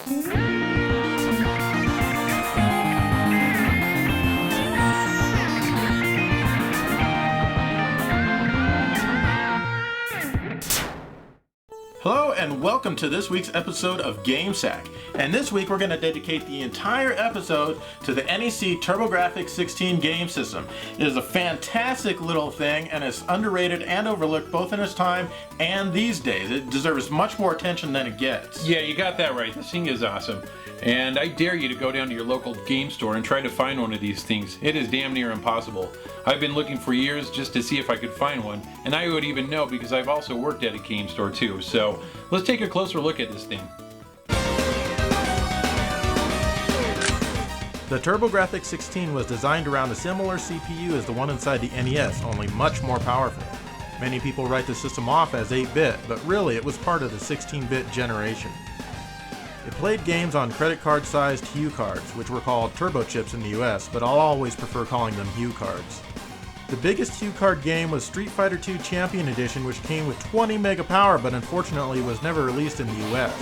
Hello and welcome to this week's episode of Gamesacre. And this week we're going to dedicate the entire episode to the NEC TurboGrafx 16 game system. It is a fantastic little thing and it's underrated and overlooked both in its time and these days. It deserves much more attention than it gets. Yeah, you got that right. This thing is awesome. And I dare you to go down to your local game store and try to find one of these things. It is damn near impossible. I've been looking for years just to see if I could find one, and I would even know because I've also worked at a game store too. So let's take a closer look at this thing. The TurboGrafx 16 was designed around a similar CPU as the one inside the NES, only much more powerful. Many people write the system off as 8-bit, but really it was part of the 16-bit generation. It played games on credit card-sized Hue cards, which were called turbo chips in the US, but I'll always prefer calling them Hue cards. The biggest Hue card game was Street Fighter II Champion Edition, which came with 20 mega power, but unfortunately was never released in the US.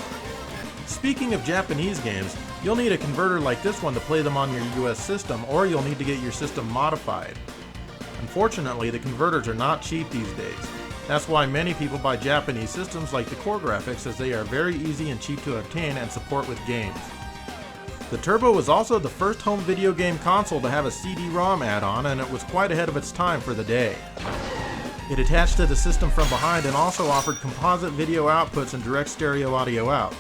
Speaking of Japanese games, you'll need a converter like this one to play them on your US system, or you'll need to get your system modified. Unfortunately, the converters are not cheap these days. That's why many people buy Japanese systems like the Core Graphics, as they are very easy and cheap to obtain and support with games. The Turbo was also the first home video game console to have a CD-ROM add-on, and it was quite ahead of its time for the day. It attached to the system from behind and also offered composite video outputs and direct stereo audio out.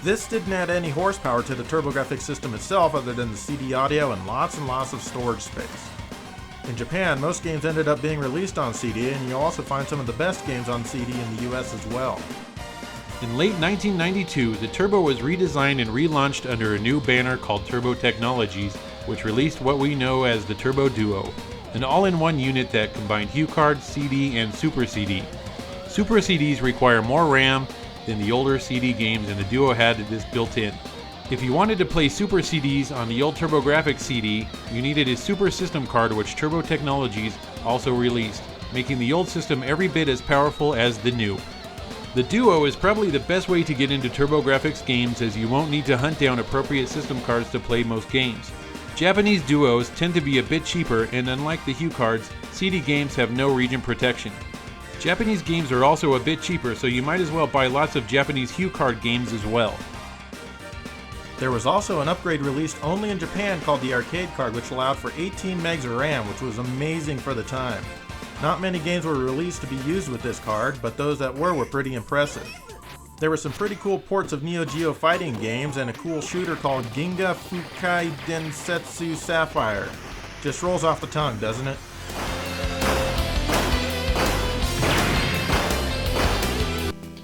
This didn't add any horsepower to the TurboGrafx system itself other than the CD audio and lots of storage space. In Japan, most games ended up being released on CD, and you'll also find some of the best games on CD in the US as well. In late 1992, the Turbo was redesigned and relaunched under a new banner called Turbo Technologies, which released what we know as the Turbo Duo, an all-in-one unit that combined Hue card, CD, and Super CD. Super CDs require more RAM than the older CD games, and the Duo had this built in. If you wanted to play Super CDs on the old TurboGrafx CD, you needed a Super System card, which Turbo Technologies also released, making the old system every bit as powerful as the new. The Duo is probably the best way to get into TurboGrafx games, as you won't need to hunt down appropriate system cards to play most games. Japanese Duos tend to be a bit cheaper, and unlike the Hue cards, CD games have no region protection. Japanese games are also a bit cheaper, so you might as well buy lots of Japanese Hue card games as well. There was also an upgrade released only in Japan called the Arcade Card, which allowed for 18 megs of RAM, which was amazing for the time. Not many games were released to be used with this card, but those that were pretty impressive. There were some pretty cool ports of Neo Geo fighting games and a cool shooter called Ginga Fukai Densetsu Sapphire. Just rolls off the tongue, doesn't it?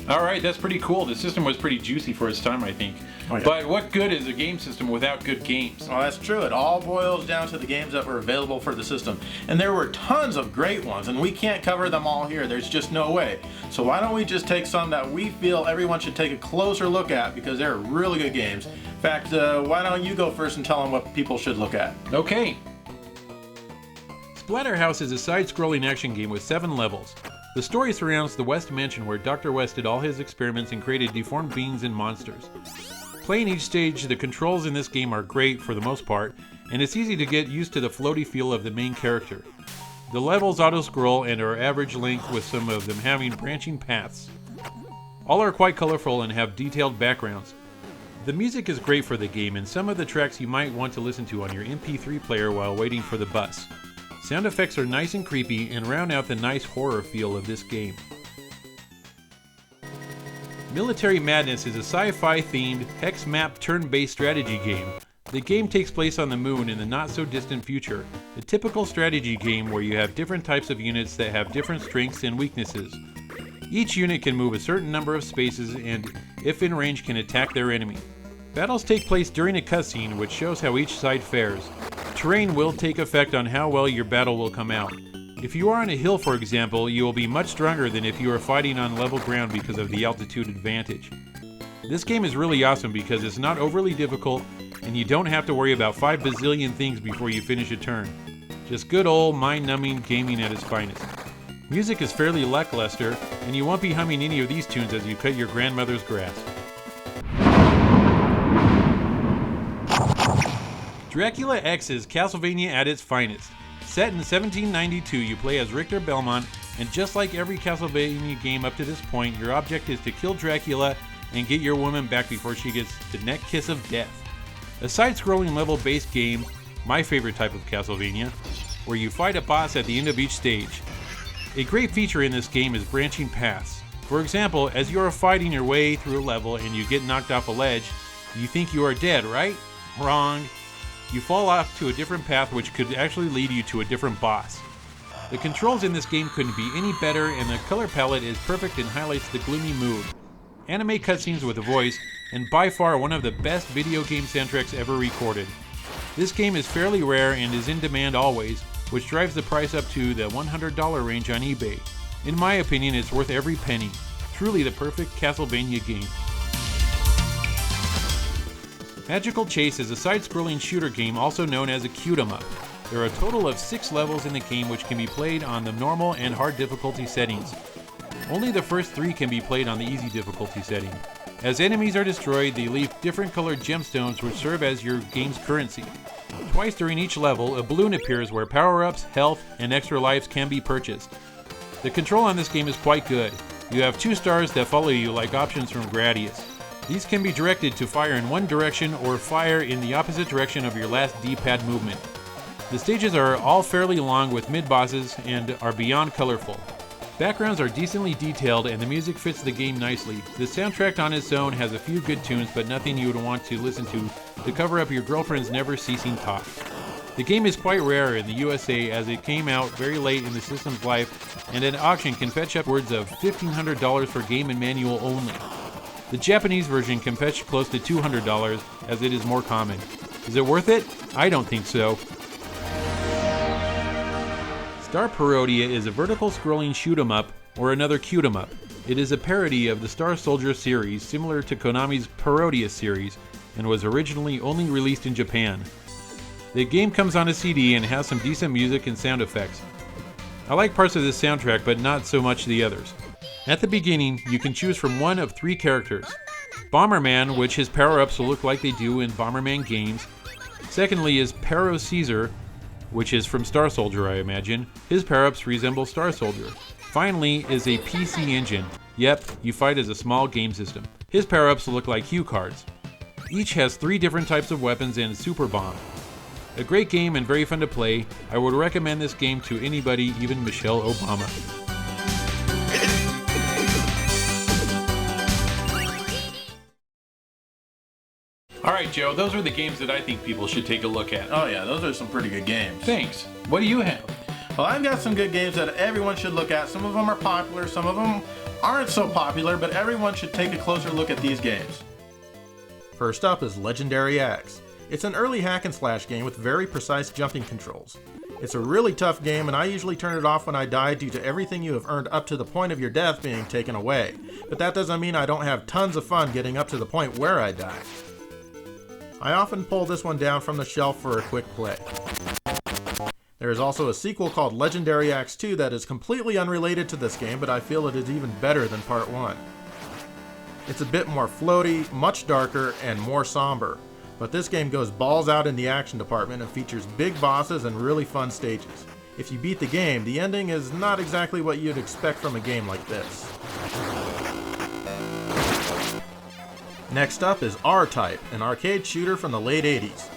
Alright, that's pretty cool. The system was pretty juicy for its time, I think. Oh, yeah. But what good is a game system without good games? Well, that's true. It all boils down to the games that were available for the system. And there were tons of great ones, and we can't cover them all here. There's just no way. So why don't we just take some that we feel everyone should take a closer look at, because they're really good games. In fact, why don't you go first and tell them what people should look at? Okay. Splatterhouse is a side-scrolling action game with 7 levels. The story surrounds the West Mansion, where Dr. West did all his experiments and created deformed beings and monsters. Playing each stage, the controls in this game are great for the most part, and it's easy to get used to the floaty feel of the main character. The levels auto-scroll and are average length, with some of them having branching paths. All are quite colorful and have detailed backgrounds. The music is great for the game, and some of the tracks you might want to listen to on your MP3 player while waiting for the bus. Sound effects are nice and creepy and round out the nice horror feel of this game. Military Madness is a sci-fi themed hex map turn-based strategy game. The game takes place on the moon in the not-so-distant future, a typical strategy game where you have different types of units that have different strengths and weaknesses. Each unit can move a certain number of spaces and, if in range, can attack their enemy. Battles take place during a cutscene, which shows how each side fares. Terrain will take effect on how well your battle will come out. If you are on a hill, for example, you will be much stronger than if you are fighting on level ground because of the altitude advantage. This game is really awesome because it's not overly difficult, and you don't have to worry about 5 bazillion things before you finish a turn. Just good old mind-numbing gaming at its finest. Music is fairly lackluster, and you won't be humming any of these tunes as you cut your grandmother's grass. Dracula X is Castlevania at its finest. Set in 1792, you play as Richter Belmont, and just like every Castlevania game up to this point, your object is to kill Dracula and get your woman back before she gets the neck kiss of death. A side-scrolling level-based game, my favorite type of Castlevania, where you fight a boss at the end of each stage. A great feature in this game is branching paths. For example, as you are fighting your way through a level and you get knocked off a ledge, you think you are dead, right? Wrong. You fall off to a different path which could actually lead you to a different boss. The controls in this game couldn't be any better, and the color palette is perfect and highlights the gloomy mood. Anime cutscenes with a voice, and by far one of the best video game soundtracks ever recorded. This game is fairly rare and is in demand always, which drives the price up to the $100 range on eBay. In my opinion, it's worth every penny. Truly the perfect Castlevania game. Magical Chase is a side-scrolling shooter game also known as a Q-'em-up. There are a total of 6 levels in the game which can be played on the normal and hard difficulty settings. Only the first 3 can be played on the easy difficulty setting. As enemies are destroyed, they leave different colored gemstones which serve as your game's currency. Twice during each level, a balloon appears where power-ups, health, and extra lives can be purchased. The control on this game is quite good. You have 2 stars that follow you like options from Gradius. These can be directed to fire in one direction or fire in the opposite direction of your last D-pad movement. The stages are all fairly long with mid-bosses and are beyond colorful. Backgrounds are decently detailed and the music fits the game nicely. The soundtrack on its own has a few good tunes, but nothing you would want to listen to cover up your girlfriend's never-ceasing talk. The game is quite rare in the USA as it came out very late in the system's life, and at auction can fetch upwards of $1,500 for game and manual only. The Japanese version can fetch close to $200 as it is more common. Is it worth it? I don't think so. Star Parodia is a vertical scrolling shoot-'em-up or another Q-'em-up. It is a parody of the Star Soldier series similar to Konami's Parodia series and was originally only released in Japan. The game comes on a CD and has some decent music and sound effects. I like parts of this soundtrack but not so much the others. At the beginning, you can choose from one of 3 characters. Bomberman, which his power-ups will look like they do in Bomberman games. Secondly is Paro Caesar, which is from Star Soldier, I imagine. His power-ups resemble Star Soldier. Finally is a PC Engine. Yep, you fight as a small game system. His power-ups look like cue cards. Each has 3 different types of weapons and super bomb. A great game and very fun to play. I would recommend this game to anybody, even Michelle Obama. Alright, Joe, those are the games that I think people should take a look at. Oh yeah, those are some pretty good games. Thanks. What do you have? Well, I've got some good games that everyone should look at. Some of them are popular, some of them aren't so popular, but everyone should take a closer look at these games. First up is LaserActive. It's an early hack and slash game with very precise jumping controls. It's a really tough game, and I usually turn it off when I die due to everything you have earned up to the point of your death being taken away. But that doesn't mean I don't have tons of fun getting up to the point where I die. I often pull this one down from the shelf for a quick play. There is also a sequel called LaserActive 2 that is completely unrelated to this game, but I feel it is even better than part 1. It's a bit more floaty, much darker, and more somber. But this game goes balls out in the action department and features big bosses and really fun stages. If you beat the game, the ending is not exactly what you'd expect from a game like this. Next up is R-Type, an arcade shooter from the late 80s.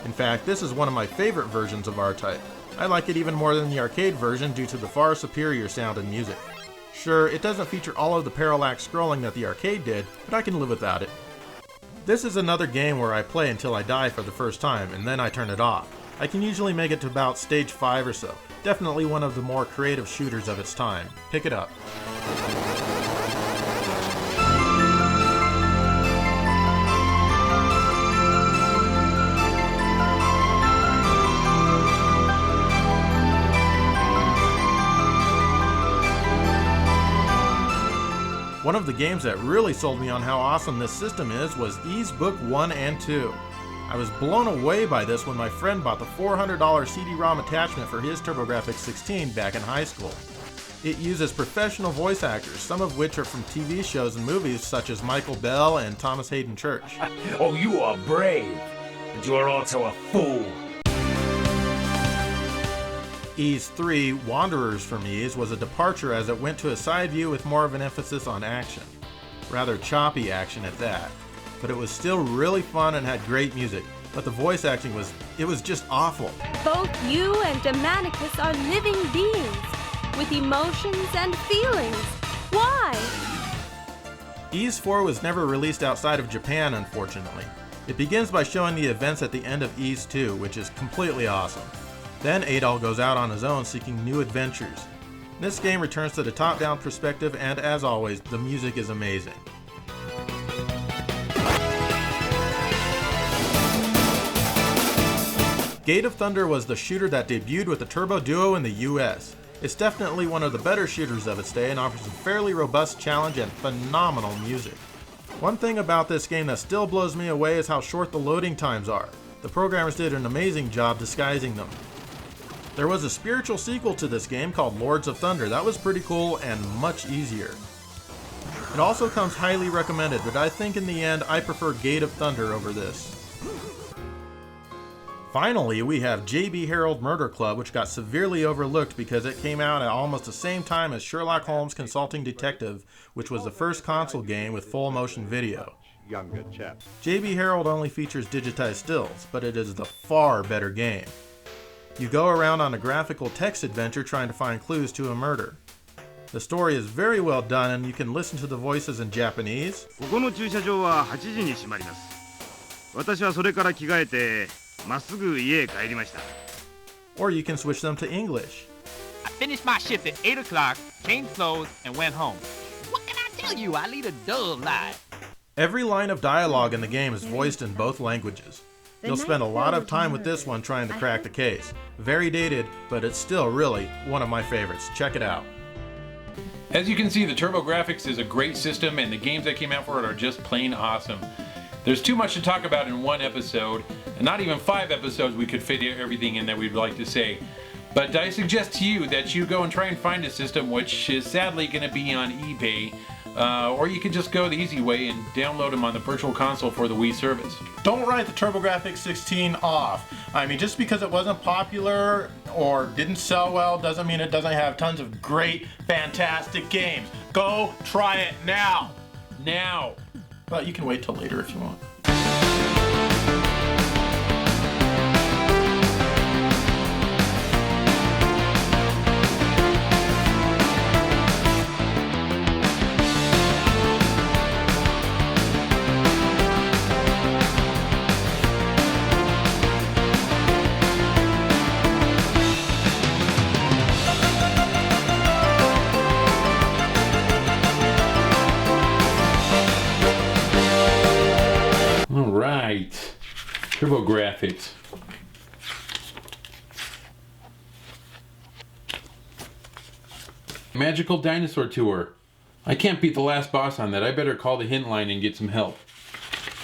In fact, this is one of my favorite versions of R-Type. I like it even more than the arcade version due to the far superior sound and music. Sure, it doesn't feature all of the parallax scrolling that the arcade did, but I can live without it. This is another game where I play until I die for the first time, and then I turn it off. I can usually make it to about stage 5 or so. Definitely one of the more creative shooters of its time. Pick it up. One of the games that really sold me on how awesome this system is was Ys Book 1 and 2. I was blown away by this when my friend bought the $400 CD-ROM attachment for his TurboGrafx 16 back in high school. It uses professional voice actors, some of which are from TV shows and movies such as Michael Bell and Thomas Hayden Church. Oh, you are brave. and you are also a fool. Ys 3, Wanderers from Ys, was a departure as it went to a side view with more of an emphasis on action. Rather choppy action at that. But it was still really fun and had great music. But the voice acting was just awful. Both you and Demonicus are living beings, with emotions and feelings. Why? Ys 4 was never released outside of Japan, unfortunately. It begins by showing the events at the end of Ys 2, which is completely awesome. Then Adol goes out on his own seeking new adventures. This game returns to the top-down perspective, and as always, the music is amazing. Gate of Thunder was the shooter that debuted with the Turbo Duo in the US. It's definitely one of the better shooters of its day and offers a fairly robust challenge and phenomenal music. One thing about this game that still blows me away is how short the loading times are. The programmers did an amazing job disguising them. There was a spiritual sequel to this game called Lords of Thunder that was pretty cool and much easier. It also comes highly recommended, but I think in the end I prefer Gate of Thunder over this. Finally, we have JB Harold Murder Club, which got severely overlooked because it came out at almost the same time as Sherlock Holmes Consulting Detective, which was the first console game with full motion video. Younger chap. JB Harold only features digitized stills, but it is the far better game. You go around on a graphical text adventure trying to find clues to a murder. The story is very well done and you can listen to the voices in Japanese. ここの駐車場は8時に閉まります。私はそれから着替えてまっすぐ家へ帰りました。 Or you can switch them to English. I finished my shift at 8 o'clock, changed clothes, and went home. What can I tell you? I lead a dull life. Every line of dialogue in the game is voiced in both languages. You'll spend a lot of time with this one trying to crack the case. Very dated, but it's still really one of my favorites. Check it out. As you can see, the TurboGrafx is a great system and the games that came out for it are just plain awesome. There's too much to talk about in one episode, and not even 5 episodes we could fit everything in that we'd like to say. But I suggest to you that you go and try and find a system, which is sadly going to be on eBay, or you can just go the easy way and download them on the Virtual Console for the Wii service. Don't write the TurboGrafx 16 off. I mean, just because it wasn't popular or didn't sell well doesn't mean it doesn't have tons of great, fantastic games. Go try it now. Now! But you can wait till later if you want. Alright, TurboGrafx. Magical Dinosaur Tour. I can't beat the last boss on that. I better call the hint line and get some help.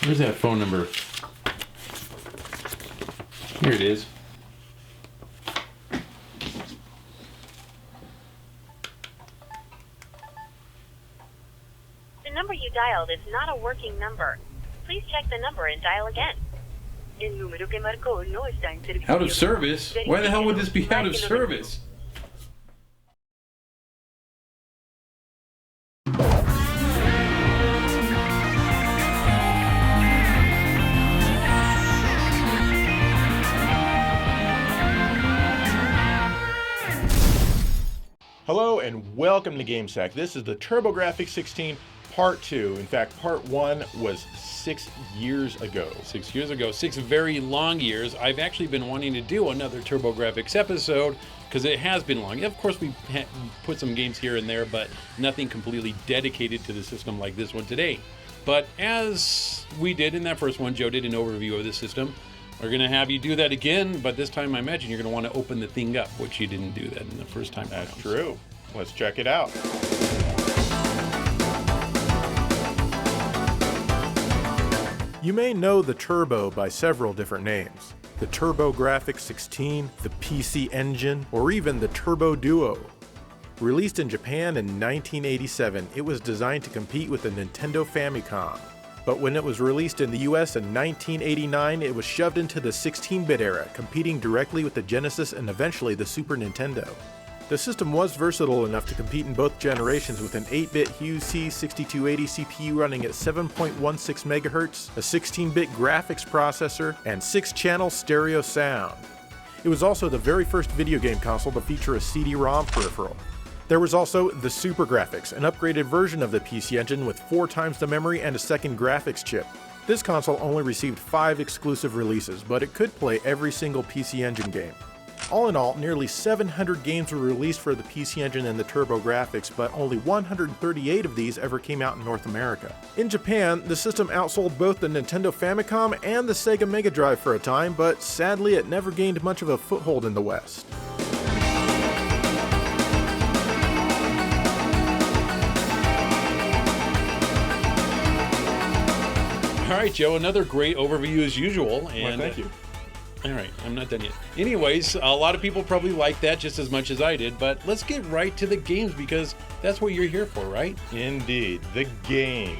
Where's that phone number? Here it is. The number you dialed is not a working number. Please check the number and dial again. El número que marcó no está en servicio. Out of service? Why the hell would this be out of service? Hello and welcome to Gamesacre. This is the TurboGrafx 16 Part 2. In fact, Part 1 was 6 years ago. 6 years ago, 6 very long years. I've actually been wanting to do another TurboGrafx episode because it has been long. Of course, we put some games here and there, but nothing completely dedicated to the system like this one today. But as we did in that first one, Joe did an overview of the system. We're going to have you do that again, but this time I imagine you're going to want to open the thing up, which you didn't do that in the first time. That's true. Let's check it out. You may know the Turbo by several different names. The TurboGrafx 16, the PC Engine, or even the Turbo Duo. Released in Japan in 1987, it was designed to compete with the Nintendo Famicom. But when it was released in the US in 1989, it was shoved into the 16-bit era, competing directly with the Genesis and eventually the Super Nintendo. The system was versatile enough to compete in both generations with an 8-bit Hughes C6280 CPU running at 7.16 MHz, a 16-bit graphics processor, and 6-channel stereo sound. It was also the very first video game console to feature a CD-ROM peripheral. There was also the turbografx, an upgraded version of the PC Engine with 4 times the memory and a second graphics chip. This console only received 5 exclusive releases, but it could play every single PC Engine game. All in all, nearly 700 games were released for the PC Engine and the TurboGrafx, but only 138 of these ever came out in North America. In Japan, the system outsold both the Nintendo Famicom and the Sega Mega Drive for a time, but sadly it never gained much of a foothold in the West. All right, Joe, another great overview as usual. And Well, thank you. All right, I'm not done yet. Anyways, a lot of people probably like that just as much as I did, but let's get right to the games because that's what you're here for, right? Indeed, the games.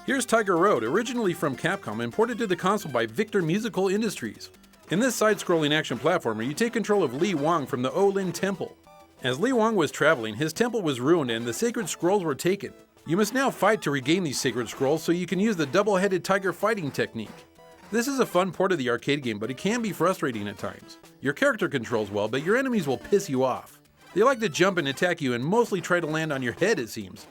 Here's Tiger Road, originally from Capcom, imported to the console by Victor Musical Industries. In this side-scrolling action platformer, you take control of Li Wang from the Olin Temple. As Li Wang was traveling, his temple was ruined and the sacred scrolls were taken. You must now fight to regain these sacred scrolls so you can use the double-headed tiger fighting technique. This is a fun port of the arcade game, but it can be frustrating at times. Your character controls well, but your enemies will piss you off. They like to jump and attack you and mostly try to land on your head, it seems.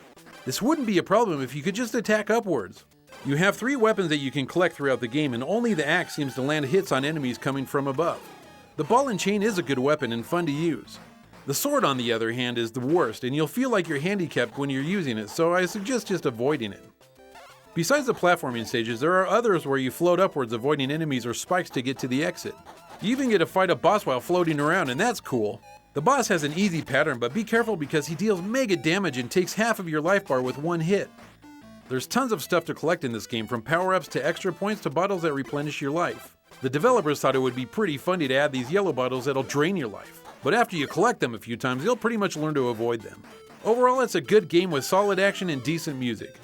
This wouldn't be a problem if you could just attack upwards. You have 3 weapons that you can collect throughout the game, and only the axe seems to land hits on enemies coming from above. The ball and chain is a good weapon and fun to use. The sword, on the other hand, is the worst, and you'll feel like you're handicapped when you're using it, so I suggest just avoiding it. Besides the platforming stages, there are others where you float upwards avoiding enemies or spikes to get to the exit. You even get to fight a boss while floating around, and that's cool. The boss has an easy pattern, but be careful because he deals mega damage and takes half of your life bar with one hit. There's tons of stuff to collect in this game, from power-ups to extra points to bottles that replenish your life. The developers thought it would be pretty funny to add these yellow bottles that'll drain your life. But after you collect them a few times, you'll pretty much learn to avoid them. Overall, it's a good game with solid action and decent music.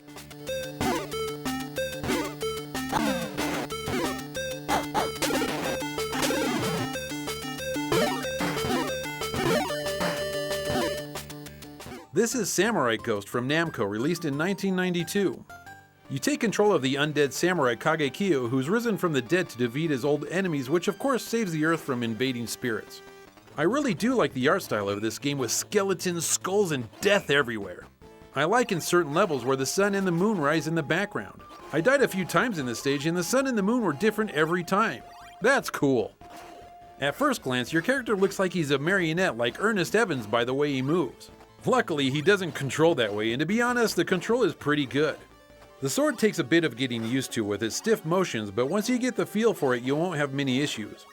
This is Samurai Ghost from Namco, released in 1992. You take control of the undead samurai Kagekyo, who's risen from the dead to defeat his old enemies, which of course saves the earth from invading spirits. I really do like the art style of this game with skeletons, skulls, and death everywhere. I like in certain levels where the sun and the moon rise in the background. I died a few times in this stage and the sun and the moon were different every time. That's cool. At first glance, your character looks like he's a marionette like Ernest Evans by the way he moves. Luckily, he doesn't control that way, and to be honest, the control is pretty good. The sword takes a bit of getting used to with its stiff motions, but once you get the feel for it, you won't have many issues.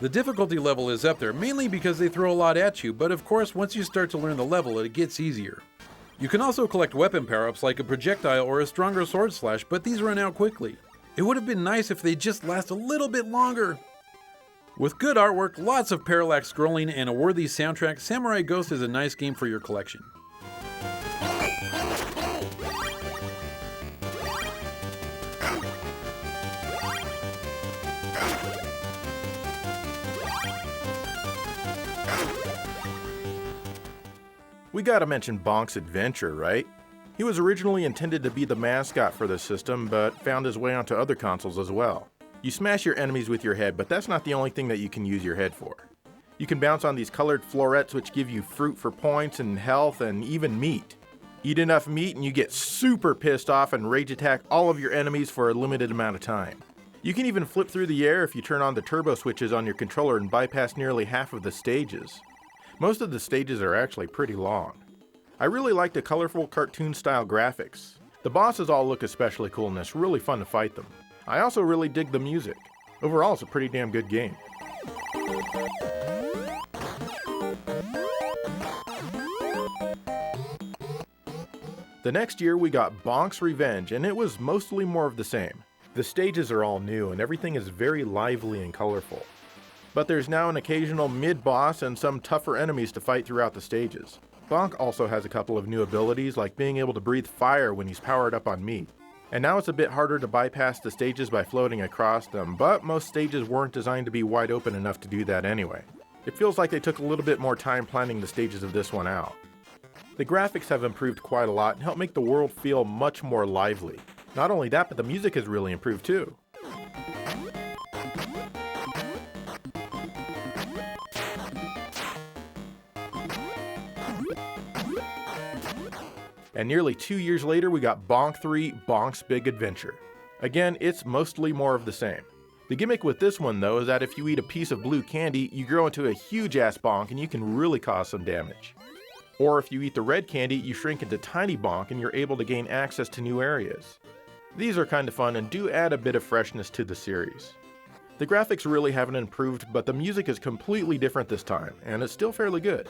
The difficulty level is up there, mainly because they throw a lot at you, but of course, once you start to learn the level, it gets easier. You can also collect weapon power-ups like a projectile or a stronger sword slash, but these run out quickly. It would have been nice if they just last a little bit longer. With good artwork, lots of parallax scrolling, and a worthy soundtrack, Samurai Ghost is a nice game for your collection. We gotta mention Bonk's Adventure, right? He was originally intended to be the mascot for the system, but found his way onto other consoles as well. You smash your enemies with your head, but that's not the only thing that you can use your head for. You can bounce on these colored florets which give you fruit for points and health and even meat. Eat enough meat and you get super pissed off and rage attack all of your enemies for a limited amount of time. You can even flip through the air if you turn on the turbo switches on your controller and bypass nearly half of the stages. Most of the stages are actually pretty long. I really like the colorful cartoon-style graphics. The bosses all look especially cool and it's really fun to fight them. I also really dig the music. Overall, it's a pretty damn good game. The next year we got Bonk's Revenge, and it was mostly more of the same. The stages are all new and everything is very lively and colorful. but there's now an occasional mid-boss and some tougher enemies to fight throughout the stages. Bonk also has a couple of new abilities, like being able to breathe fire when he's powered up on meat. And now it's a bit harder to bypass the stages by floating across them, but most stages weren't designed to be wide open enough to do that anyway. It feels like they took a little bit more time planning the stages of this one out. The graphics have improved quite a lot and help make the world feel much more lively. Not only that, but the music has really improved too. And nearly 2 years later, we got Bonk 3: Bonk's Big Adventure. Again, it's mostly more of the same. The gimmick with this one though is that if you eat a piece of blue candy, you grow into a huge ass bonk and you can really cause some damage. Or if you eat the red candy, you shrink into tiny bonk and you're able to gain access to new areas. These are kind of fun and do add a bit of freshness to the series. The graphics really haven't improved, but the music is completely different this time, and it's still fairly good.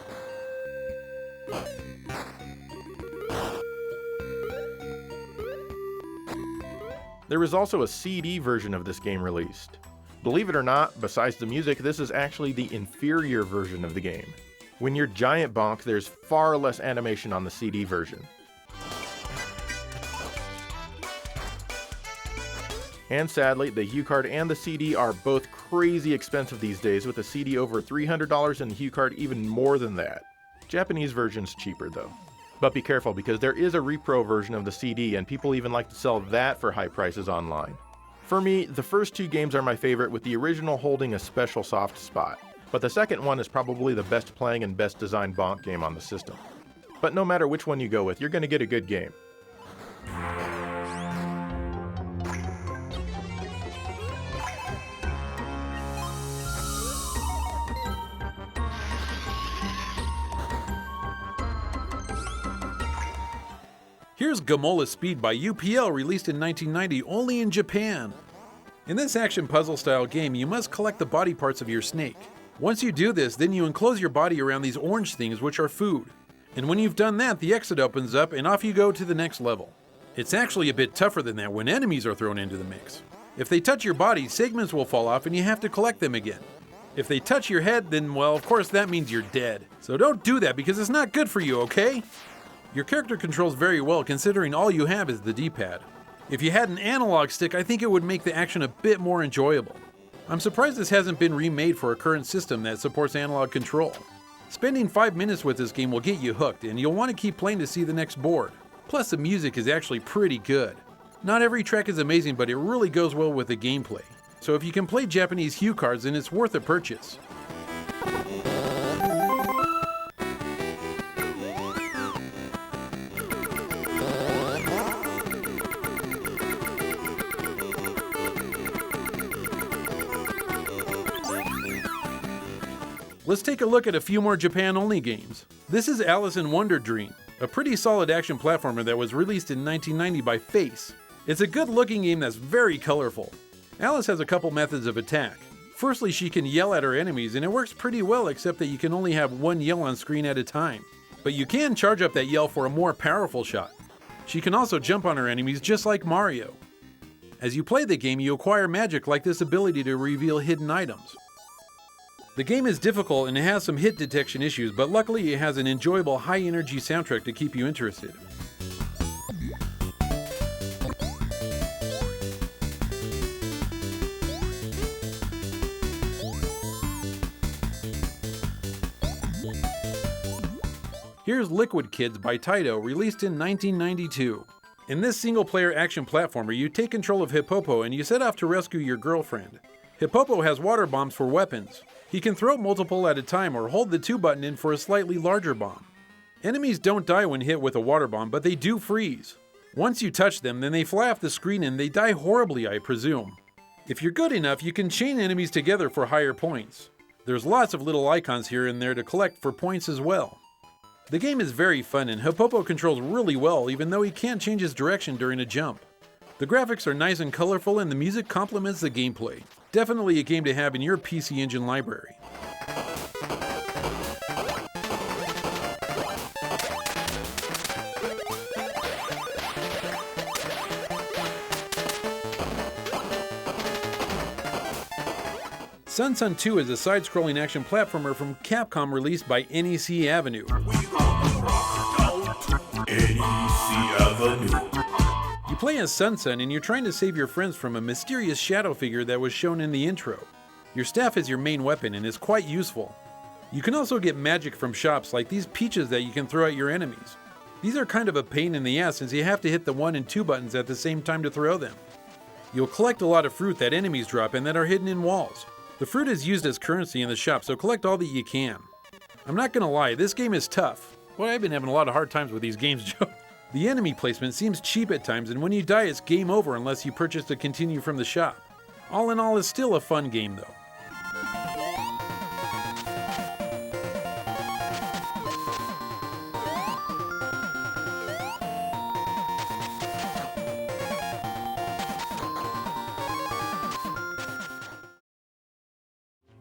There is also a CD version of this game released. Believe it or not, besides the music, this is actually the inferior version of the game. When you're Giant Bonk, there's far less animation on the CD version. And sadly, the HuCard and the CD are both crazy expensive these days, with the CD over $300 and the HuCard even more than that. Japanese version's cheaper though. But be careful, because there is a repro version of the CD and people even like to sell that for high prices online. For me, the first two games are my favorite, with the original holding a special soft spot. But the second one is probably the best playing and best designed Bonk game on the system. But no matter which one you go with, you're going to get a good game. Here's Gamola Speed by UPL, released in 1990 only in Japan. In this action puzzle style game, you must collect the body parts of your snake. Once you do this, then you enclose your body around these orange things, which are food. And when you've done that, the exit opens up and off you go to the next level. It's actually a bit tougher than that when enemies are thrown into the mix. If they touch your body, segments will fall off and you have to collect them again. If they touch your head, then well, of course that means you're dead. So don't do that because it's not good for you, okay? Your character controls very well considering all you have is the D-pad. If you had an analog stick, I think it would make the action a bit more enjoyable. I'm surprised this hasn't been remade for a current system that supports analog control. Spending 5 minutes with this game will get you hooked, and you'll want to keep playing to see the next board. Plus the music is actually pretty good. Not every track is amazing, but it really goes well with the gameplay. So if you can play Japanese HuCards, then it's worth a purchase. Let's take a look at a few more Japan-only games. This is Alice in Wonder Dream, a pretty solid action platformer that was released in 1990 by Face. It's a good-looking game that's very colorful. Alice has a couple methods of attack. Firstly, she can yell at her enemies, and it works pretty well except that you can only have one yell on screen at a time. But you can charge up that yell for a more powerful shot. She can also jump on her enemies just like Mario. As you play the game, you acquire magic like this ability to reveal hidden items. The game is difficult and it has some hit detection issues, but luckily it has an enjoyable high-energy soundtrack to keep you interested. Here's Liquid Kids by Taito, released in 1992. In this single-player action platformer, you take control of Hippopo and you set off to rescue your girlfriend. Hippopo has water bombs for weapons. He can throw multiple at a time or hold the 2 button in for a slightly larger bomb. Enemies don't die when hit with a water bomb, but they do freeze. Once you touch them, then they fly off the screen and they die horribly, I presume. If you're good enough, you can chain enemies together for higher points. There's lots of little icons here and there to collect for points as well. The game is very fun and Hippopo controls really well even though he can't change his direction during a jump. The graphics are nice and colorful and the music complements the gameplay. Definitely a game to have in your PC Engine library. Sun Sun 2 is a side-scrolling action platformer from Capcom released by NEC Avenue. You play as Sun Sun and you're trying to save your friends from a mysterious shadow figure that was shown in the intro. Your staff is your main weapon and is quite useful. You can also get magic from shops like these peaches that you can throw at your enemies. These are kind of a pain in the ass since you have to hit the 1 and 2 buttons at the same time to throw them. You'll collect a lot of fruit that enemies drop and that are hidden in walls. The fruit is used as currency in the shop, so collect all that you can. I'm not gonna lie, this game is tough. Well, I've been having a lot of hard times with these games, Joe. The enemy placement seems cheap at times, and when you die, it's game over unless you purchase to continue from the shop. All in all, it's still a fun game, though.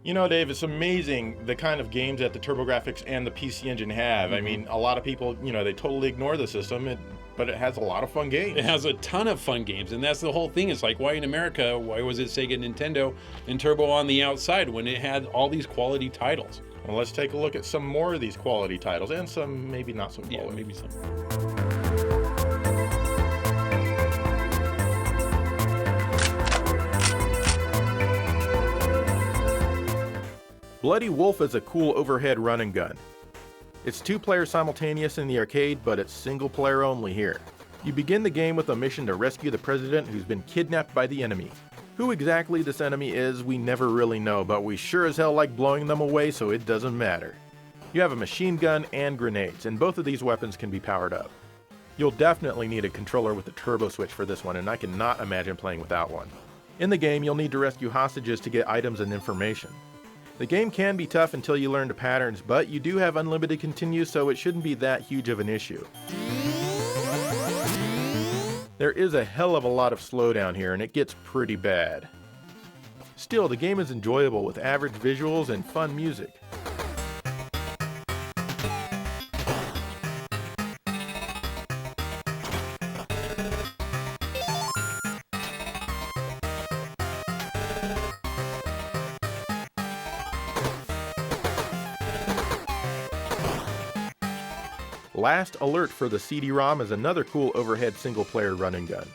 You know, Dave, it's amazing the kind of games that the TurboGrafx and the PC Engine have. I mean, a lot of people, they totally ignore the system, but it has a lot of fun games. It has a ton of fun games, and that's the whole thing. It's like, why in America, why was it Sega, Nintendo, and Turbo on the outside when it had all these quality titles? Well, let's take a look at some more of these quality titles, and some maybe not so quality. Yeah, maybe some. Bloody Wolf is a cool overhead run and gun. It's 2-player simultaneous in the arcade, but it's single-player only here. You begin the game with a mission to rescue the president who's been kidnapped by the enemy. Who exactly this enemy is, we never really know, but we sure as hell like blowing them away, so it doesn't matter. You have a machine gun and grenades, and both of these weapons can be powered up. You'll definitely need a controller with a turbo switch for this one, and I cannot imagine playing without one. In the game, you'll need to rescue hostages to get items and information. The game can be tough until you learn the patterns, but you do have unlimited continues, so it shouldn't be that huge of an issue. There is a hell of a lot of slowdown here, and it gets pretty bad. Still, the game is enjoyable with average visuals and fun music. Last Alert for the CD-ROM is another cool overhead single-player run and gun.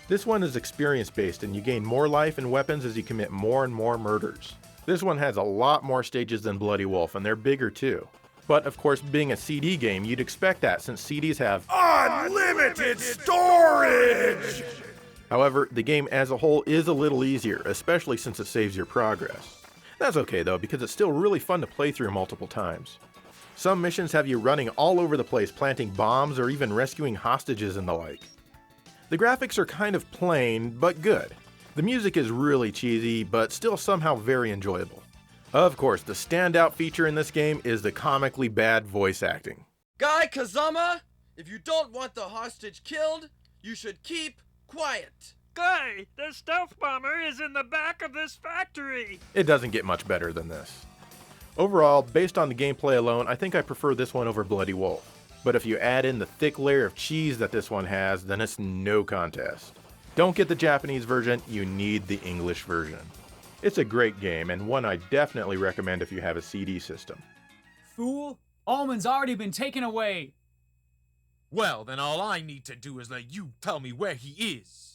This one is experience-based and you gain more life and weapons as you commit more and more murders. This one has a lot more stages than Bloody Wolf, and they're bigger too. But of course, being a CD game, you'd expect that since CDs have unlimited storage! However, the game as a whole is a little easier, especially since it saves your progress. That's okay though, because it's still really fun to play through multiple times. Some missions have you running all over the place, planting bombs or even rescuing hostages and the like. The graphics are kind of plain, but good. The music is really cheesy, but still somehow very enjoyable. Of course, the standout feature in this game is the comically bad voice acting. Guy Kazama, if you don't want the hostage killed, you should keep quiet. Guy, the stealth bomber is in the back of this factory. It doesn't get much better than this. Overall, based on the gameplay alone, I think I prefer this one over Bloody Wolf. But if you add in the thick layer of cheese that this one has, then it's no contest. Don't get the Japanese version, you need the English version. It's a great game, and one I definitely recommend if you have a CD system. Fool, Almond's already been taken away. Well, then all I need to do is let you tell me where he is.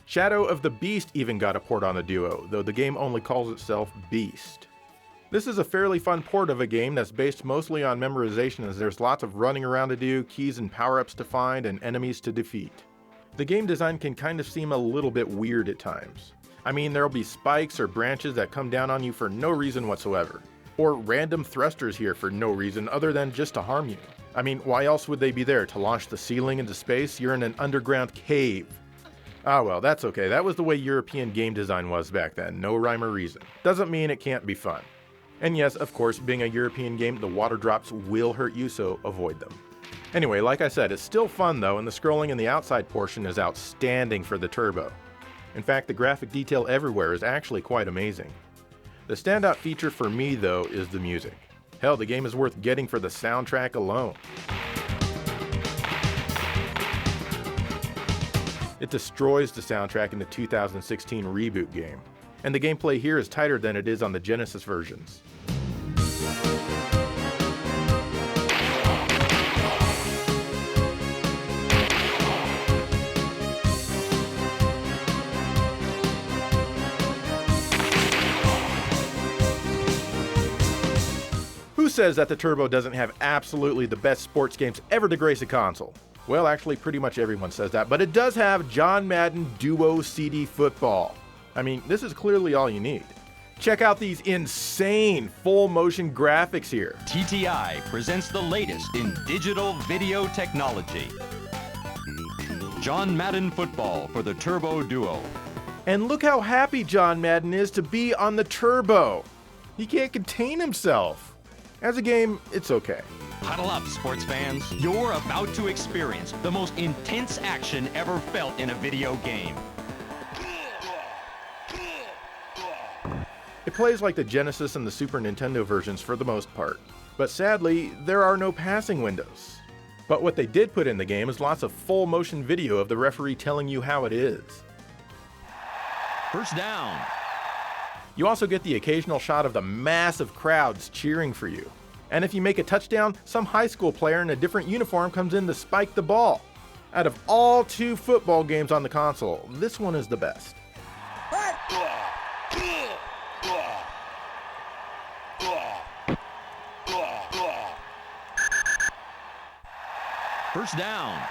Shadow of the Beast even got a port on the Duo, though the game only calls itself Beast. This is a fairly fun port of a game that's based mostly on memorization, as there's lots of running around to do, keys and power-ups to find, and enemies to defeat. The game design can kind of seem a little bit weird at times. I mean, there'll be spikes or branches that come down on you for no reason whatsoever. Or random thrusters here for no reason other than just to harm you. I mean, why else would they be there? To launch the ceiling into space? You're in an underground cave. Ah well, that's okay. That was the way European game design was back then. No rhyme or reason. Doesn't mean it can't be fun. And yes, of course, being a European game, the water drops will hurt you, so avoid them. Anyway, like I said, it's still fun though, and the scrolling in the outside portion is outstanding for the Turbo. In fact, the graphic detail everywhere is actually quite amazing. The standout feature for me, though, is the music. Hell, the game is worth getting for the soundtrack alone. It destroys the soundtrack in the 2016 reboot game, and the gameplay here is tighter than it is on the Genesis versions. Who says that the Turbo doesn't have absolutely the best sports games ever to grace a console? Well, actually, pretty much everyone says that, but it does have John Madden Duo CD Football. I mean, this is clearly all you need. Check out these insane full-motion graphics here. TTI presents the latest in digital video technology. John Madden Football for the Turbo Duo. And look how happy John Madden is to be on the Turbo. He can't contain himself. As a game, it's okay. Huddle up, sports fans. You're about to experience the most intense action ever felt in a video game. It plays like the Genesis and the Super Nintendo versions for the most part, but sadly, there are no passing windows. But what they did put in the game is lots of full motion video of the referee telling you how it is. First down. You also get the occasional shot of the massive crowds cheering for you. And if you make a touchdown, some high school player in a different uniform comes in to spike the ball. Out of all 2 football games on the console, this one is the best. First down.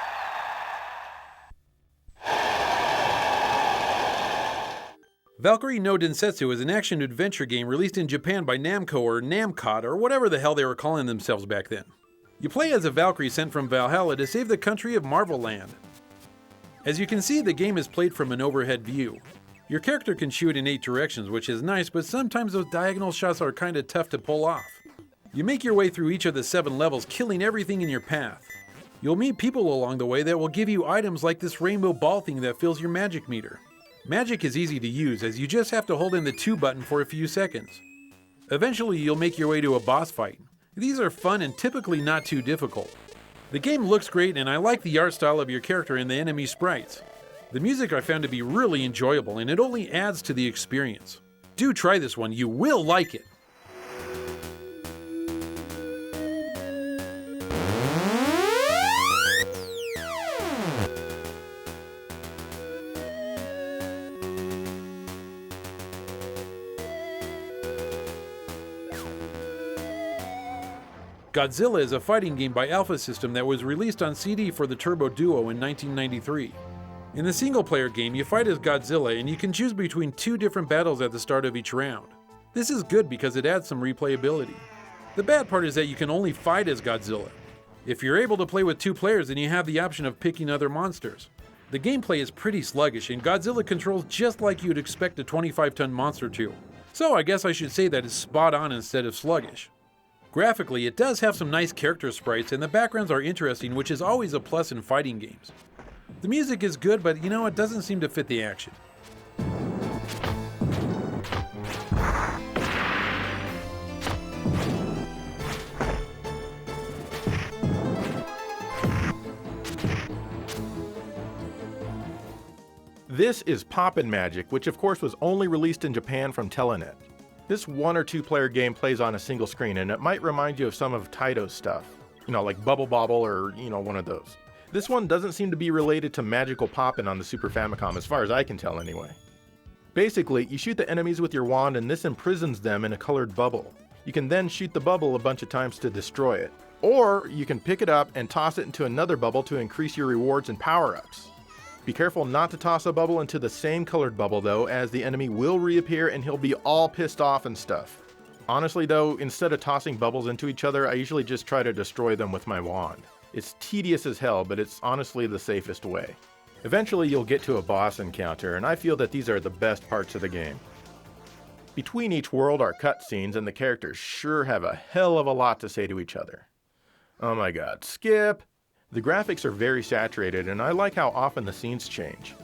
Valkyrie no Densetsu is an action-adventure game released in Japan by Namco or Namcot or whatever the hell they were calling themselves back then. You play as a Valkyrie sent from Valhalla to save the country of Marvel Land. As you can see, the game is played from an overhead view. Your character can shoot in 8 directions, which is nice, but sometimes those diagonal shots are kinda tough to pull off. You make your way through each of the 7 levels, killing everything in your path. You'll meet people along the way that will give you items like this rainbow ball thing that fills your magic meter. Magic is easy to use, as you just have to hold in the 2 button for a few seconds. Eventually, you'll make your way to a boss fight. These are fun and typically not too difficult. The game looks great, and I like the art style of your character and the enemy sprites. The music I found to be really enjoyable, and it only adds to the experience. Do try this one, you will like it! Godzilla is a fighting game by Alpha System that was released on CD for the Turbo Duo in 1993. In the single-player game, you fight as Godzilla and you can choose between 2 different battles at the start of each round. This is good because it adds some replayability. The bad part is that you can only fight as Godzilla. If you're able to play with 2 players, then you have the option of picking other monsters. The gameplay is pretty sluggish and Godzilla controls just like you'd expect a 25-ton monster to. So I guess I should say that it's spot on instead of sluggish. Graphically, it does have some nice character sprites and the backgrounds are interesting, which is always a plus in fighting games. The music is good, but it doesn't seem to fit the action. This is Poppin' Magic, which of course was only released in Japan from Telenet. This 1 or 2 player game plays on a single screen, and it might remind you of some of Taito's stuff. Like Bubble Bobble or, one of those. This one doesn't seem to be related to Magical Poppin' on the Super Famicom, as far as I can tell anyway. Basically, you shoot the enemies with your wand and this imprisons them in a colored bubble. You can then shoot the bubble a bunch of times to destroy it. Or you can pick it up and toss it into another bubble to increase your rewards and power-ups. Be careful not to toss a bubble into the same colored bubble though, as the enemy will reappear and he'll be all pissed off and stuff. Honestly though, instead of tossing bubbles into each other, I usually just try to destroy them with my wand. It's tedious as hell, but it's honestly the safest way. Eventually you'll get to a boss encounter, and I feel that these are the best parts of the game. Between each world are cutscenes, and the characters sure have a hell of a lot to say to each other. Oh my god, skip! The graphics are very saturated, and I like how often the scenes change.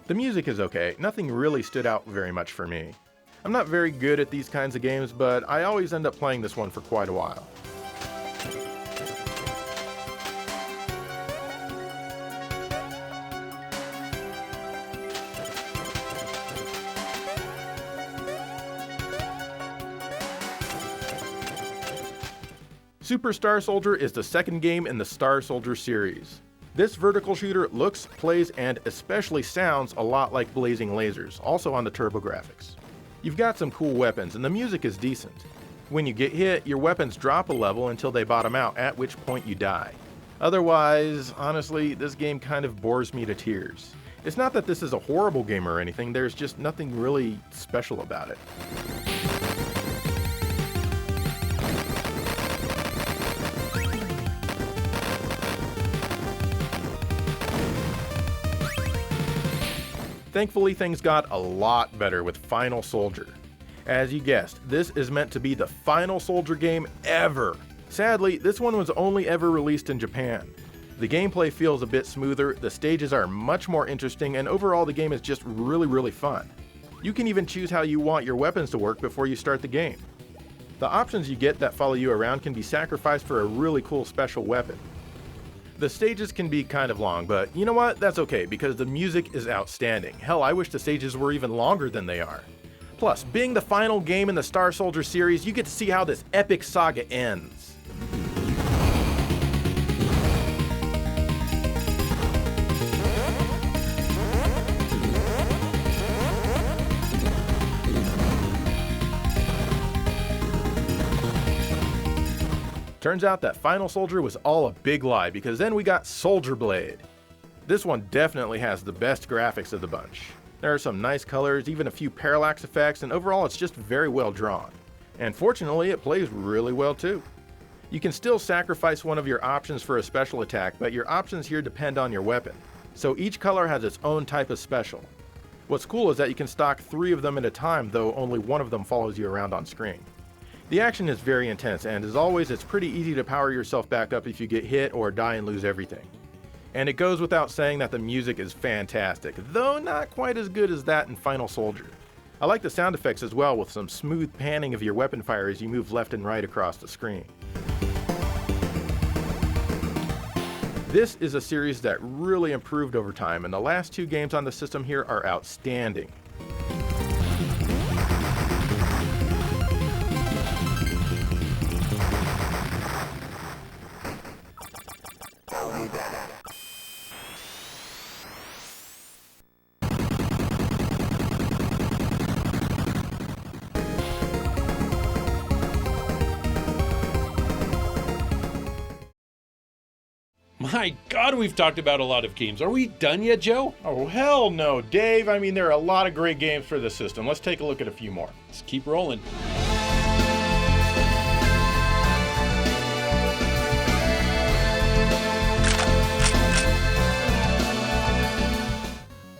The music is okay, nothing really stood out very much for me. I'm not very good at these kinds of games, but I always end up playing this one for quite a while. Super Star Soldier is the second game in the Star Soldier series. This vertical shooter looks, plays, and especially sounds a lot like blazing lasers, also on the turbografx. You've got some cool weapons, and the music is decent. When you get hit, your weapons drop a level until they bottom out, at which point you die. Otherwise, honestly, this game kind of bores me to tears. It's not that this is a horrible game or anything, there's just nothing really special about it. Thankfully, things got a lot better with Final Soldier. As you guessed, this is meant to be the Final Soldier game ever. Sadly, this one was only ever released in Japan. The gameplay feels a bit smoother, the stages are much more interesting, and overall the game is just really fun. You can even choose how you want your weapons to work before you start the game. The options you get that follow you around can be sacrificed for a really cool special weapon. The stages can be kind of long, but you know what? That's okay, because the music is outstanding. Hell, I wish the stages were even longer than they are. Plus, being the final game in the Star Soldier series, you get to see how this epic saga ends. Turns out that Final Soldier was all a big lie, because then we got Soldier Blade. This one definitely has the best graphics of the bunch. There are some nice colors, even a few parallax effects, and overall it's just very well drawn. And fortunately, it plays really well too. You can still sacrifice one of your options for a special attack, but your options here depend on your weapon. So each color has its own type of special. What's cool is that you can stock 3 of them at a time, though only one of them follows you around on screen. The action is very intense, and as always, it's pretty easy to power yourself back up if you get hit or die and lose everything. And it goes without saying that the music is fantastic, though not quite as good as that in Final Soldier. I like the sound effects as well, with some smooth panning of your weapon fire as you move left and right across the screen. This is a series that really improved over time, and the last 2 games on the system here are outstanding. My God, we've talked about a lot of games. Are we done yet, Joe? Oh, hell no, Dave. I mean, there are a lot of great games for the system. Let's take a look at a few more. Let's keep rolling.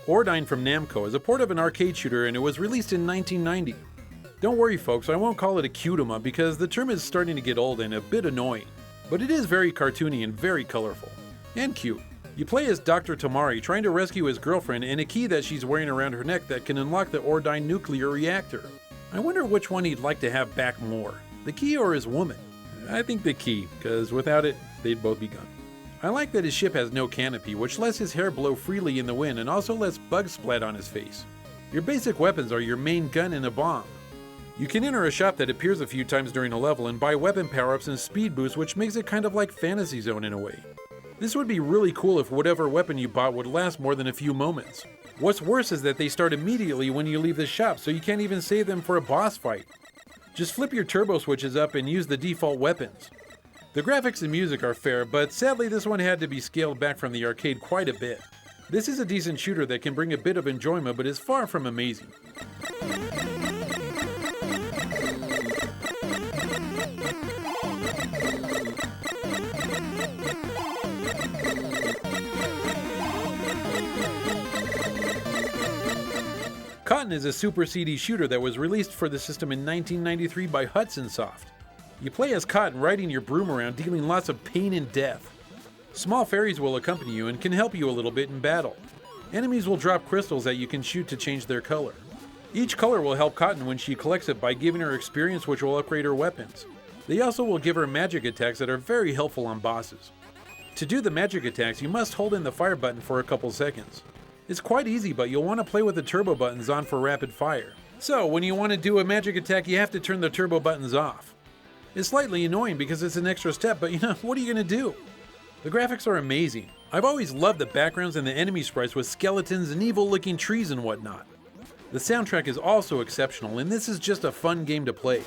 Ordyne from Namco is a port of an arcade shooter, and it was released in 1990. Don't worry, folks, I won't call it a cute-em-up because the term is starting to get old and a bit annoying. But it is very cartoony and very colorful. And cute. You play as Dr. Tamari trying to rescue his girlfriend and a key that she's wearing around her neck that can unlock the Ordyne nuclear reactor. I wonder which one he'd like to have back more, the key or his woman? I think the key, because without it, they'd both be gone. I like that his ship has no canopy, which lets his hair blow freely in the wind and also lets bugs splat on his face. Your basic weapons are your main gun and a bomb. You can enter a shop that appears a few times during a level and buy weapon power-ups and speed boosts, which makes it kind of like Fantasy Zone in a way. This would be really cool if whatever weapon you bought would last more than a few moments. What's worse is that they start immediately when you leave the shop, so you can't even save them for a boss fight. Just flip your turbo switches up and use the default weapons. The graphics and music are fair, but sadly this one had to be scaled back from the arcade quite a bit. This is a decent shooter that can bring a bit of enjoyment, but is far from amazing. Cotton is a Super CD shooter that was released for the system in 1993 by Hudson Soft. You play as Cotton riding your broom around, dealing lots of pain and death. Small fairies will accompany you and can help you a little bit in battle. Enemies will drop crystals that you can shoot to change their color. Each color will help Cotton when she collects it by giving her experience, which will upgrade her weapons. They also will give her magic attacks that are very helpful on bosses. To do the magic attacks, you must hold in the fire button for a couple seconds. It's quite easy, but you'll want to play with the turbo buttons on for rapid fire. So, when you want to do a magic attack, you have to turn the turbo buttons off. It's slightly annoying because it's an extra step, but what are you going to do? The graphics are amazing. I've always loved the backgrounds and the enemy sprites with skeletons and evil-looking trees and whatnot. The soundtrack is also exceptional, and this is just a fun game to play.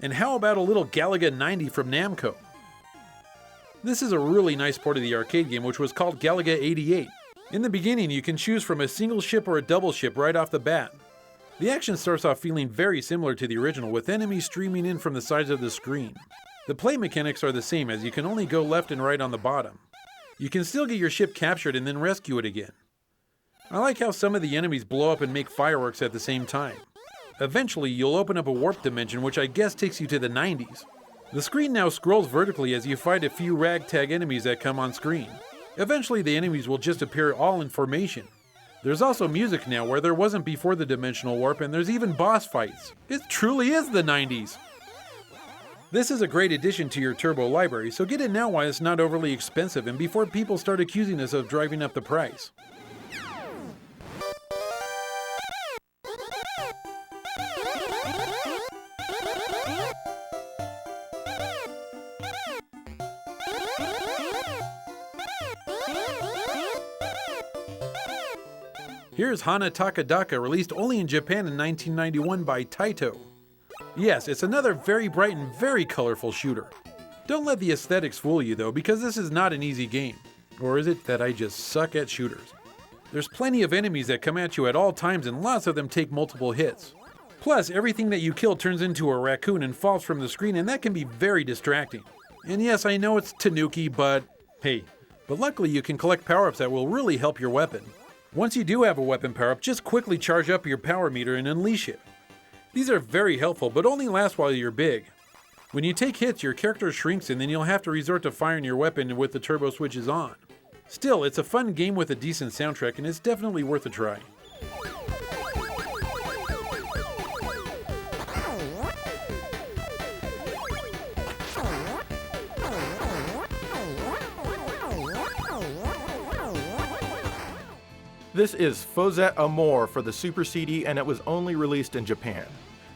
And how about a little Galaga 90 from Namco? This is a really nice port of the arcade game, which was called Galaga 88. In the beginning, you can choose from a single ship or a double ship right off the bat. The action starts off feeling very similar to the original, with enemies streaming in from the sides of the screen. The play mechanics are the same, as you can only go left and right on the bottom. You can still get your ship captured and then rescue it again. I like how some of the enemies blow up and make fireworks at the same time. Eventually, you'll open up a warp dimension, which I guess takes you to the 90s. The screen now scrolls vertically as you fight a few ragtag enemies that come on screen. Eventually, the enemies will just appear all in formation. There's also music now where there wasn't before the dimensional warp, and there's even boss fights. It truly is the 90s! This is a great addition to your Turbo library, so get it now while it's not overly expensive and before people start accusing us of driving up the price. Here's Hana Takadaka, released only in Japan in 1991 by Taito. Yes, it's another very bright and very colorful shooter. Don't let the aesthetics fool you though, because this is not an easy game. Or is it that I just suck at shooters? There's plenty of enemies that come at you at all times and lots of them take multiple hits. Plus, everything that you kill turns into a raccoon and falls from the screen, and that can be very distracting. And yes, I know it's Tanuki, but hey. But luckily you can collect power-ups that will really help your weapon. Once you do have a weapon power-up, just quickly charge up your power meter and unleash it. These are very helpful, but only last while you're big. When you take hits, your character shrinks and then you'll have to resort to firing your weapon with the turbo switches on. Still, it's a fun game with a decent soundtrack and it's definitely worth a try. This is Fozette Amour for the Super CD, and it was only released in Japan.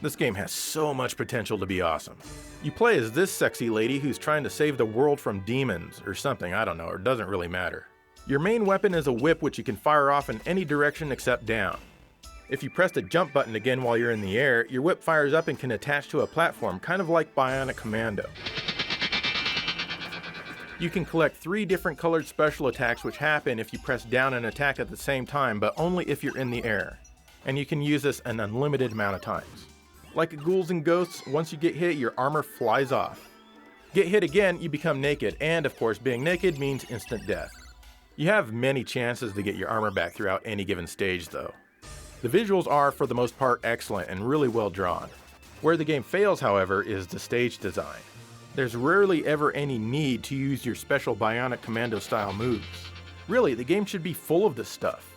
This game has so much potential to be awesome. You play as this sexy lady who's trying to save the world from demons, or something, I don't know, it doesn't really matter. Your main weapon is a whip which you can fire off in any direction except down. If you press the jump button again while you're in the air, your whip fires up and can attach to a platform, kind of like Bionic Commando. You can collect 3 different colored special attacks which happen if you press down and attack at the same time, but only if you're in the air. And you can use this an unlimited amount of times. Like Ghouls and Ghosts, once you get hit, your armor flies off. Get hit again, you become naked, and of course being naked means instant death. You have many chances to get your armor back throughout any given stage though. The visuals are, for the most part, excellent and really well drawn. Where the game fails, however, is the stage design. There's rarely ever any need to use your special Bionic Commando style moves. Really, the game should be full of this stuff.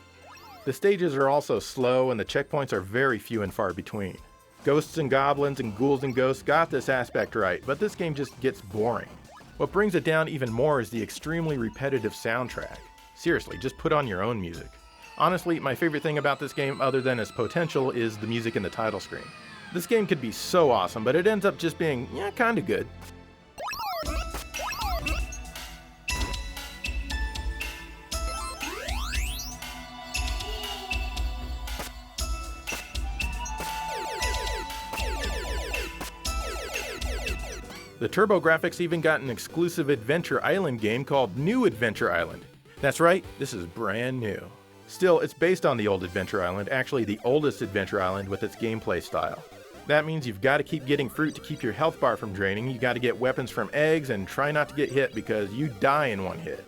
The stages are also slow and the checkpoints are very few and far between. Ghosts and Goblins and Ghouls and Ghosts got this aspect right, but this game just gets boring. What brings it down even more is the extremely repetitive soundtrack. Seriously, just put on your own music. Honestly, my favorite thing about this game, other than its potential, is the music in the title screen. This game could be so awesome, but it ends up just being, kinda good. The TurboGrafx even got an exclusive Adventure Island game called New Adventure Island. That's right, this is brand new. Still, it's based on the old Adventure Island, actually the oldest Adventure Island with its gameplay style. That means you've got to keep getting fruit to keep your health bar from draining, you got to get weapons from eggs, and try not to get hit because you die in one hit.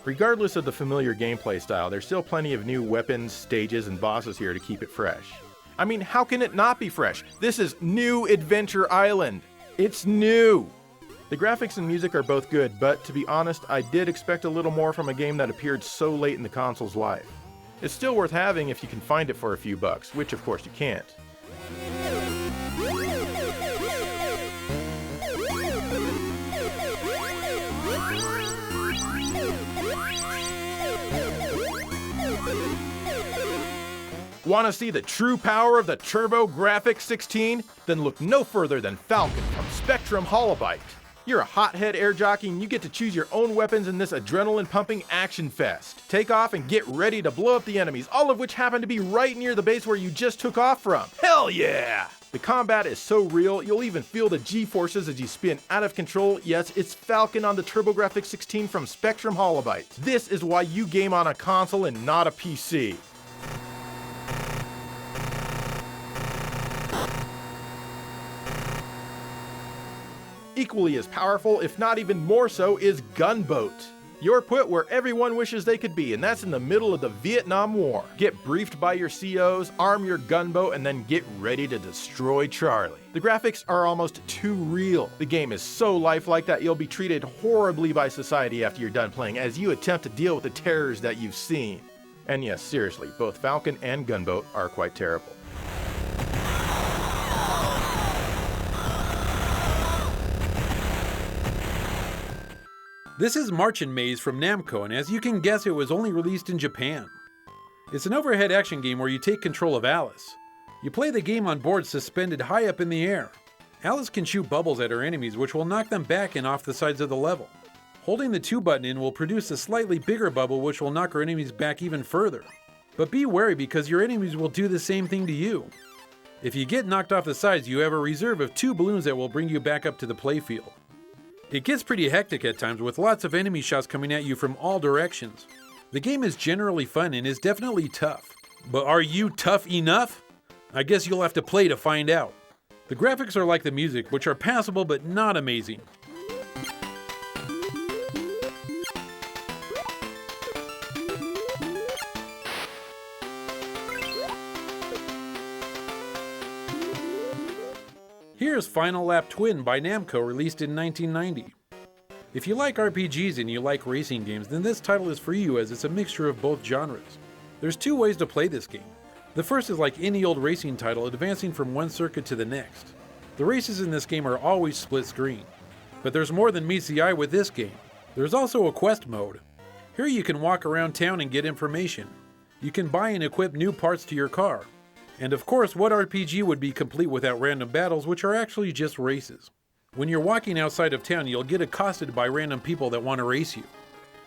Regardless of the familiar gameplay style, there's still plenty of new weapons, stages, and bosses here to keep it fresh. I mean, how can it not be fresh? This is New Adventure Island! It's new! The graphics and music are both good, but to be honest, I did expect a little more from a game that appeared so late in the console's life. It's still worth having if you can find it for a few bucks, which of course you can't. Want to see the true power of the TurboGrafx 16? Then look no further than Falcon from Spectrum Holobyte. You're a hothead air jockey and you get to choose your own weapons in this adrenaline-pumping action fest. Take off and get ready to blow up the enemies, all of which happen to be right near the base where you just took off from. Hell yeah! The combat is so real, you'll even feel the G-forces as you spin out of control. Yes, it's Falcon on the TurboGrafx 16 from Spectrum Holobyte. This is why you game on a console and not a PC. Equally as powerful, if not even more so, is Gunboat. You're put where everyone wishes they could be, and that's in the middle of the Vietnam War. Get briefed by your COs, arm your gunboat, and then get ready to destroy Charlie. The graphics are almost too real. The game is so lifelike that you'll be treated horribly by society after you're done playing as you attempt to deal with the terrors that you've seen. And yes, seriously, both Falcon and Gunboat are quite terrible. This is Marchin' Maze from Namco, and as you can guess, it was only released in Japan. It's an overhead action game where you take control of Alice. You play the game on boards suspended high up in the air. Alice can shoot bubbles at her enemies, which will knock them back and off the sides of the level. Holding the 2 button in will produce a slightly bigger bubble, which will knock her enemies back even further. But be wary because your enemies will do the same thing to you. If you get knocked off the sides, you have a reserve of 2 balloons that will bring you back up to the playfield. It gets pretty hectic at times with lots of enemy shots coming at you from all directions. The game is generally fun and is definitely tough. But are you tough enough? I guess you'll have to play to find out. The graphics are like the music, which are passable but not amazing. Here's Final Lap Twin by Namco, released in 1990. If you like RPGs and you like racing games, then this title is for you as it's a mixture of both genres. There's 2 ways to play this game. The first is like any old racing title, advancing from one circuit to the next. The races in this game are always split screen. But there's more than meets the eye with this game. There's also a quest mode. Here you can walk around town and get information. You can buy and equip new parts to your car. And of course, what RPG would be complete without random battles, which are actually just races? When you're walking outside of town, you'll get accosted by random people that want to race you.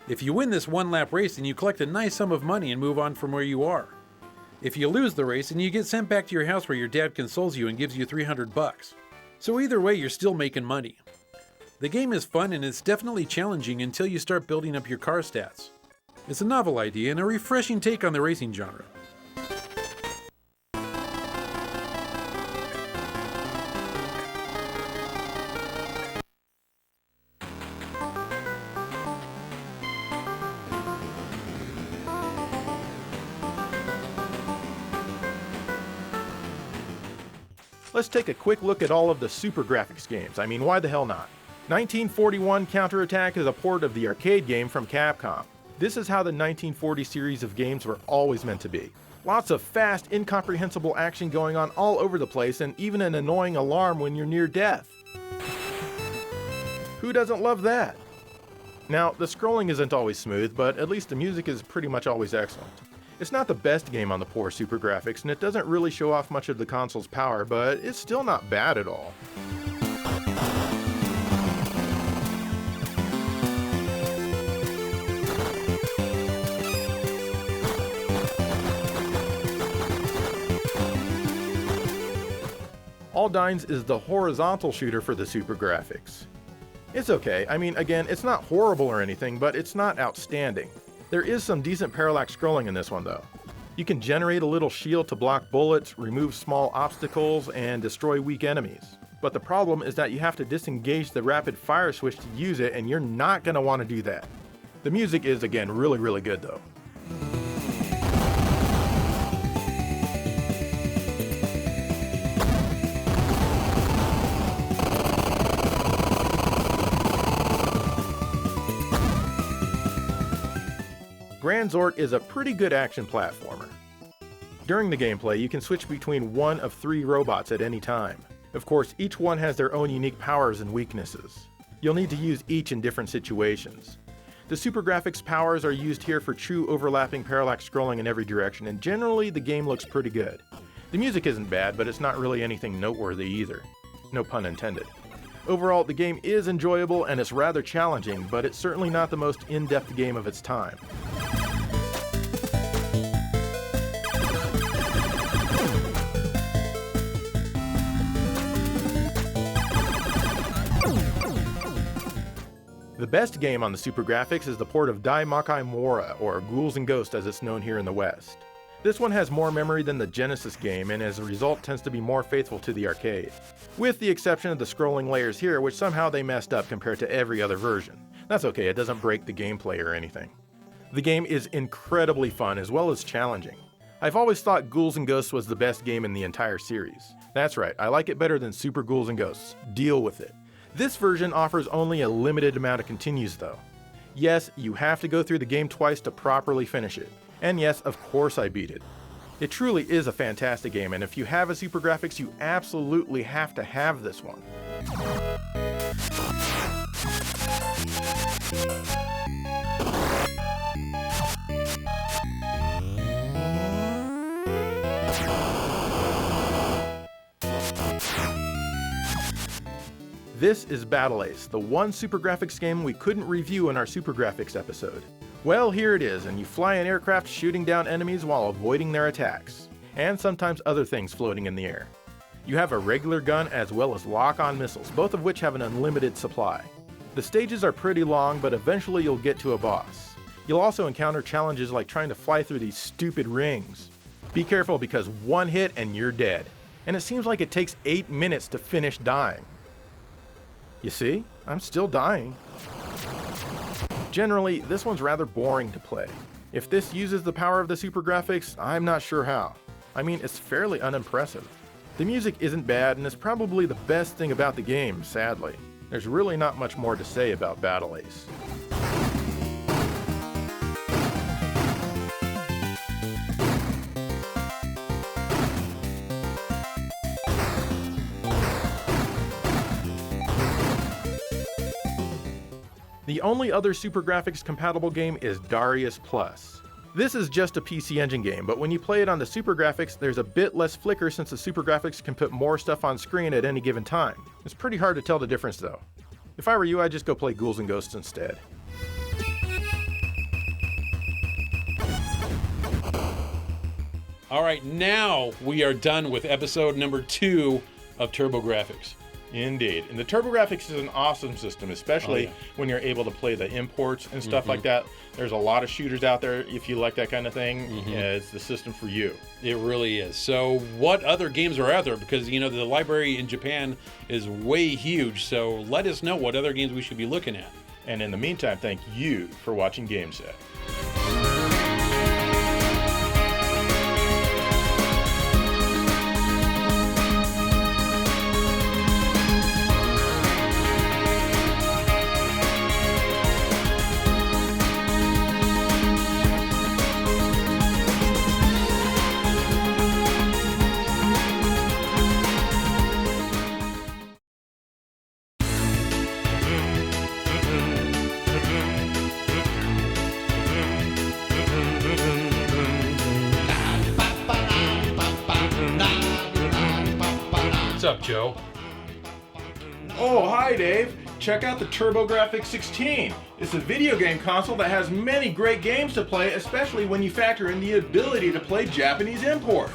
If you win this one-lap race, then you collect a nice sum of money and move on from where you are. If you lose the race, then you get sent back to your house where your dad consoles you and gives you $300. So either way, you're still making money. The game is fun and it's definitely challenging until you start building up your car stats. It's a novel idea and a refreshing take on the racing genre. Let's take a quick look at all of the SuperGrafx games. I mean, why the hell not? 1941 Counterattack is a port of the arcade game from Capcom. This is how the 1940 series of games were always meant to be. Lots of fast, incomprehensible action going on all over the place, and even an annoying alarm when you're near death. Who doesn't love that? Now, the scrolling isn't always smooth, but at least the music is pretty much always excellent. It's not the best game on the poor SuperGrafx, and it doesn't really show off much of the console's power, but it's still not bad at all. All Dines is the horizontal shooter for the SuperGrafx. It's okay, I mean, again, it's not horrible or anything, but it's not outstanding. There is some decent parallax scrolling in this one though. You can generate a little shield to block bullets, remove small obstacles, and destroy weak enemies. But the problem is that you have to disengage the rapid fire switch to use it, and you're not going to want to do that. The music is, again, really, really good though. Grand Zort is a pretty good action platformer. During the gameplay, you can switch between one of 3 robots at any time. Of course, each one has their own unique powers and weaknesses. You'll need to use each in different situations. The turbografx powers are used here for true overlapping parallax scrolling in every direction, and generally the game looks pretty good. The music isn't bad, but it's not really anything noteworthy either. No pun intended. Overall, the game is enjoyable and it's rather challenging, but it's certainly not the most in-depth game of its time. The best game on the turbografx is the port of Dai Makai Mora, or Ghouls and Ghosts as it's known here in the West. This one has more memory than the Genesis game, and as a result tends to be more faithful to the arcade. With the exception of the scrolling layers here, which somehow they messed up compared to every other version. That's okay, it doesn't break the gameplay or anything. The game is incredibly fun as well as challenging. I've always thought Ghouls and Ghosts was the best game in the entire series. That's right, I like it better than Super Ghouls and Ghosts. Deal with it. This version offers only a limited amount of continues though. Yes, you have to go through the game twice to properly finish it. And yes, of course I beat it. It truly is a fantastic game, and if you have a turbografx, you absolutely have to have this one. This is Battle Ace, the one turbografx game we couldn't review in our turbografx episode. Well, here it is, and you fly an aircraft shooting down enemies while avoiding their attacks, and sometimes other things floating in the air. You have a regular gun as well as lock-on missiles, both of which have an unlimited supply. The stages are pretty long, but eventually you'll get to a boss. You'll also encounter challenges like trying to fly through these stupid rings. Be careful because one hit and you're dead, and it seems like it takes 8 minutes to finish dying. You see, I'm still dying. Generally, this one's rather boring to play. If this uses the power of the turbografx, I'm not sure how. I mean, it's fairly unimpressive. The music isn't bad and is probably the best thing about the game, sadly. There's really not much more to say about Battle Ace. The only other turbografx compatible game is Darius Plus. This is just a PC Engine game, but when you play it on the turbografx, there's a bit less flicker since the turbografx can put more stuff on screen at any given time. It's pretty hard to tell the difference though. If I were you, I'd just go play Ghouls and Ghosts instead. Alright, now we are done with episode number 2 of TurboGrafx. Indeed. And the TurboGrafx is an awesome system, especially when you're able to play the imports and stuff like that. There's a lot of shooters out there. If you like that kind of thing, it's the system for you. It really is. So what other games are out there? Because, you know, the library in Japan is way huge. So let us know what other games we should be looking at. And in the meantime, thank you for watching GameSet. What's up, Joe? Oh, hi, Dave. Check out the TurboGrafx 16. It's a video game console that has many great games to play, especially when you factor in the ability to play Japanese imports.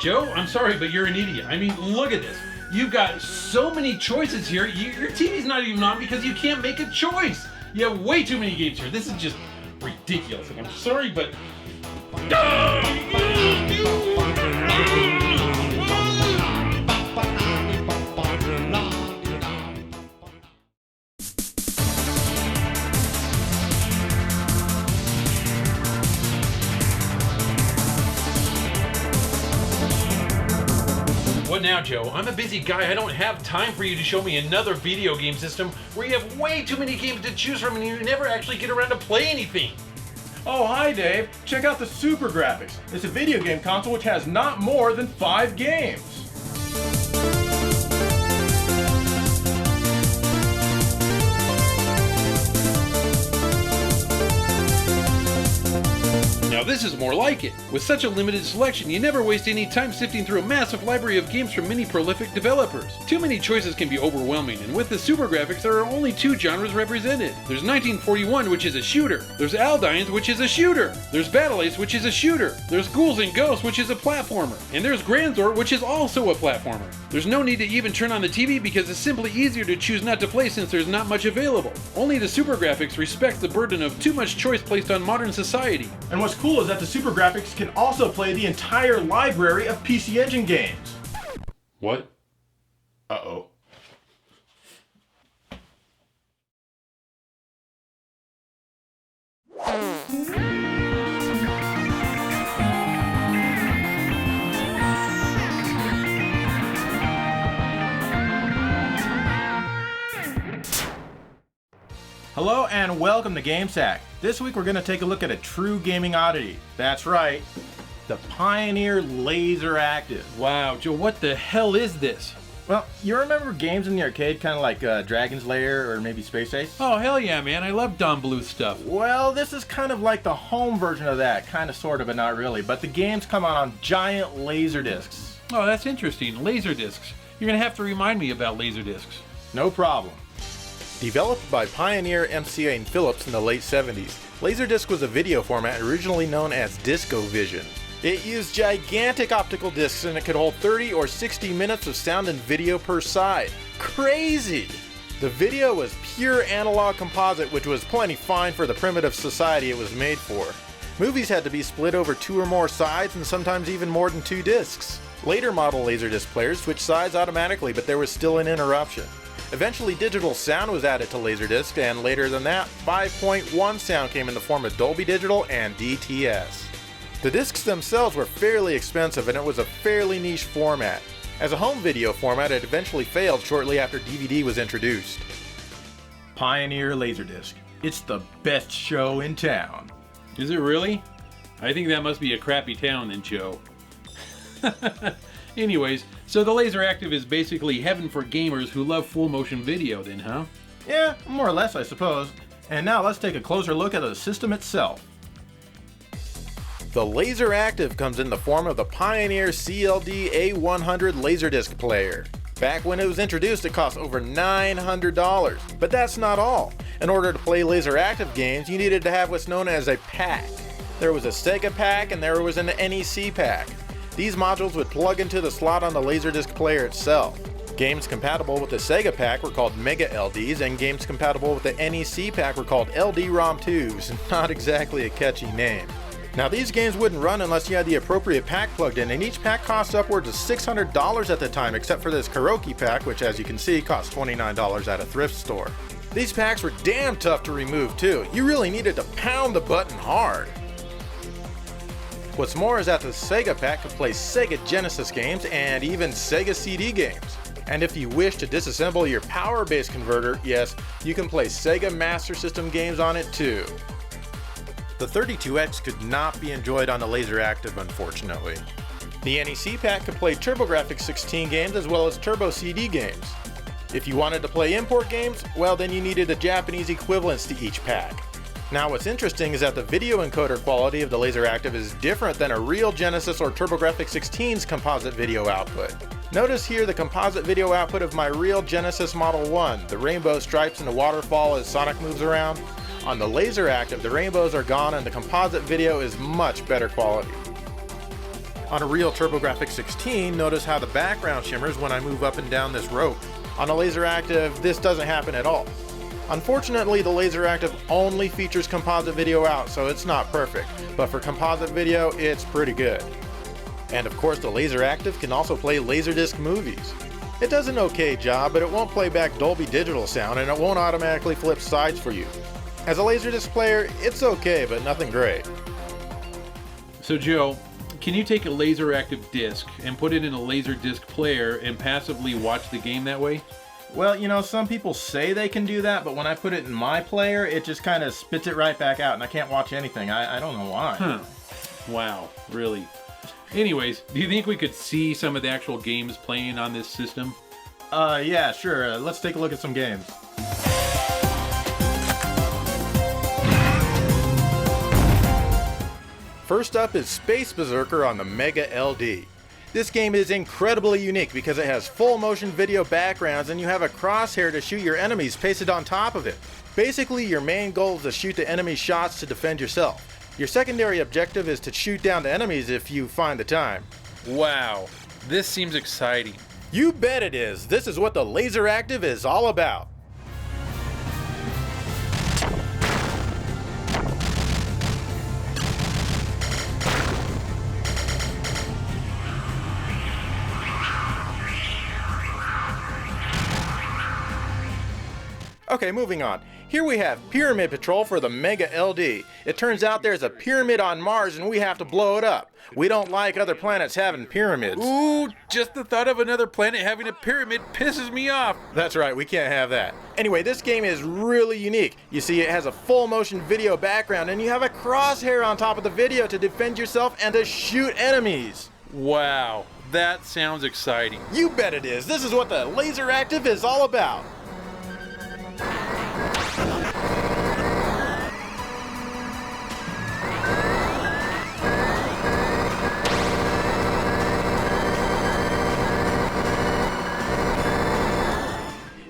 Joe, I'm sorry, but you're an idiot. I mean, look at this. You've got so many choices here. Your TV's not even on because you can't make a choice. You have way too many games here. This is just ridiculous. And I'm sorry, but... now, Joe. I'm a busy guy. I don't have time for you to show me another video game system where you have way too many games to choose from and you never actually get around to play anything. Oh, hi Dave. Check out the turbografx. It's a video game console which has not more than 5 games. Now this is more like it. With such a limited selection, you never waste any time sifting through a massive library of games from many prolific developers. Too many choices can be overwhelming, and with the turbografx there are only 2 genres represented. There's 1941, which is a shooter. There's Aldines, which is a shooter. There's Battle Ace, which is a shooter. There's Ghouls and Ghosts, which is a platformer. And there's Granzor, which is also a platformer. There's no need to even turn on the TV because it's simply easier to choose not to play since there's not much available. Only the turbografx respects the burden of too much choice placed on modern society. And what's cool is that the turbografx can also play the entire library of PC Engine games. What? Uh-oh. Hello and welcome to Gamecube. This week we're going to take a look at a true gaming oddity. That's right, the Pioneer LaserActive. Wow, Joe, what the hell is this? Well, you remember games in the arcade, kind of like Dragon's Lair or maybe Space Ace? Oh, hell yeah, man. I love Don Bluth stuff. Well, this is kind of like the home version of that. Kind of, sort of, but not really. But the games come out on giant laser discs. Oh, that's interesting. Laser discs. You're going to have to remind me about laser discs. No problem. Developed by Pioneer, MCA, and Philips in the late 70s, Laserdisc was a video format originally known as DiscoVision. It used gigantic optical discs and it could hold 30 or 60 minutes of sound and video per side. Crazy! The video was pure analog composite, which was plenty fine for the primitive society it was made for. Movies had to be split over 2 or more sides and sometimes even more than 2 discs. Later model Laserdisc players switched sides automatically, but there was still an interruption. Eventually digital sound was added to Laserdisc, and later than that, 5.1 sound came in the form of Dolby Digital and DTS. The discs themselves were fairly expensive and it was a fairly niche format. As a home video format, it eventually failed shortly after DVD was introduced. Pioneer Laserdisc. It's the best show in town. Is it really? I think that must be a crappy town then, Joe. Anyways, so the LaserActive is basically heaven for gamers who love full motion video then, huh? Yeah, more or less I suppose. And now let's take a closer look at the system itself. The LaserActive comes in the form of the Pioneer CLD A100 Laserdisc player. Back when it was introduced it cost over $900, but that's not all. In order to play LaserActive games you needed to have what's known as a pack. There was a Sega pack and there was an NEC pack. These modules would plug into the slot on the Laserdisc player itself. Games compatible with the Sega pack were called Mega LDs, and games compatible with the NEC pack were called LD-ROM2s, not exactly a catchy name. Now these games wouldn't run unless you had the appropriate pack plugged in, and each pack cost upwards of $600 at the time, except for this karaoke pack, which as you can see costs $29 at a thrift store. These packs were damn tough to remove too. You really needed to pound the button hard. What's more is that the Sega pack could play Sega Genesis games and even Sega CD games. And if you wish to disassemble your power-based converter, yes, you can play Sega Master System games on it too. The 32X could not be enjoyed on the LaserActive, unfortunately. The NEC pack could play TurboGrafx 16 games as well as Turbo CD games. If you wanted to play import games, well then you needed a Japanese equivalence to each pack. Now what's interesting is that the video encoder quality of the LaserActive is different than a real Genesis or TurboGrafx 16's composite video output. Notice here the composite video output of my real Genesis Model 1, the rainbow stripes and the waterfall as Sonic moves around. On the LaserActive, the rainbows are gone and the composite video is much better quality. On a real TurboGrafx 16, notice how the background shimmers when I move up and down this rope. On a LaserActive, this doesn't happen at all. Unfortunately, the LaserActive only features composite video out, so it's not perfect, but for composite video, it's pretty good. And of course, the LaserActive can also play Laserdisc movies. It does an okay job, but it won't play back Dolby Digital sound, and it won't automatically flip sides for you. As a Laserdisc player, it's okay, but nothing great. So Joe, can you take a LaserActive disc and put it in a LaserDisc player and passively watch the game that way? Well, you know, some people say they can do that, but when I put it in my player, it just kind of spits it right back out, and I can't watch anything. I don't know why. Huh. Wow, really? Anyways, do you think we could see some of the actual games playing on this system? Yeah, sure. Let's take a look at some games. First up is Space Berserker on the Mega LD. This game is incredibly unique because it has full motion video backgrounds and you have a crosshair to shoot your enemies pasted on top of it. Basically, your main goal is to shoot the enemy shots to defend yourself. Your secondary objective is to shoot down the enemies if you find the time. Wow, this seems exciting. You bet it is. This is what the LaserActive is all about. Okay, moving on. Here we have Pyramid Patrol for the Mega LD. It turns out there's a pyramid on Mars and we have to blow it up. We don't like other planets having pyramids. Ooh, just the thought of another planet having a pyramid pisses me off. That's right, we can't have that. Anyway, this game is really unique. You see, it has a full motion video background and you have a crosshair on top of the video to defend yourself and to shoot enemies. Wow, that sounds exciting. You bet it is. This is what the LaserActive is all about.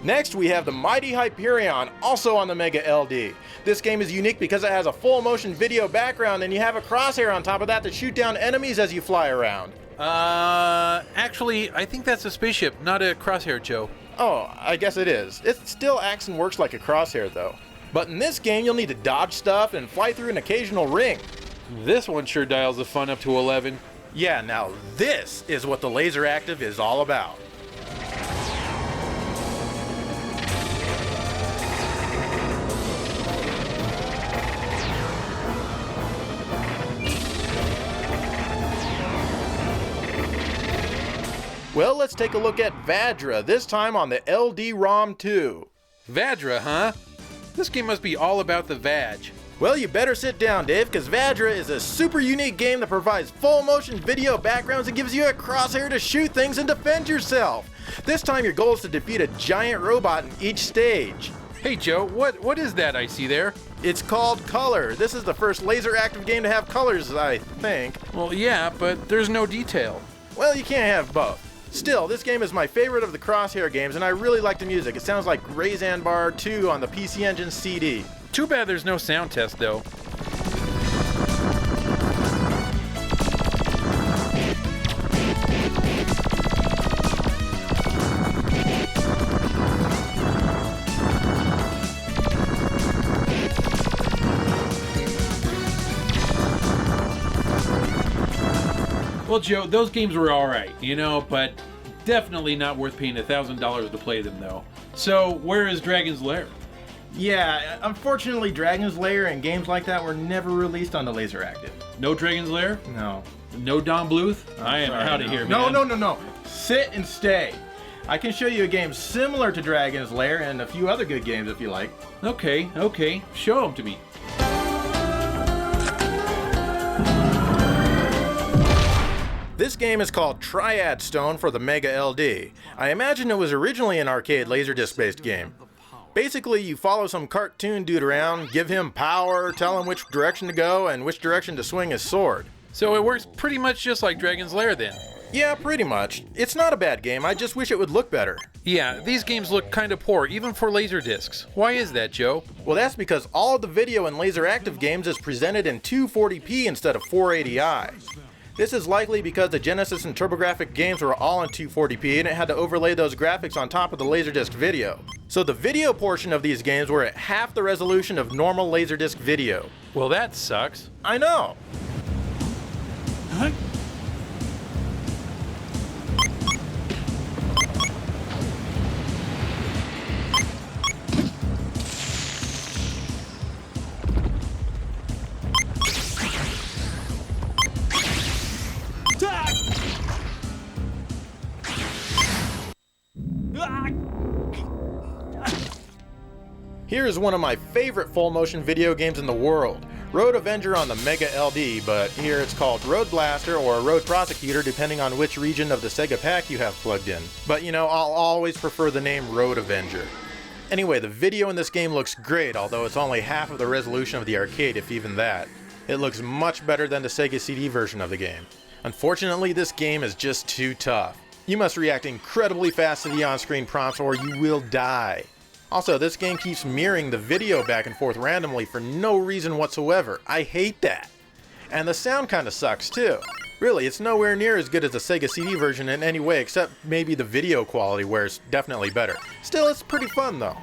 Next, we have the Mighty Hyperion, also on the Mega LD. This game is unique because it has a full motion video background and you have a crosshair on top of that to shoot down enemies as you fly around. Actually, I think that's a spaceship, not a crosshair, Joe. Oh, I guess it is. It still acts and works like a crosshair though. But in this game, you'll need to dodge stuff and fly through an occasional ring. This one sure dials the fun up to 11. Yeah, now this is what the LaserActive is all about. Well, let's take a look at Vadra, this time on the LD-ROM 2. Vadra, huh? This game must be all about the Vag. Well, you better sit down, Dave, because Vadra is a super unique game that provides full motion video backgrounds and gives you a crosshair to shoot things and defend yourself. This time your goal is to defeat a giant robot in each stage. Hey Joe, what is that I see there? It's called Color. This is the first LaserActive game to have colors, I think. Well, yeah, but there's no detail. Well, you can't have both. Still, this game is my favorite of the Crosshair games, and I really like the music. It sounds like Bar 2 on the PC Engine CD. Too bad there's no sound test, though. Well, Joe, those games were alright, you know, but definitely not worth paying $1,000 to play them, though. So, where is Dragon's Lair? Yeah, unfortunately, Dragon's Lair and games like that were never released on the LaserActive. No Dragon's Lair? No. No Don Bluth? I am out of here, man. No. Sit and stay. I can show you a game similar to Dragon's Lair and a few other good games if you like. Okay. Show them to me. This game is called Triad Stone for the Mega LD. I imagine it was originally an arcade Laserdisc-based game. Basically, you follow some cartoon dude around, give him power, tell him which direction to go, and which direction to swing his sword. So it works pretty much just like Dragon's Lair then? Yeah, pretty much. It's not a bad game, I just wish it would look better. Yeah, these games look kinda poor, even for Laserdiscs. Why is that, Joe? Well, that's because all of the video in LaserActive games is presented in 240p instead of 480i. This is likely because the Genesis and TurboGrafx games were all in 240p and it had to overlay those graphics on top of the Laserdisc video. So the video portion of these games were at half the resolution of normal Laserdisc video. Well, that sucks. I know. Huh? Here is one of my favorite full motion video games in the world, Road Avenger on the Mega LD, but here it's called Road Blaster or Road Prosecutor depending on which region of the Sega Pack you have plugged in. But you know, I'll always prefer the name Road Avenger. Anyway, the video in this game looks great, although it's only half of the resolution of the arcade, if even that. It looks much better than the Sega CD version of the game. Unfortunately, this game is just too tough. You must react incredibly fast to the on-screen prompts or you will die. Also, this game keeps mirroring the video back and forth randomly for no reason whatsoever. I hate that. And the sound kinda sucks too. Really, it's nowhere near as good as the Sega CD version in any way, except maybe the video quality where it's definitely better. Still, it's pretty fun though.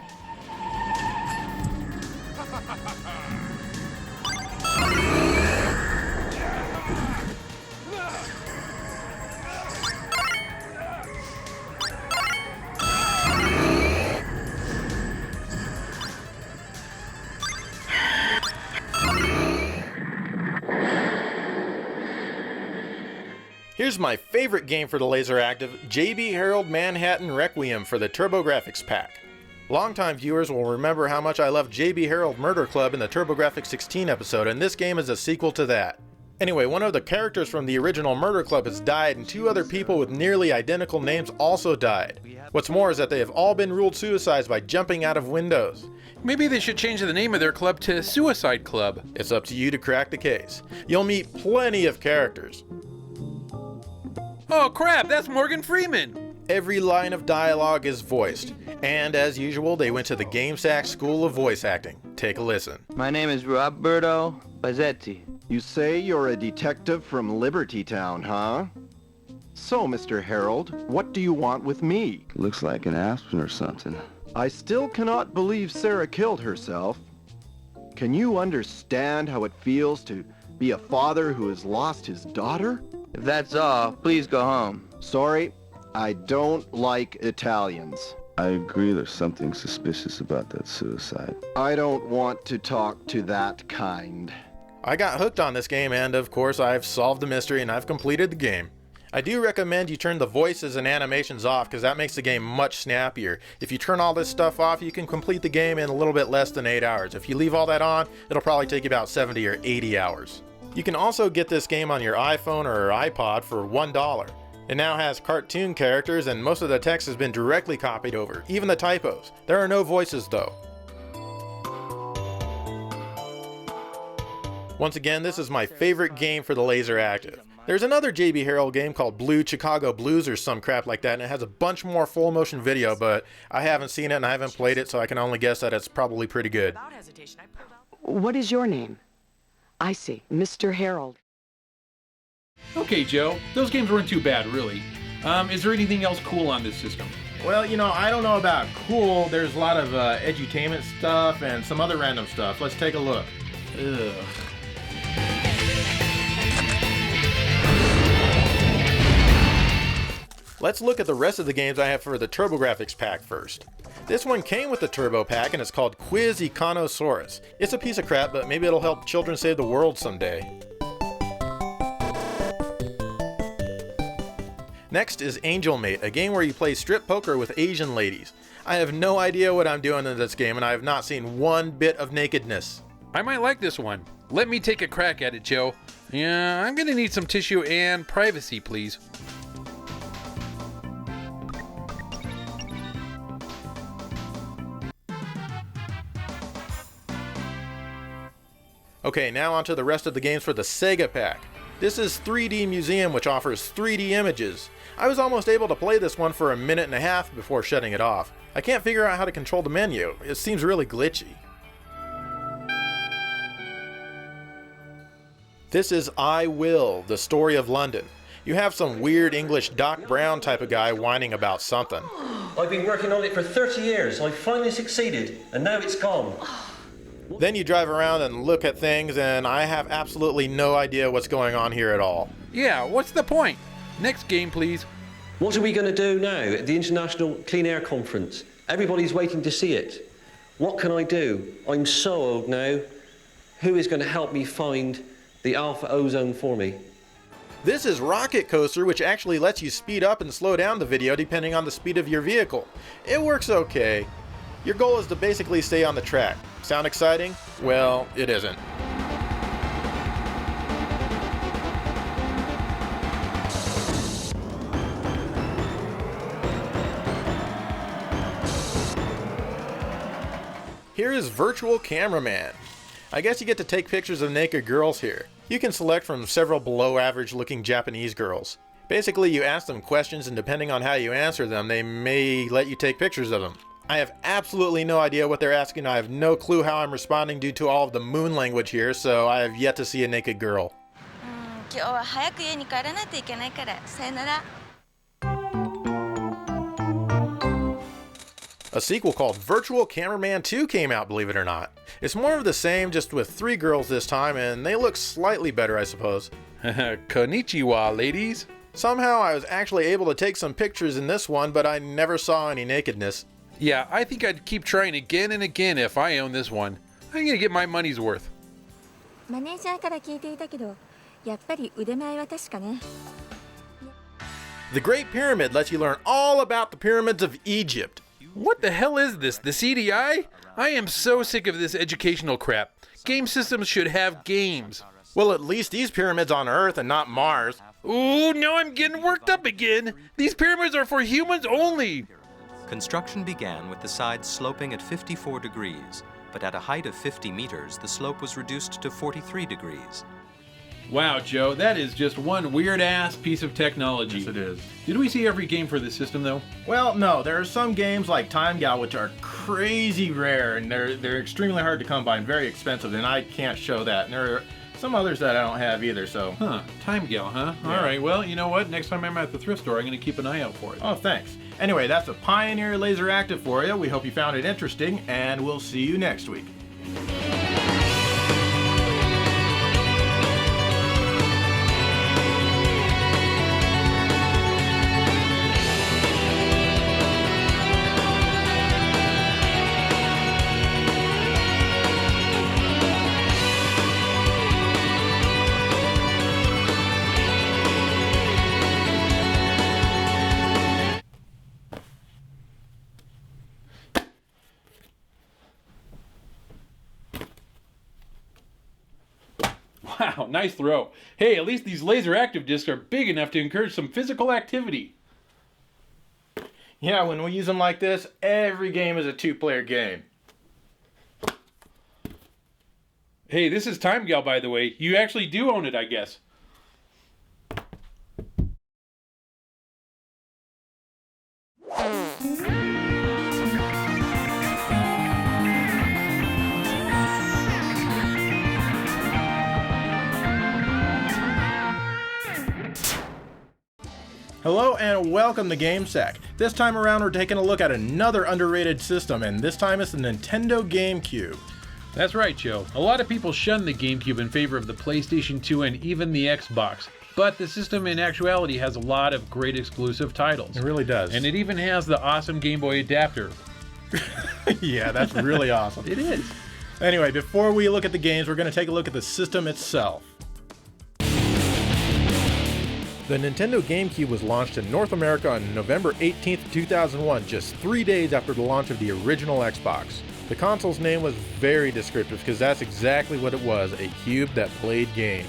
Here's my favorite game for the LaserActive, JB Harold Manhattan Requiem for the TurboGrafx pack. Longtime viewers will remember how much I loved JB Harold Murder Club in the TurboGrafx 16 episode, and this game is a sequel to that. Anyway, one of the characters from the original Murder Club has died, and 2 other people with nearly identical names also died. What's more is that they have all been ruled suicides by jumping out of windows. Maybe they should change the name of their club to Suicide Club. It's up to you to crack the case. You'll meet plenty of characters. Oh crap, that's Morgan Freeman! Every line of dialogue is voiced, and as usual, they went to the Gamecube School of Voice Acting. Take a listen. My name is Roberto Bazzetti. You say you're a detective from Liberty Town, huh? So, Mr. Harold, what do you want with me? Looks like an aspirin or something. I still cannot believe Sarah killed herself. Can you understand how it feels to be a father who has lost his daughter? If that's all, please go home. Sorry, I don't like Italians. I agree there's something suspicious about that suicide. I don't want to talk to that kind. I got hooked on this game and, of course, I've solved the mystery and I've completed the game. I do recommend you turn the voices and animations off because that makes the game much snappier. If you turn all this stuff off, you can complete the game in a little bit less than 8 hours. If you leave all that on, it'll probably take you about 70 or 80 hours. You can also get this game on your iPhone or iPod for $1. It now has cartoon characters and most of the text has been directly copied over, even the typos. There are no voices though. Once again, this is my favorite game for the LaserActive. There's another JB Harold game called Blue Chicago Blues or some crap like that, and it has a bunch more full motion video, but I haven't seen it and I haven't played it, so I can only guess that it's probably pretty good. What is your name? I see, Mr. Harold. Okay, Joe, those games weren't too bad, really. Is there anything else cool on this system? Well, you know, I don't know about cool. There's a lot of edutainment stuff and some other random stuff. Let's take a look. Ugh. Let's look at the rest of the games I have for the TurboGrafx pack first. This one came with the Turbo pack and it's called Quiz Econosaurus. It's a piece of crap, but maybe it'll help children save the world someday. Next is Angel Mate, a game where you play strip poker with Asian ladies. I have no idea what I'm doing in this game and I have not seen one bit of nakedness. I might like this one. Let me take a crack at it, Joe. Yeah, I'm gonna need some tissue and privacy, please. Okay, now on to the rest of the games for the Sega pack. This is 3D Museum, which offers 3D images. I was almost able to play this one for a minute and a half before shutting it off. I can't figure out how to control the menu. It seems really glitchy. This is I Will, the Story of London. You have some weird English Doc Brown type of guy whining about something. I've been working on it for 30 years. I finally succeeded, and now it's gone. Then you drive around and look at things, and I have absolutely no idea what's going on here at all. Yeah, what's the point? Next game, please. What are we going to do now at the International Clean Air Conference? Everybody's waiting to see it. What can I do? I'm so old now. Who is going to help me find the alpha ozone for me? This is Rocket Coaster, which actually lets you speed up and slow down the video depending on the speed of your vehicle. It works okay. Your goal is to basically stay on the track. Sound exciting? Well, it isn't. Here is Virtual Cameraman. I guess you get to take pictures of naked girls here. You can select from several below average looking Japanese girls. Basically, you ask them questions, and depending on how you answer them, they may let you take pictures of them. I have absolutely no idea what they're asking. I have no clue how I'm responding due to all of the moon language here, so I have yet to see a naked girl. 今日は早く家に帰らないといけないから、さよなら。A sequel called Virtual Cameraman 2 came out, believe it or not. It's more of the same, just with 3 girls this time, and they look slightly better, I suppose. Konnichiwa, ladies. Somehow I was actually able to take some pictures in this one, but I never saw any nakedness. Yeah, I think I'd keep trying again and again if I own this one. I'm gonna get my money's worth. マネージャーから聞いていたけど、やっぱり腕前は確かね。The Great Pyramid lets you learn all about the pyramids of Egypt. What the hell is this, the CDI? I am so sick of this educational crap. Game systems should have games. Well, at least these pyramids on Earth and not Mars. Ooh, now I'm getting worked up again. These pyramids are for humans only. Construction began with the sides sloping at 54 degrees, but at a height of 50 meters, the slope was reduced to 43 degrees. Wow, Joe, that is just one weird-ass piece of technology. Yes, it is. Did we see every game for this system, though? Well, no. There are some games like Time Gal which are crazy rare, and they're extremely hard to come by and very expensive, and I can't show that. And there are some others that I don't have either, so... Huh. Time Gal, huh? Yeah. All right, well, you know what? Next time I'm at the thrift store, I'm going to keep an eye out for it. Oh, thanks. Anyway, that's a Pioneer LaserActive for you. We hope you found it interesting, and we'll see you next week. Wow, nice throw. Hey, at least these LaserActive discs are big enough to encourage some physical activity. Yeah, when we use them like this, every game is a 2-player game. Hey, this is Time Gal, by the way. You actually do own it, I guess. Hello and welcome to Gamesacre. This time around we're taking a look at another underrated system, and this time it's the Nintendo Gamecube. That's right, Joe. A lot of people shun the Gamecube in favor of the PlayStation 2 and even the Xbox. But the system in actuality has a lot of great exclusive titles. It really does. And it even has the awesome Game Boy adapter. Yeah, that's really awesome. It is. Anyway, before we look at the games, we're going to take a look at the system itself. The Nintendo GameCube was launched in North America on November 18th, 2001, just 3 days after the launch of the original Xbox. The console's name was very descriptive because that's exactly what it was, a cube that played games.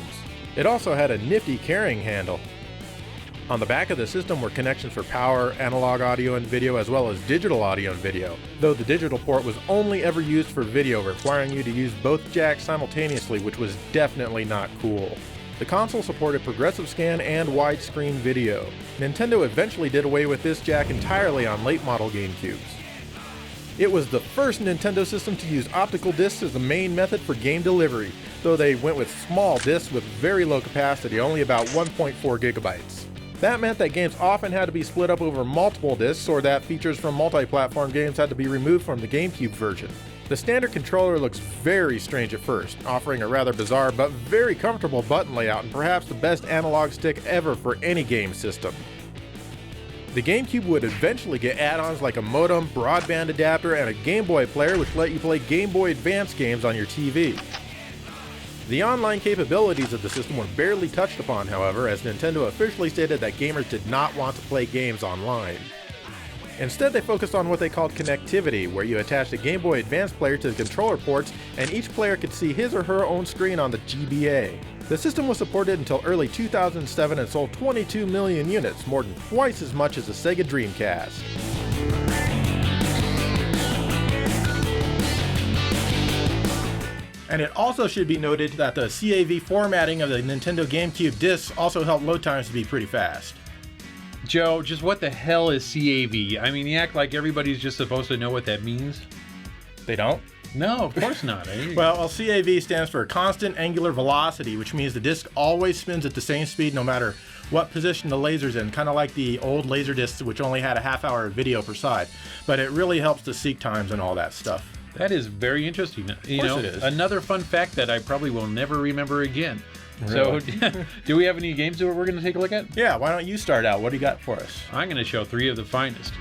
It also had a nifty carrying handle. On the back of the system were connections for power, analog audio and video, as well as digital audio and video, though the digital port was only ever used for video, requiring you to use both jacks simultaneously, which was definitely not cool. The console supported progressive scan and widescreen video. Nintendo eventually did away with this jack entirely on late model GameCubes. It was the first Nintendo system to use optical discs as the main method for game delivery, though they went with small discs with very low capacity, only about 1.4 gigabytes. That meant that games often had to be split up over multiple discs, or that features from multi-platform games had to be removed from the GameCube version. The standard controller looks very strange at first, offering a rather bizarre but very comfortable button layout and perhaps the best analog stick ever for any game system. The GameCube would eventually get add-ons like a modem, broadband adapter, and a Game Boy player which let you play Game Boy Advance games on your TV. The online capabilities of the system were barely touched upon, however, as Nintendo officially stated that gamers did not want to play games online. Instead, they focused on what they called connectivity, where you attached a Game Boy Advance player to the controller ports, and each player could see his or her own screen on the GBA. The system was supported until early 2007 and sold 22 million units, more than twice as much as the Sega Dreamcast. And it also should be noted that the CAV formatting of the Nintendo Gamecube discs also helped load times to be pretty fast. Joe, just what the hell is CAV? I mean, you act like everybody's just supposed to know what that means. They don't? No, of course not. Well, CAV stands for Constant Angular Velocity, which means the disc always spins at the same speed no matter what position the laser's in, kind of like the old laser discs, which only had a half-hour video per side. But it really helps to seek times and all that stuff. That is very interesting. You know, it is. Another fun fact that I probably will never remember again. Really? So, do we have any games that we're going to take a look at? Yeah, why don't you start out? What do you got for us? I'm going to show 3 of the finest.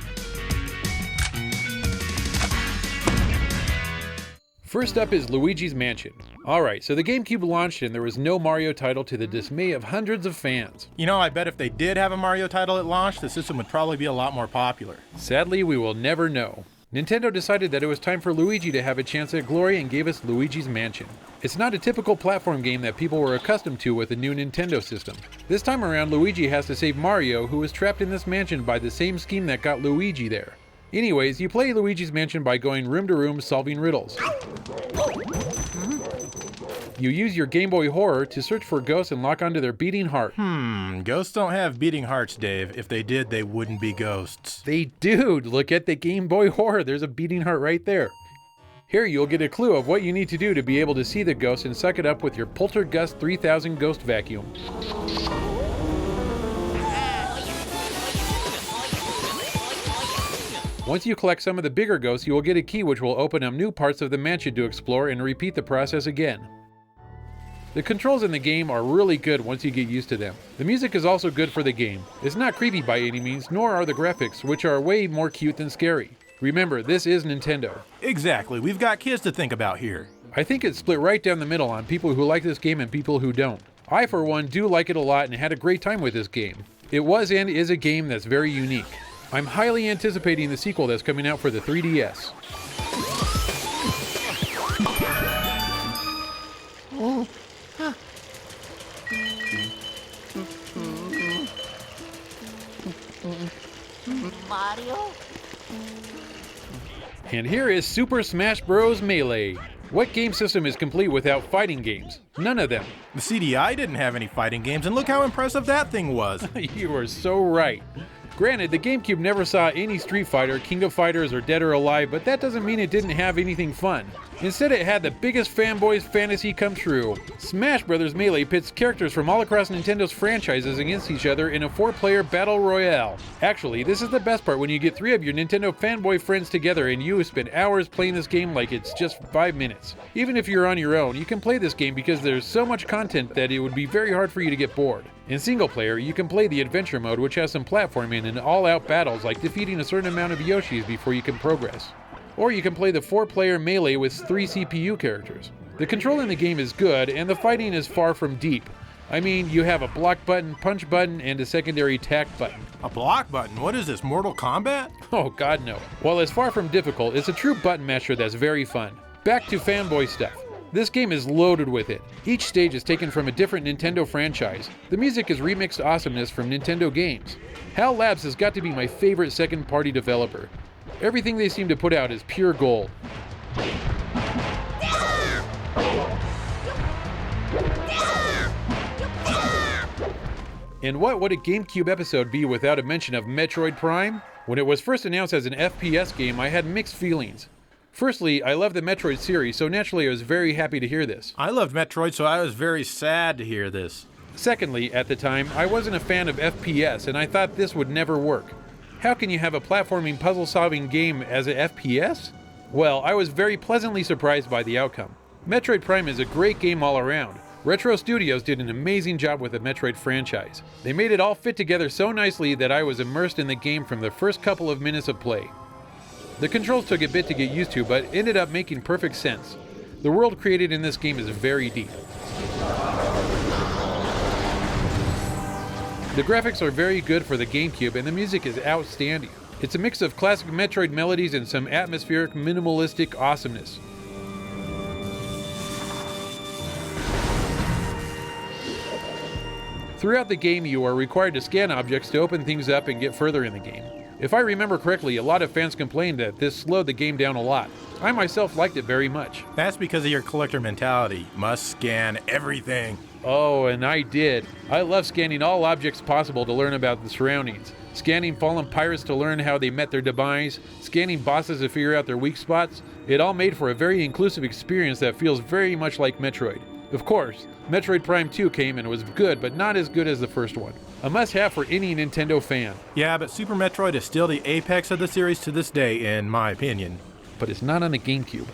First up is Luigi's Mansion. Alright, so the GameCube launched and there was no Mario title, to the dismay of hundreds of fans. You know, I bet if they did have a Mario title at launch, the system would probably be a lot more popular. Sadly, we will never know. Nintendo decided that it was time for Luigi to have a chance at glory and gave us Luigi's Mansion. It's not a typical platform game that people were accustomed to with the new Nintendo system. This time around, Luigi has to save Mario, who was trapped in this mansion by the same scheme that got Luigi there. Anyways, you play Luigi's Mansion by going room to room solving riddles. You use your Game Boy Horror to search for ghosts and lock onto their beating heart. Ghosts don't have beating hearts, Dave. If they did, they wouldn't be ghosts. They do! Look at the Game Boy Horror, there's a beating heart right there. Here you'll get a clue of what you need to do to be able to see the ghost and suck it up with your Poltergust 3000 ghost vacuum. Once you collect some of the bigger ghosts, you will get a key which will open up new parts of the mansion to explore and repeat the process again. The controls in the game are really good once you get used to them. The music is also good for the game. It's not creepy by any means, nor are the graphics, which are way more cute than scary. Remember, this is Nintendo. Exactly, we've got kids to think about here. I think it's split right down the middle on people who like this game and people who don't. I, for one, do like it a lot and had a great time with this game. It was and is a game that's very unique. I'm highly anticipating the sequel that's coming out for the 3DS. Mario? And here is Super Smash Bros. Melee. What game system is complete without fighting games? None of them. The CDI didn't have any fighting games, and look how impressive that thing was. You are so right. Granted, the GameCube never saw any Street Fighter, King of Fighters, or Dead or Alive, but that doesn't mean it didn't have anything fun. Instead, it had the biggest fanboy's fantasy come true. Smash Bros. Melee pits characters from all across Nintendo's franchises against each other in a 4-player battle royale. Actually, this is the best part when you get 3 of your Nintendo fanboy friends together and you spend hours playing this game like it's just 5 minutes. Even if you're on your own, you can play this game because there's so much content that it would be very hard for you to get bored. In single player, you can play the adventure mode, which has some platforming and all-out battles like defeating a certain amount of Yoshis before you can progress. Or you can play the 4-player Melee with 3 CPU characters. The control in the game is good, and the fighting is far from deep. I mean, you have a block button, punch button, and a secondary attack button. A block button? What is this, Mortal Kombat? Oh god no. While it's far from difficult, it's a true button masher that's very fun. Back to fanboy stuff. This game is loaded with it. Each stage is taken from a different Nintendo franchise. The music is remixed awesomeness from Nintendo games. HAL Labs has got to be my favorite second-party developer. Everything they seem to put out is pure gold. And what would a GameCube episode be without a mention of Metroid Prime? When it was first announced as an FPS game, I had mixed feelings. Firstly, I love the Metroid series, so naturally I was very happy to hear this. I loved Metroid, so I was very sad to hear this. Secondly, at the time, I wasn't a fan of FPS, and I thought this would never work. How can you have a platforming puzzle-solving game as an FPS? Well, I was very pleasantly surprised by the outcome. Metroid Prime is a great game all around. Retro Studios did an amazing job with the Metroid franchise. They made it all fit together so nicely that I was immersed in the game from the first couple of minutes of play. The controls took a bit to get used to, but ended up making perfect sense. The world created in this game is very deep. The graphics are very good for the GameCube, and the music is outstanding. It's a mix of classic Metroid melodies and some atmospheric, minimalistic awesomeness. Throughout the game, you are required to scan objects to open things up and get further in the game. If I remember correctly, a lot of fans complained that this slowed the game down a lot. I myself liked it very much. That's because of your collector mentality. Must scan everything. Oh, and I did. I love scanning all objects possible to learn about the surroundings. Scanning fallen pirates to learn how they met their demise. Scanning bosses to figure out their weak spots. It all made for a very inclusive experience that feels very much like Metroid. Of course, Metroid Prime 2 came and was good, but not as good as the first one. A must-have for any Nintendo fan. Yeah, but Super Metroid is still the apex of the series to this day, in my opinion. But it's not on the GameCube.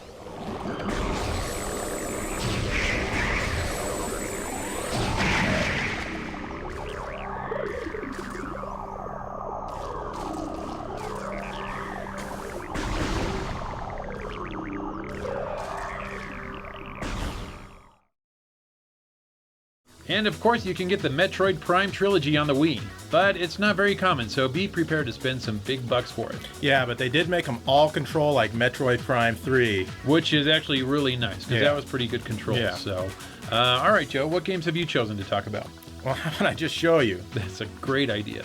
And of course you can get the Metroid Prime trilogy on the Wii, but it's not very common, so be prepared to spend some big bucks for it. Yeah, but they did make them all control like Metroid Prime 3. Which is actually really nice, because that was pretty good control. Yeah. So, alright Joe, what games have you chosen to talk about? Well, how about I just show you? That's a great idea.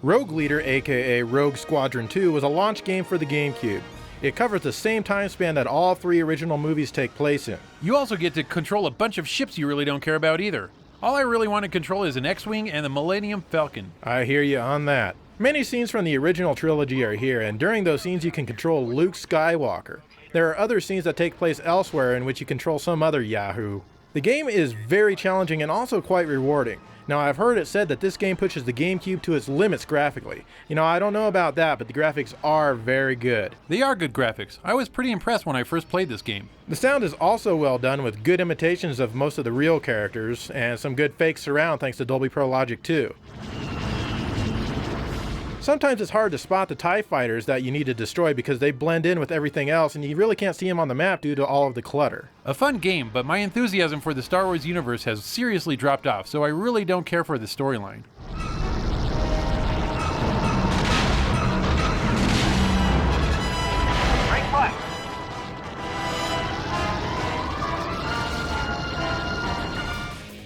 Rogue Leader, aka Rogue Squadron 2, was a launch game for the GameCube. It covers the same time span that all three original movies take place in. You also get to control a bunch of ships you really don't care about either. All I really want to control is an X-Wing and the Millennium Falcon. I hear you on that. Many scenes from the original trilogy are here, and during those scenes you can control Luke Skywalker. There are other scenes that take place elsewhere in which you control some other Yahoo. The game is very challenging and also quite rewarding. Now, I've heard it said that this game pushes the GameCube to its limits graphically. You know, I don't know about that, but the graphics are very good. They are good graphics. I was pretty impressed when I first played this game. The sound is also well done with good imitations of most of the real characters, and some good fake surround thanks to Dolby Pro Logic 2. Sometimes it's hard to spot the TIE fighters that you need to destroy because they blend in with everything else and you really can't see them on the map due to all of the clutter. A fun game, but my enthusiasm for the Star Wars universe has seriously dropped off, so I really don't care for the storyline. Right flag.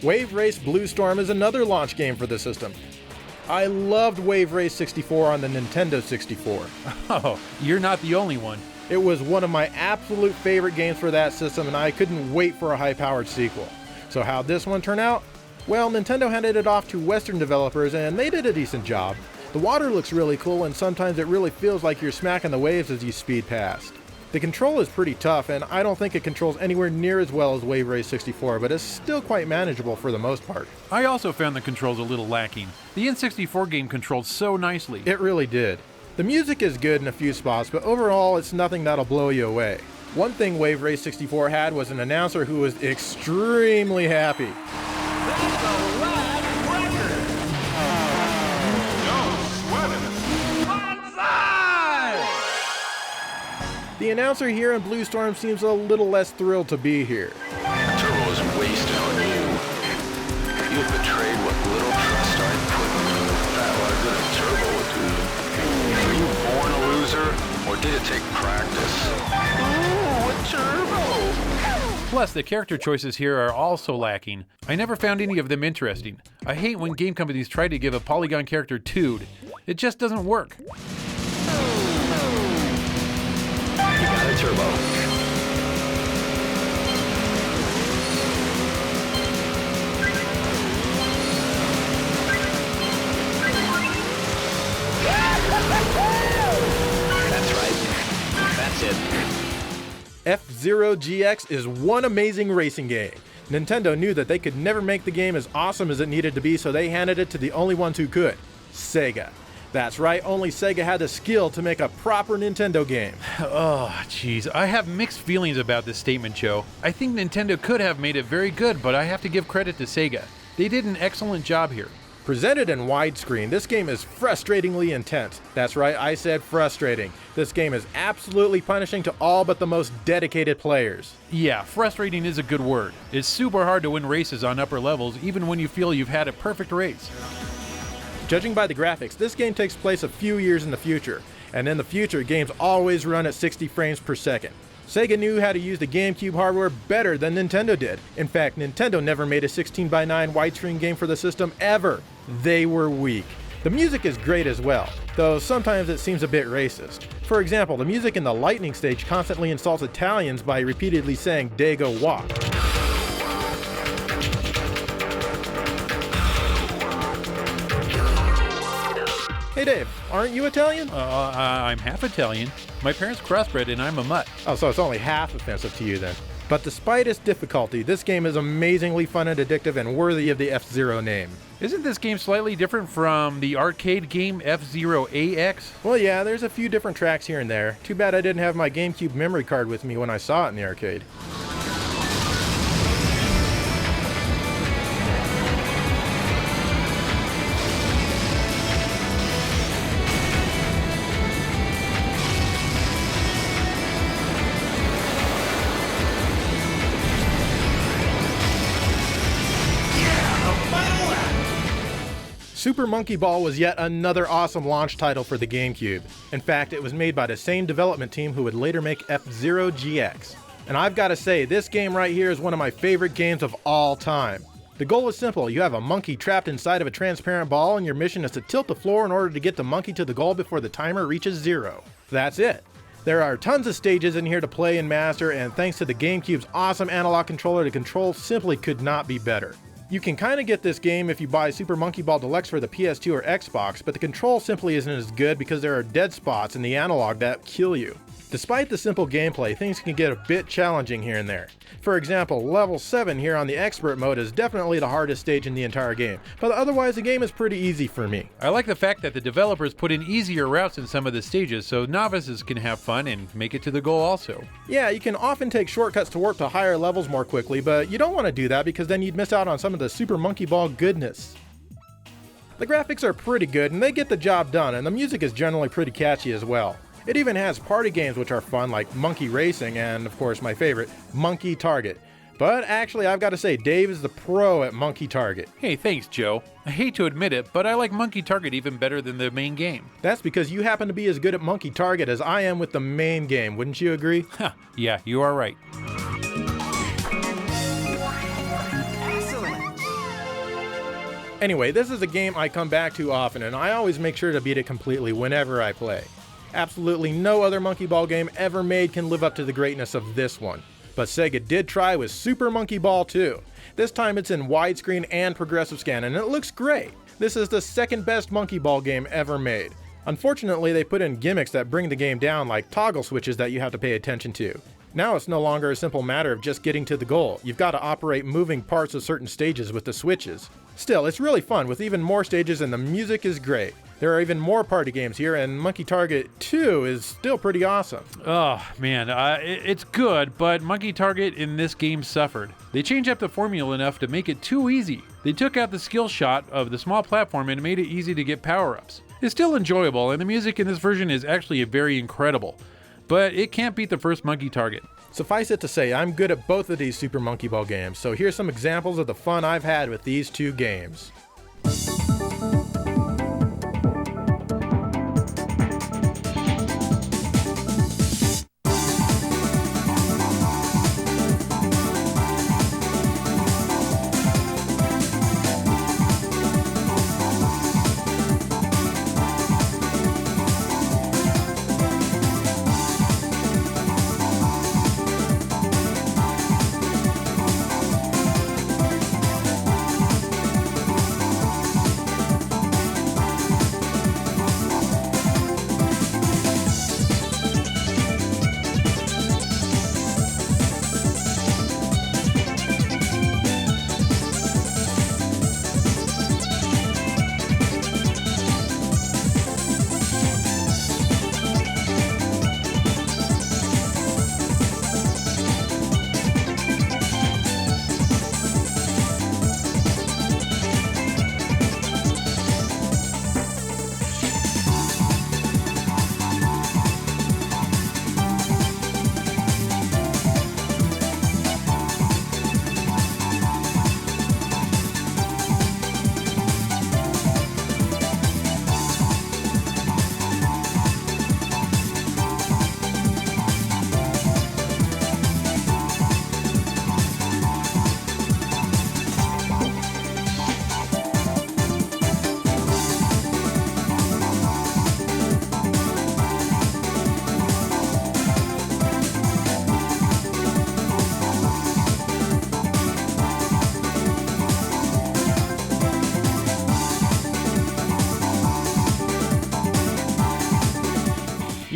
Wave Race Blue Storm is another launch game for the system. I loved Wave Race 64 on the Nintendo 64. Oh, you're not the only one. It was one of my absolute favorite games for that system, and I couldn't wait for a high-powered sequel. So how'd this one turn out? Well, Nintendo handed it off to Western developers, and they did a decent job. The water looks really cool, and sometimes it really feels like you're smacking the waves as you speed past. The control is pretty tough, and I don't think it controls anywhere near as well as Wave Race 64, but it's still quite manageable for the most part. I also found the controls a little lacking. The N64 game controlled so nicely. It really did. The music is good in a few spots, but overall it's nothing that'll blow you away. One thing Wave Race 64 had was an announcer who was extremely happy. The announcer here in Blue Storm seems a little less thrilled to be here. Turbo is wasted on you. You have betrayed what little trust I put in you. What good a Turbo would do you. Were you born a loser, or did it take practice? Ooh, a Turbo! Plus, the character choices here are also lacking. I never found any of them interesting. I hate when game companies try to give a polygon character tood. It just doesn't work. You got a Turbo. That's right. That's it. F-Zero GX is one amazing racing game. Nintendo knew that they could never make the game as awesome as it needed to be, so they handed it to the only ones who could, Sega. That's right, only Sega had the skill to make a proper Nintendo game. Oh, jeez. I have mixed feelings about this statement, Joe. I think Nintendo could have made it very good, but I have to give credit to Sega. They did an excellent job here. Presented in widescreen, this game is frustratingly intense. That's right, I said frustrating. This game is absolutely punishing to all but the most dedicated players. Yeah, frustrating is a good word. It's super hard to win races on upper levels, even when you feel you've had a perfect race. Judging by the graphics, this game takes place a few years in the future, and in the future, games always run at 60 frames per second. Sega knew how to use the Gamecube hardware better than Nintendo did. In fact, Nintendo never made a 16:9 widescreen game for the system ever. They were weak. The music is great as well, though sometimes it seems a bit racist. For example, the music in the Lightning stage constantly insults Italians by repeatedly saying "Dago walk." Hey Dave, aren't you Italian? I'm half Italian. My parents crossbred and I'm a mutt. Oh, so it's only half offensive to you then. But despite its difficulty, this game is amazingly fun and addictive and worthy of the F-Zero name. Isn't this game slightly different from the arcade game F-Zero AX? Well, yeah, there's a few different tracks here and there. Too bad I didn't have my GameCube memory card with me when I saw it in the arcade. Super Monkey Ball was yet another awesome launch title for the GameCube. In fact, it was made by the same development team who would later make F-Zero GX. And I've got to say, this game right here is one of my favorite games of all time. The goal is simple. You have a monkey trapped inside of a transparent ball, and your mission is to tilt the floor in order to get the monkey to the goal before the timer reaches 0. That's it. There are tons of stages in here to play and master, and thanks to the GameCube's awesome analog controller, the control simply could not be better. You can kind of get this game if you buy Super Monkey Ball Deluxe for the PS2 or Xbox, but the control simply isn't as good because there are dead spots in the analog that kill you. Despite the simple gameplay, things can get a bit challenging here and there. For example, level 7 here on the expert mode is definitely the hardest stage in the entire game, but otherwise the game is pretty easy for me. I like the fact that the developers put in easier routes in some of the stages so novices can have fun and make it to the goal also. Yeah, you can often take shortcuts to work to higher levels more quickly, but you don't want to do that because then you'd miss out on some of the Super Monkey Ball goodness. The graphics are pretty good and they get the job done, and the music is generally pretty catchy as well. It even has party games which are fun, like Monkey Racing and, of course, my favorite, Monkey Target. But actually, I've got to say, Dave is the pro at Monkey Target. Hey, thanks, Joe. I hate to admit it, but I like Monkey Target even better than the main game. That's because you happen to be as good at Monkey Target as I am with the main game, wouldn't you agree? Yeah, you are right. Anyway, this is a game I come back to often, and I always make sure to beat it completely whenever I play. Absolutely no other Monkey Ball game ever made can live up to the greatness of this one. But Sega did try with Super Monkey Ball 2. This time it's in widescreen and progressive scan, and it looks great. This is the second best Monkey Ball game ever made. Unfortunately, they put in gimmicks that bring the game down, like toggle switches that you have to pay attention to. Now it's no longer a simple matter of just getting to the goal. You've got to operate moving parts of certain stages with the switches. Still, it's really fun with even more stages, and the music is great. There are even more party games here, and Monkey Target 2 is still pretty awesome. Oh, man, it's good, but Monkey Target in this game suffered. They changed up the formula enough to make it too easy. They took out the skill shot of the small platform and made it easy to get power-ups. It's still enjoyable, and the music in this version is actually very incredible. But it can't beat the first Monkey Target. Suffice it to say, I'm good at both of these Super Monkey Ball games, so here's some examples of the fun I've had with these two games.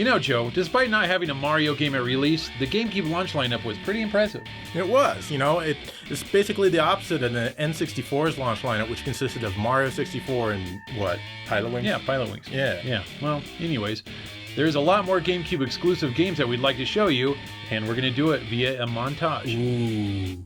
You know, Joe, despite not having a Mario game at release, the GameCube launch lineup was pretty impressive. It was. It's basically the opposite of the N64's launch lineup, which consisted of Mario 64 and what? Pilot Wings? Yeah, Pilot Wings. Yeah. Well, anyways, there's a lot more GameCube exclusive games that we'd like to show you, and we're going to do it via a montage. Ooh.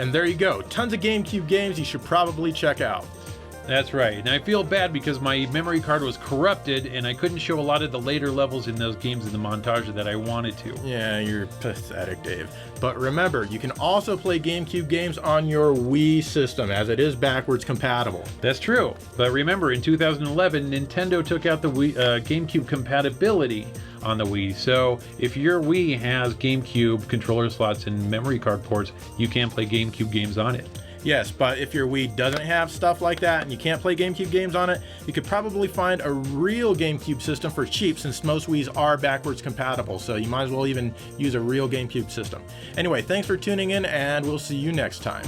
And there you go. Tons of GameCube games you should probably check out. That's right, and I feel bad because my memory card was corrupted and I couldn't show a lot of the later levels in those games in the montage that I wanted to. Yeah, you're pathetic, Dave. But remember, you can also play GameCube games on your Wii system, as it is backwards compatible. That's true, but remember, in 2011, Nintendo took out the GameCube compatibility on the Wii, so if your Wii has GameCube controller slots and memory card ports, you can play GameCube games on it. Yes, but if your Wii doesn't have stuff like that and you can't play GameCube games on it, you could probably find a real GameCube system for cheap, since most Wiis are backwards compatible, so you might as well even use a real GameCube system. Anyway, thanks for tuning in, and we'll see you next time.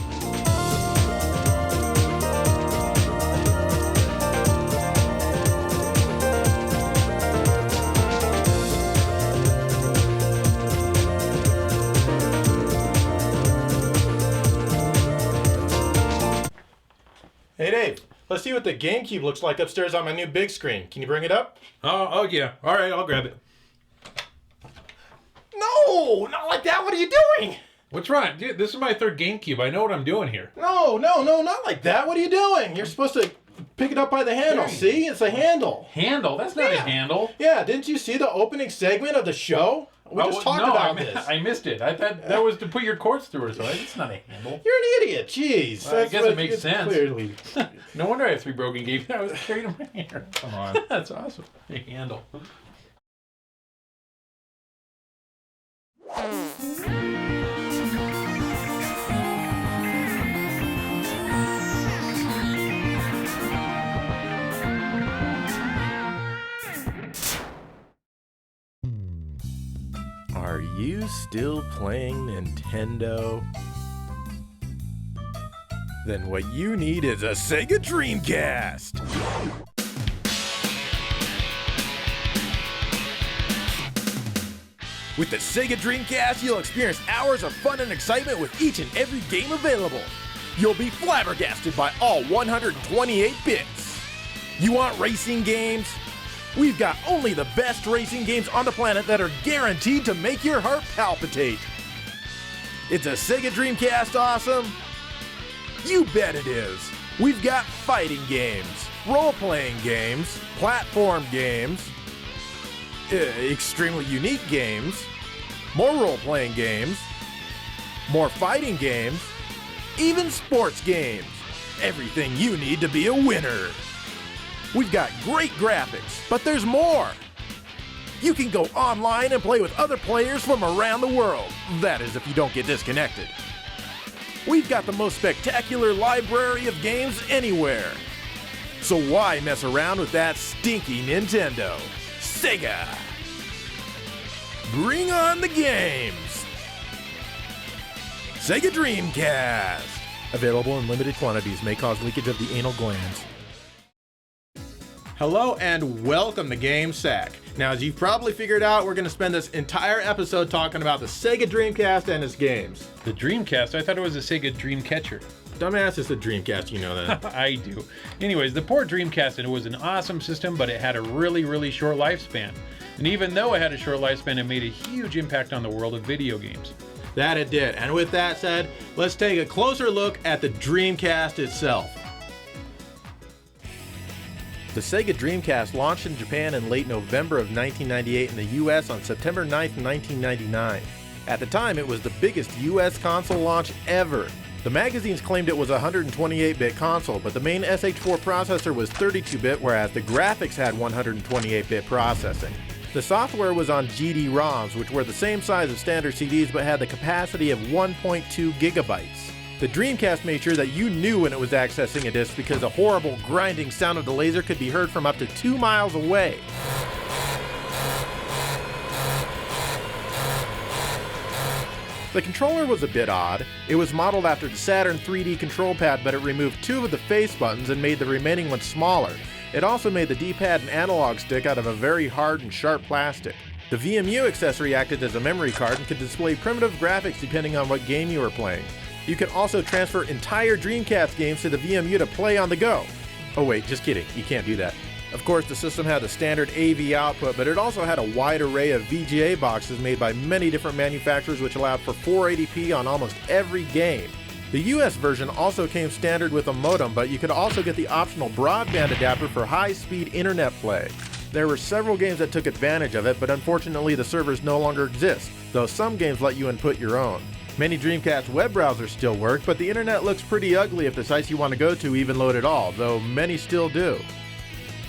Hey Dave, let's see what the GameCube looks like upstairs on my new big screen. Can you bring it up? Oh yeah. All right, I'll grab it. No, not like that. What are you doing? What's wrong? Dude, this is my third GameCube. I know what I'm doing here. No, not like that. What are you doing? You're supposed to pick it up by the handle. See? It's a handle. Handle? That's not a handle. Yeah, didn't you see the opening segment of the show? We just talked about this. I missed it. I thought that was to put your cords through or something. It's not a handle. You're an idiot. Jeez. Well, I guess it makes sense. Clearly. No wonder I have 3 broken games. I was carrying them in here. Come on. That's awesome. A handle. Are you still playing Nintendo? Then what you need is a Sega Dreamcast! With the Sega Dreamcast, you'll experience hours of fun and excitement with each and every game available. You'll be flabbergasted by all 128 bits. You want racing games? We've got only the best racing games on the planet that are guaranteed to make your heart palpitate. It's a Sega Dreamcast awesome? You bet it is. We've got fighting games, role-playing games, platform games, extremely unique games, more role-playing games, more fighting games, even sports games. Everything you need to be a winner. We've got great graphics, but there's more. You can go online and play with other players from around the world. That is, if you don't get disconnected. We've got the most spectacular library of games anywhere. So why mess around with that stinky Nintendo? Sega! Bring on the games! Sega Dreamcast! Available in limited quantities, may cause leakage of the anal glands. Hello and welcome to GameSack. Now, as you've probably figured out, we're going to spend this entire episode talking about the Sega Dreamcast and its games. The Dreamcast? I thought it was a Sega Dreamcatcher. Dumbass, it's the Dreamcast, you know that. I do. Anyways, the poor Dreamcast, it was an awesome system, but it had a really short lifespan. And even though it had a short lifespan, it made a huge impact on the world of video games. That it did. And with that said, let's take a closer look at the Dreamcast itself. The Sega Dreamcast launched in Japan in late November of 1998 and the US on September 9th, 1999. At the time, it was the biggest US console launch ever. The magazines claimed it was a 128-bit console, but the main SH4 processor was 32-bit, whereas the graphics had 128-bit processing. The software was on GD-ROMs, which were the same size as standard CDs but had the capacity of 1.2 gigabytes. The Dreamcast made sure that you knew when it was accessing a disc because the horrible grinding sound of the laser could be heard from up to 2 miles away. The controller was a bit odd. It was modeled after the Saturn 3D control pad, but it removed 2 of the face buttons and made the remaining ones smaller. It also made the D-pad and analog stick out of a very hard and sharp plastic. The VMU accessory acted as a memory card and could display primitive graphics depending on what game you were playing. You can also transfer entire Dreamcast games to the VMU to play on the go. Oh wait, just kidding, you can't do that. Of course, the system had the standard AV output, but it also had a wide array of VGA boxes made by many different manufacturers which allowed for 480p on almost every game. The US version also came standard with a modem, but you could also get the optional broadband adapter for high-speed internet play. There were several games that took advantage of it, but unfortunately the servers no longer exist, though some games let you input your own. Many Dreamcast web browsers still work, but the internet looks pretty ugly if the sites you want to go to even load at all, though many still do.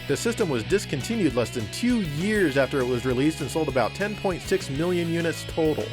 The system was discontinued less than 2 years after it was released and sold about 10.6 million units total.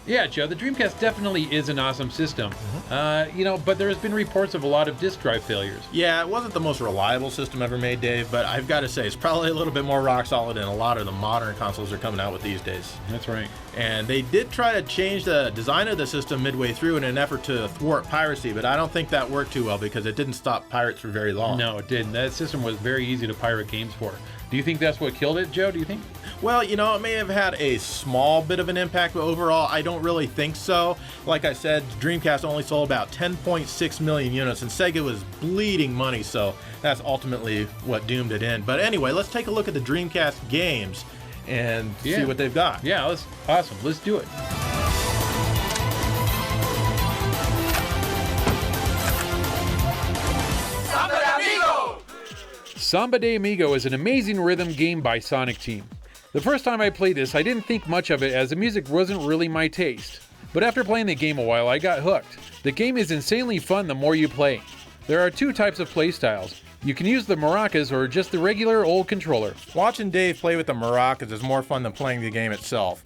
Yeah, Joe, the Dreamcast definitely is an awesome system. But there's been reports of a lot of disk drive failures. Yeah, it wasn't the most reliable system ever made, Dave, but I've got to say, it's probably a little bit more rock solid than a lot of the modern consoles are coming out with these days. That's right. And they did try to change the design of the system midway through in an effort to thwart piracy, but I don't think that worked too well because it didn't stop pirates for very long. No, it didn't. That system was very easy to pirate games for. Do you think that's what killed it, Joe? Do you think? Well, it may have had a small bit of an impact, but overall, I don't really think so. Like I said, Dreamcast only sold about 10.6 million units, and Sega was bleeding money, so that's ultimately what doomed it in. But anyway, let's take a look at the Dreamcast games and see what they've got. Yeah, awesome. Let's do it. Samba de Amigo is an amazing rhythm game by Sonic Team. The first time I played this, I didn't think much of it as the music wasn't really my taste. But after playing the game a while, I got hooked. The game is insanely fun the more you play. There are 2 types of play styles. You can use the maracas or just the regular old controller. Watching Dave play with the maracas is more fun than playing the game itself.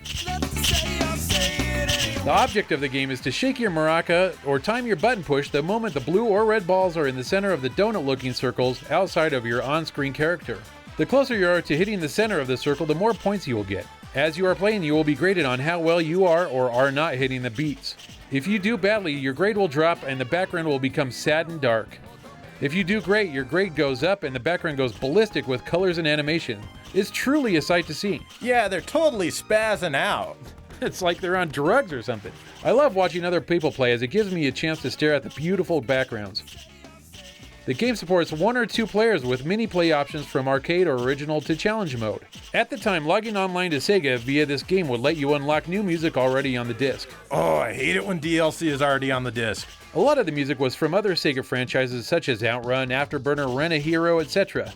The object of the game is to shake your maraca or time your button push the moment the blue or red balls are in the center of the donut-looking circles outside of your on-screen character. The closer you are to hitting the center of the circle, the more points you will get. As you are playing, you will be graded on how well you are or are not hitting the beats. If you do badly, your grade will drop and the background will become sad and dark. If you do great, your grade goes up and the background goes ballistic with colors and animation. It's truly a sight to see. Yeah, they're totally spazzing out. It's like they're on drugs or something. I love watching other people play as it gives me a chance to stare at the beautiful backgrounds. The game supports 1 or 2 players with mini play options from arcade or original to challenge mode. At the time, logging online to Sega via this game would let you unlock new music already on the disc. Oh, I hate it when DLC is already on the disc. A lot of the music was from other Sega franchises such as Outrun, Afterburner, Rent-A-Hero, etc.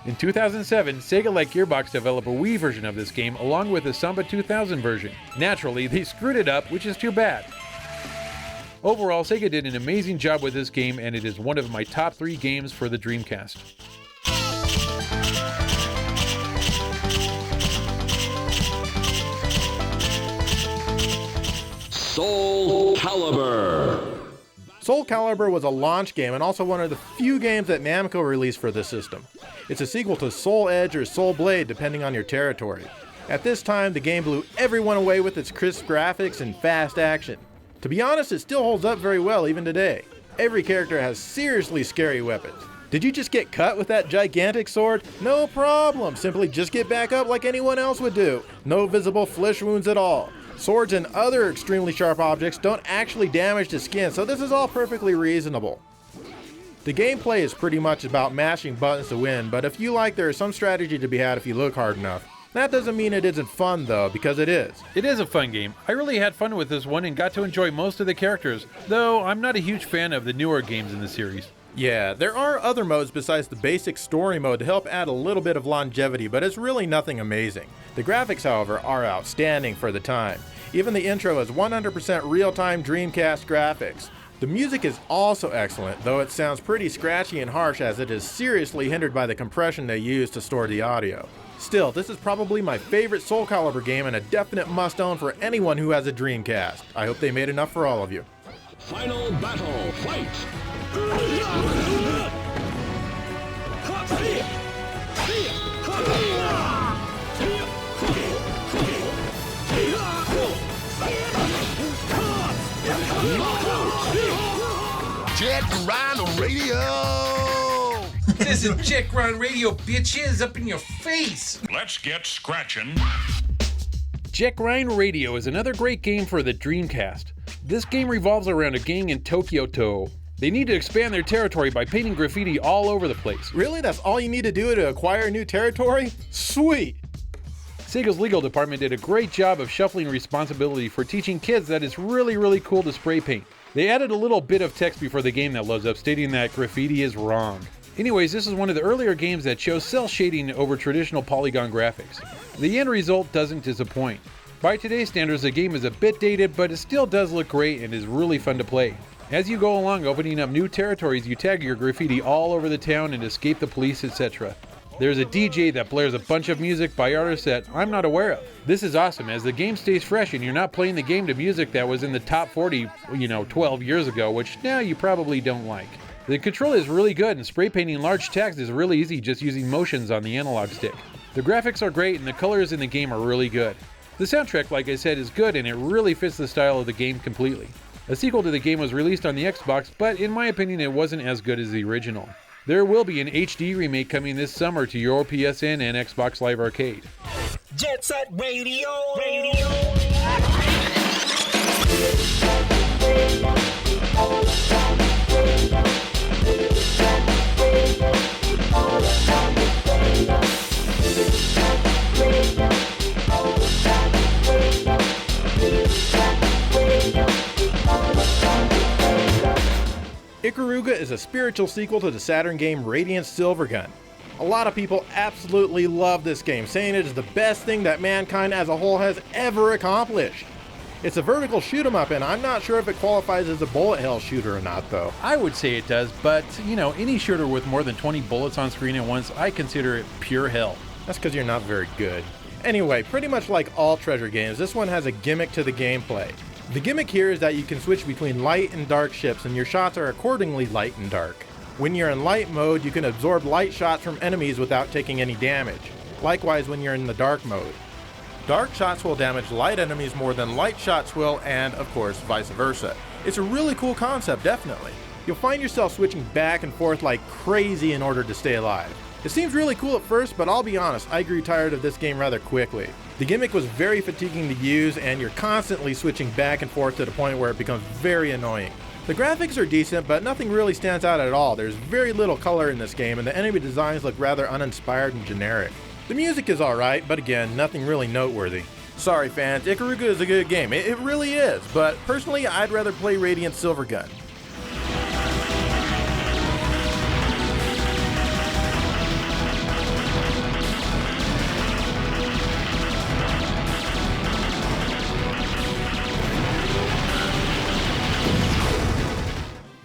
In 2007, Sega let Gearbox develop a Wii version of this game along with the Samba 2000 version. Naturally, they screwed it up, which is too bad. Overall, Sega did an amazing job with this game, and it is one of my top 3 games for the Dreamcast. Soul Calibur. Soul Calibur was a launch game and also one of the few games that Namco released for the system. It's a sequel to Soul Edge or Soul Blade depending on your territory. At this time, the game blew everyone away with its crisp graphics and fast action. To be honest, it still holds up very well even today. Every character has seriously scary weapons. Did you just get cut with that gigantic sword? No problem, simply just get back up like anyone else would do. No visible flesh wounds at all. Swords and other extremely sharp objects don't actually damage the skin, so this is all perfectly reasonable. The gameplay is pretty much about mashing buttons to win, but if you like, there is some strategy to be had if you look hard enough. That doesn't mean it isn't fun though, because it is. It is a fun game. I really had fun with this one and got to enjoy most of the characters, though I'm not a huge fan of the newer games in the series. Yeah, there are other modes besides the basic story mode to help add a little bit of longevity, but it's really nothing amazing. The graphics, however, are outstanding for the time. Even the intro is 100% real-time Dreamcast graphics. The music is also excellent, though it sounds pretty scratchy and harsh as it is seriously hindered by the compression they use to store the audio. Still, this is probably my favorite Soul Calibur game and a definite must-own for anyone who has a Dreamcast. I hope they made enough for all of you. Final battle, fight! Jet Rhino Radio! This is Jet Rhino Radio, bitches, up in your face! Let's get scratching. Jet Rhino Radio is another great game for the Dreamcast. This game revolves around a gang in Tokyo. They need to expand their territory by painting graffiti all over the place. Really? That's all you need to do to acquire new territory? Sweet! Sega's legal department did a great job of shuffling responsibility for teaching kids that it's really cool to spray paint. They added a little bit of text before the game that loads up stating that graffiti is wrong. Anyways, this is one of the earlier games that shows cell shading over traditional polygon graphics. The end result doesn't disappoint. By today's standards, the game is a bit dated, but it still does look great and is really fun to play. As you go along opening up new territories, you tag your graffiti all over the town and escape the police, etc. There's a DJ that blares a bunch of music by artists that I'm not aware of. This is awesome as the game stays fresh and you're not playing the game to music that was in the top 40, 12 years ago, which now you probably don't like. The control is really good and spray painting large text is really easy just using motions on the analog stick. The graphics are great and the colors in the game are really good. The soundtrack, like I said, is good and it really fits the style of the game completely. A sequel to the game was released on the Xbox, but in my opinion it wasn't as good as the original. There will be an HD remake coming this summer to your PSN and Xbox Live Arcade. Jet Set Radio! Ikaruga is a spiritual sequel to the Saturn game Radiant Silvergun. A lot of people absolutely love this game, saying it is the best thing that mankind as a whole has ever accomplished. It's a vertical shoot 'em up, and I'm not sure if it qualifies as a bullet hell shooter or not, though. I would say it does, but, any shooter with more than 20 bullets on screen at once, I consider it pure hell. That's because you're not very good. Anyway, pretty much like all Treasure games, this one has a gimmick to the gameplay. The gimmick here is that you can switch between light and dark ships, and your shots are accordingly light and dark. When you're in light mode, you can absorb light shots from enemies without taking any damage. Likewise when you're in the dark mode. Dark shots will damage light enemies more than light shots will, and of course vice versa. It's a really cool concept, definitely. You'll find yourself switching back and forth like crazy in order to stay alive. It seems really cool at first, but I'll be honest, I grew tired of this game rather quickly. The gimmick was very fatiguing to use, and you're constantly switching back and forth to the point where it becomes very annoying. The graphics are decent, but nothing really stands out at all. There's very little color in this game, and the enemy designs look rather uninspired and generic. The music is alright, but again, nothing really noteworthy. Sorry fans, Ikaruga is a good game, it really is, but personally I'd rather play Radiant Silvergun.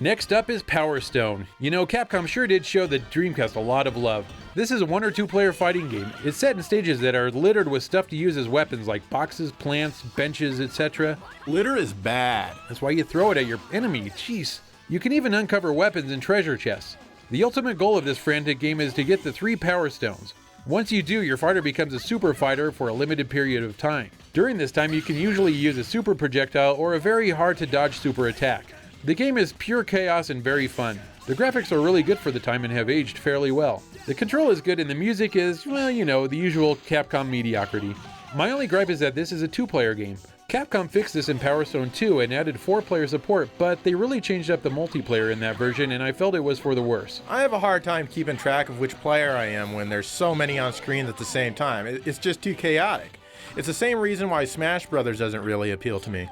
Next up is Power Stone. You know, Capcom sure did show the Dreamcast a lot of love. This is a 1 or 2 player fighting game. It's set in stages that are littered with stuff to use as weapons like boxes, plants, benches, etc. Litter is bad. That's why you throw it at your enemy, jeez. You can even uncover weapons and treasure chests. The ultimate goal of this frantic game is to get the 3 Power Stones. Once you do, your fighter becomes a super fighter for a limited period of time. During this time, you can usually use a super projectile or a very hard to dodge super attack. The game is pure chaos and very fun. The graphics are really good for the time and have aged fairly well. The control is good and the music is, well, you know, the usual Capcom mediocrity. My only gripe is that this is a 2-player game. Capcom fixed this in Power Stone 2 and added 4-player support, but they really changed up the multiplayer in that version and I felt it was for the worse. I have a hard time keeping track of which player I am when there's so many on screen at the same time. It's just too chaotic. It's the same reason why Smash Brothers doesn't really appeal to me.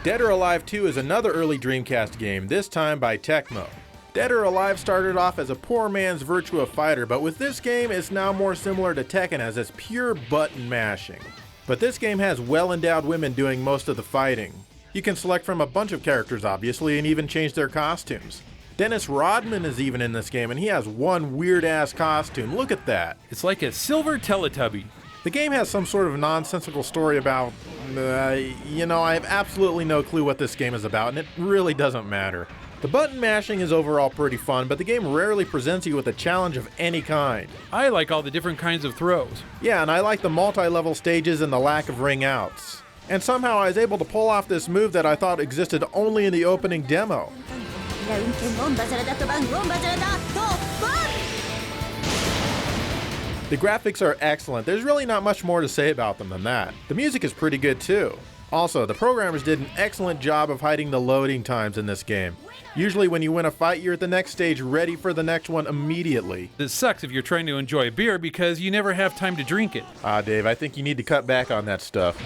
Dead or Alive 2 is another early Dreamcast game, this time by Tecmo. Dead or Alive started off as a poor man's Virtua Fighter, but with this game it's now more similar to Tekken as it's pure button mashing. But this game has well-endowed women doing most of the fighting. You can select from a bunch of characters obviously, and even change their costumes. Dennis Rodman is even in this game, and he has one weird-ass costume. Look at that. It's like a silver Teletubby. The game has some sort of nonsensical story about, I have absolutely no clue what this game is about, and it really doesn't matter. The button mashing is overall pretty fun, but the game rarely presents you with a challenge of any kind. I like all the different kinds of throws. Yeah, and I like the multi-level stages and the lack of ring outs. And somehow I was able to pull off this move that I thought existed only in the opening demo. The graphics are excellent. There's really not much more to say about them than that. The music is pretty good too. Also, the programmers did an excellent job of hiding the loading times in this game. Usually when you win a fight, you're at the next stage ready for the next one immediately. This sucks if you're trying to enjoy a beer because you never have time to drink it. Dave, I think you need to cut back on that stuff.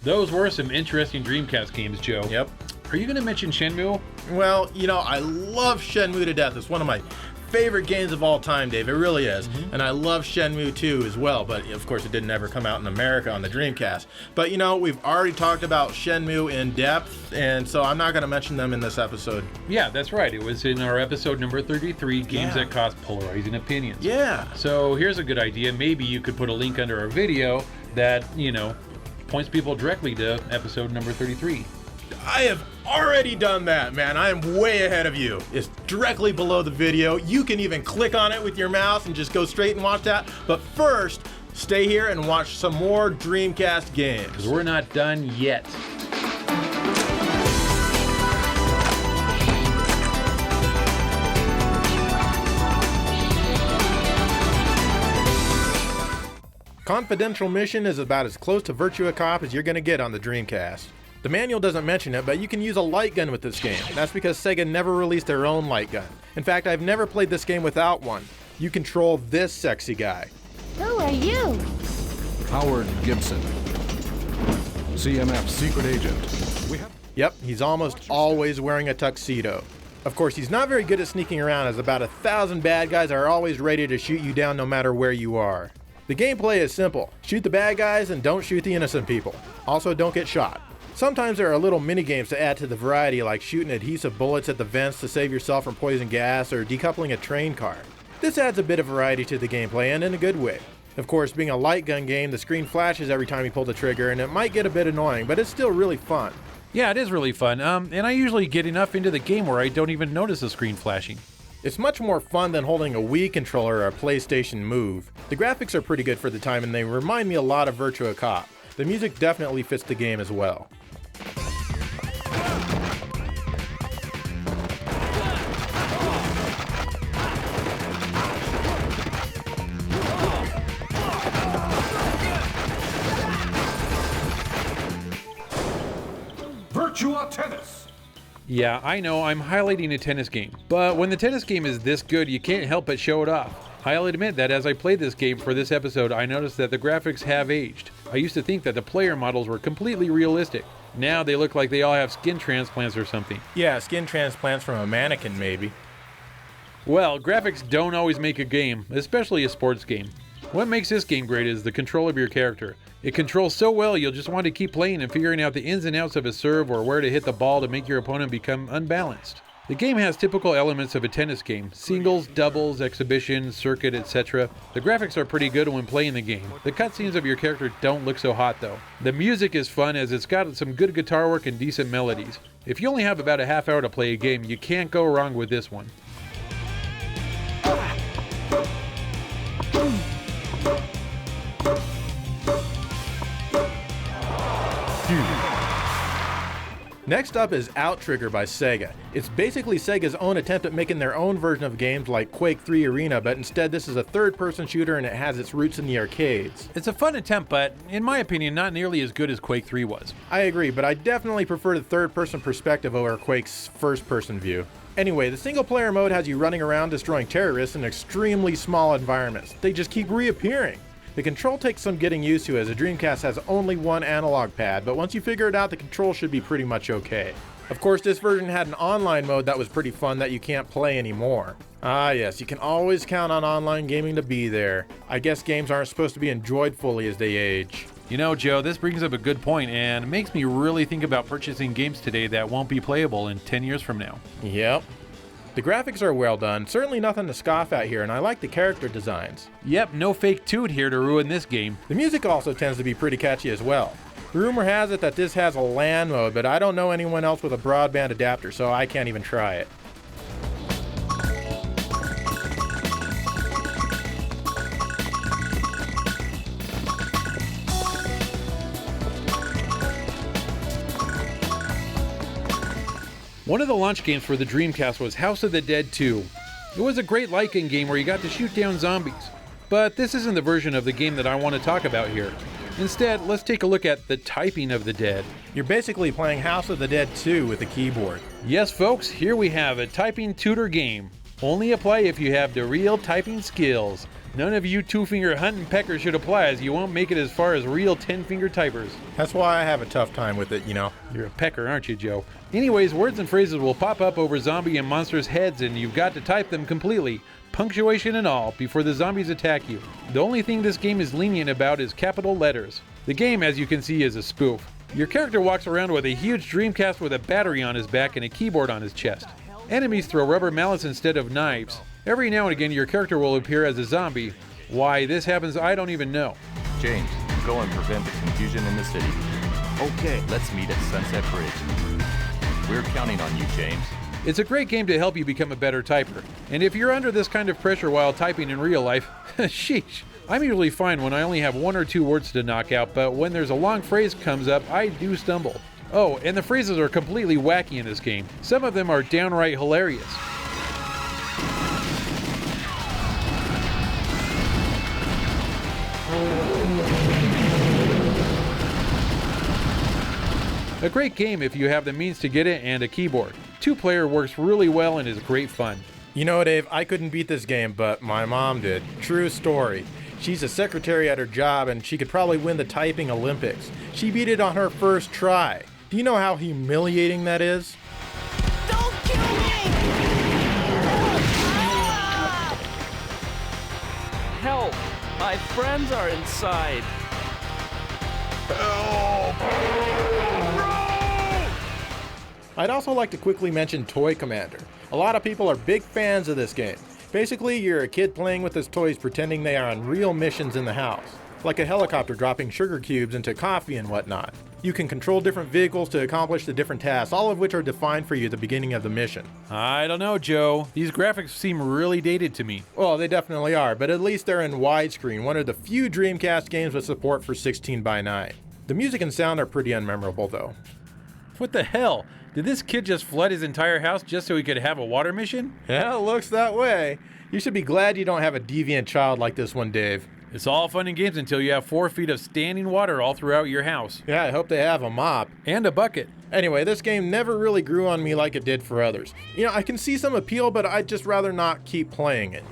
Those were some interesting Dreamcast games, Joe. Yep. Are you going to mention Shenmue? Well, I love Shenmue to death. It's one of my favorite games of all time, Dave. It really is. And I love Shenmue 2 as well, but of course it didn't ever come out in America on the Dreamcast. But we've already talked about Shenmue in depth, and so I'm not going to mention them in this episode. Yeah, that's right. It was in our episode number 33, Games That Cause Polarizing Opinions. Yeah. So here's a good idea. Maybe you could put a link under our video that, points people directly to episode number 33. I have already done that, man. I am way ahead of you. It's directly below the video. You can even click on it with your mouse and just go straight and watch that. But first, stay here and watch some more Dreamcast games. Because we're not done yet. Confidential Mission is about as close to Virtua Cop as you're going to get on the Dreamcast. The manual doesn't mention it, but you can use a light gun with this game. That's because Sega never released their own light gun. In fact, I've never played this game without one. You control this sexy guy. Who are you? Howard Gibson, CMF secret agent. Yep, he's almost always wearing a tuxedo. Of course, he's not very good at sneaking around, as about 1,000 bad guys are always ready to shoot you down no matter where you are. The gameplay is simple. Shoot the bad guys and don't shoot the innocent people. Also, don't get shot. Sometimes there are little mini-games to add to the variety, like shooting adhesive bullets at the vents to save yourself from poison gas or decoupling a train car. This adds a bit of variety to the gameplay, and in a good way. Of course, being a light gun game, the screen flashes every time you pull the trigger, and it might get a bit annoying, but it's still really fun. Yeah, it is really fun, and I usually get enough into the game where I don't even notice the screen flashing. It's much more fun than holding a Wii controller or a PlayStation Move. The graphics are pretty good for the time, and they remind me a lot of Virtua Cop. The music definitely fits the game as well. Virtua Tennis. Yeah, I know, I'm highlighting a tennis game, but when the tennis game is this good, you can't help but show it off. I'll admit that as I played this game for this episode, I noticed that the graphics have aged. I used to think that the player models were completely realistic. Now they look like they all have skin transplants or something. Yeah, skin transplants from a mannequin, maybe. Well, graphics don't always make a game, especially a sports game. What makes this game great is the control of your character. It controls so well you'll just want to keep playing and figuring out the ins and outs of a serve or where to hit the ball to make your opponent become unbalanced. The game has typical elements of a tennis game: singles, doubles, exhibition, circuit, etc. The graphics are pretty good when playing the game. The cutscenes of your character don't look so hot though. The music is fun as it's got some good guitar work and decent melodies. If you only have about a half hour to play a game, you can't go wrong with this one. Next up is Outrigger by Sega. It's basically Sega's own attempt at making their own version of games like Quake 3 Arena, but instead this is a third-person shooter and it has its roots in the arcades. It's a fun attempt, but in my opinion, not nearly as good as Quake 3 was. I agree, but I definitely prefer the third-person perspective over Quake's first-person view. Anyway, the single-player mode has you running around destroying terrorists in extremely small environments. They just keep reappearing. The control takes some getting used to as the Dreamcast has only one analog pad, but once you figure it out, the control should be pretty much okay. Of course, this version had an online mode that was pretty fun that you can't play anymore. Ah yes, you can always count on online gaming to be there. I guess games aren't supposed to be enjoyed fully as they age. You know, Joe, this brings up a good point, and it makes me really think about purchasing games today that won't be playable in 10 years from now. Yep. The graphics are well done, certainly nothing to scoff at here, and I like the character designs. Yep, no fake toot here to ruin this game. The music also tends to be pretty catchy as well. Rumor has it that this has a LAN mode, but I don't know anyone else with a broadband adapter, so I can't even try it. One of the launch games for the Dreamcast was House of the Dead 2. It was a great light gun game where you got to shoot down zombies. But this isn't the version of the game that I want to talk about here. Instead, let's take a look at the typing of the dead. You're basically playing House of the Dead 2 with a keyboard. Yes, folks, here we have a typing tutor game. Only apply if you have the real typing skills. None of you two-finger hunt and peckers should apply, as you won't make it as far as real 10-finger typers. That's why I have a tough time with it, you know. You're a pecker, aren't you, Joe? Anyways, words and phrases will pop up over zombie and monsters' heads, and you've got to type them completely, punctuation and all, before the zombies attack you. The only thing this game is lenient about is capital letters. The game, as you can see, is a spoof. Your character walks around with a huge Dreamcast with a battery on his back and a keyboard on his chest. Enemies throw rubber mallets instead of knives. Every now and again, your character will appear as a zombie. Why this happens, I don't even know. James, go and prevent the confusion in the city. Okay, let's meet at Sunset Bridge. We're counting on you, James. It's a great game to help you become a better typer. And if you're under this kind of pressure while typing in real life, sheesh. I'm usually fine when I only have one or two words to knock out, but when there's a long phrase comes up, I do stumble. Oh, and the phrases are completely wacky in this game. Some of them are downright hilarious. A great game if you have the means to get it and a keyboard. Two-player works really well and is great fun. You know, Dave, I couldn't beat this game, but my mom did. True story. She's a secretary at her job and she could probably win the typing Olympics. She beat it on her first try. Do you know how humiliating that is? Don't kill me! Help! my friends are inside. I'd also like to quickly mention Toy Commander. A lot of people are big fans of this game. Basically, you're a kid playing with his toys pretending they are on real missions in the house, like a helicopter dropping sugar cubes into coffee and whatnot. You can control different vehicles to accomplish the different tasks, all of which are defined for you at the beginning of the mission. I don't know, Joe. These graphics seem really dated to me. Well, they definitely are, but at least they're in widescreen, one of the few Dreamcast games with support for 16:9. The music and sound are pretty unmemorable though. What the hell? Did this kid just flood his entire house just so he could have a water mission? Yeah, it looks that way. You should be glad you don't have a deviant child like this one, Dave. It's all fun and games until you have 4 feet of standing water all throughout your house. Yeah, I hope they have a mop. And a bucket. Anyway, this game never really grew on me like it did for others. You know, I can see some appeal, but I'd just rather not keep playing it.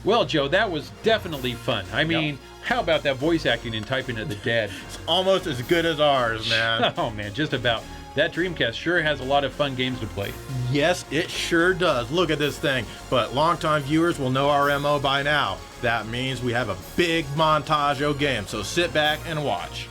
Well, Joe, that was definitely fun. I mean, how about that voice acting and typing of the dead? It's almost as good as ours, man. Oh, man, just about. That Dreamcast sure has a lot of fun games to play. Yes, it sure does. Look at this thing. But longtime viewers will know our MO by now. That means we have a big montage of games, so sit back and watch.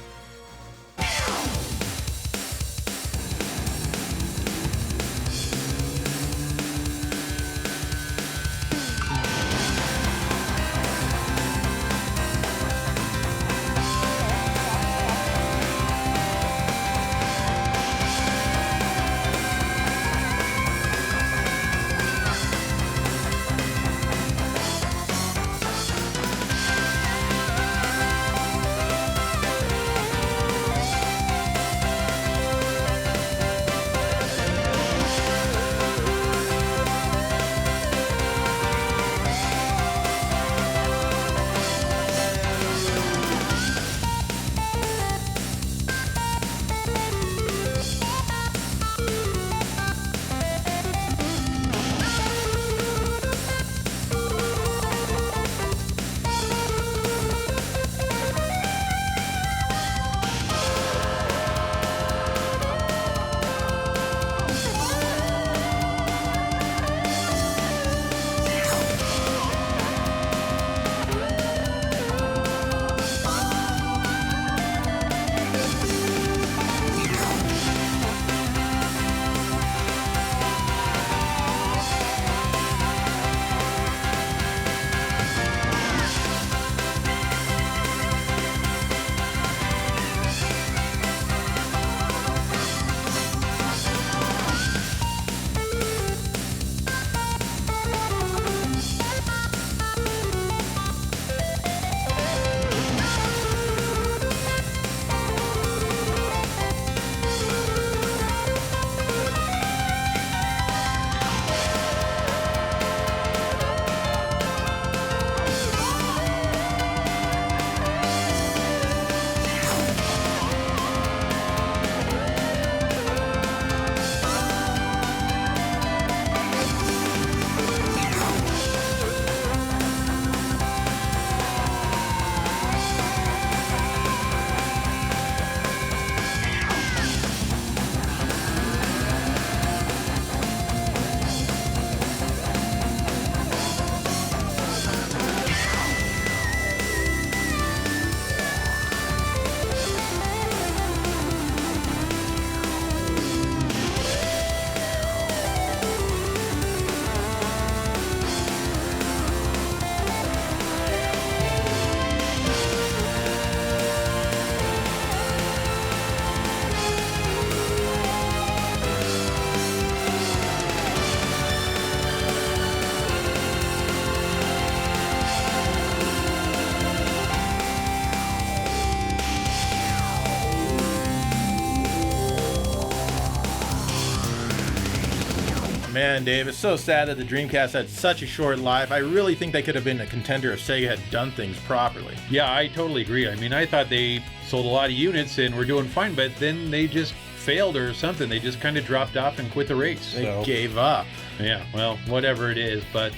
Man, Dave, it's so sad that the Dreamcast had such a short life. I really think they could have been a contender if Sega had done things properly. Yeah, I totally agree. I mean, I thought they sold a lot of units and were doing fine, but then they just failed or something. They just kind of dropped off and quit the race. They gave up. Yeah, well, whatever it is, but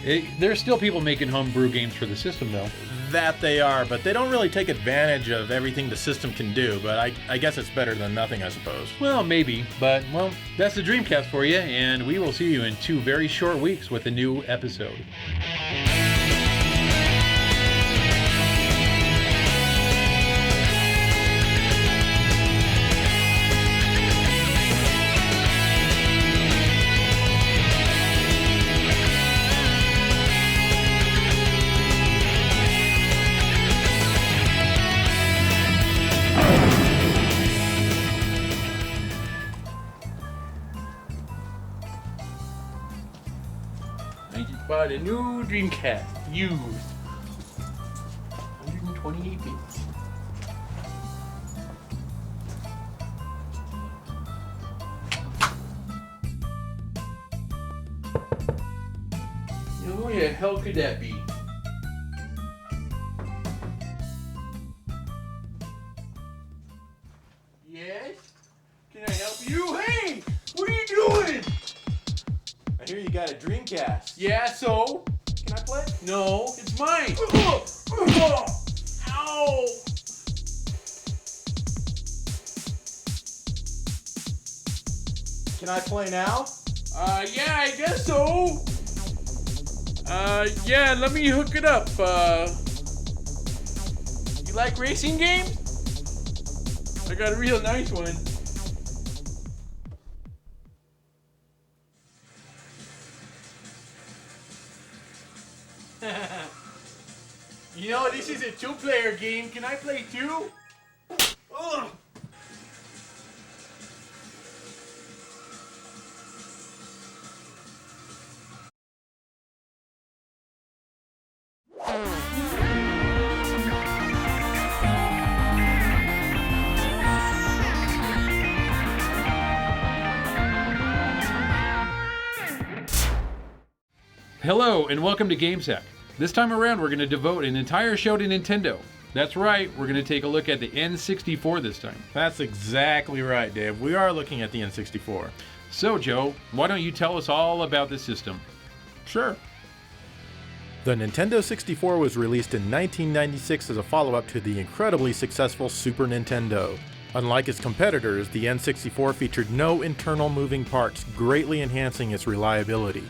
there's still people making homebrew games for the system, though. That they are, but they don't really take advantage of everything the system can do, but I guess it's better than nothing, I suppose. Well, maybe, but, well, that's the Dreamcast for you, and we will see you in 2 very short weeks with a new episode. Bought a new Dreamcast, used. 128 bits. Who the hell could that be? Yes? Can I help you? Hey! What are you doing? I hear you got a Dreamcast. Yeah, so? Can I play? No, it's mine. Ow! Can I play now? Yeah, I guess so. Yeah, let me hook it up. You like racing games? I got a real nice one. You know, this is a 2-player game. Can I play 2? Ugh. Hello, and welcome to Gamesec. This time around, we're going to devote an entire show to Nintendo. That's right, we're going to take a look at the N64 this time. That's exactly right, Dave. We are looking at the N64. So, Joe, why don't you tell us all about this system? Sure. The Nintendo 64 was released in 1996 as a follow-up to the incredibly successful Super Nintendo. Unlike its competitors, the N64 featured no internal moving parts, greatly enhancing its reliability.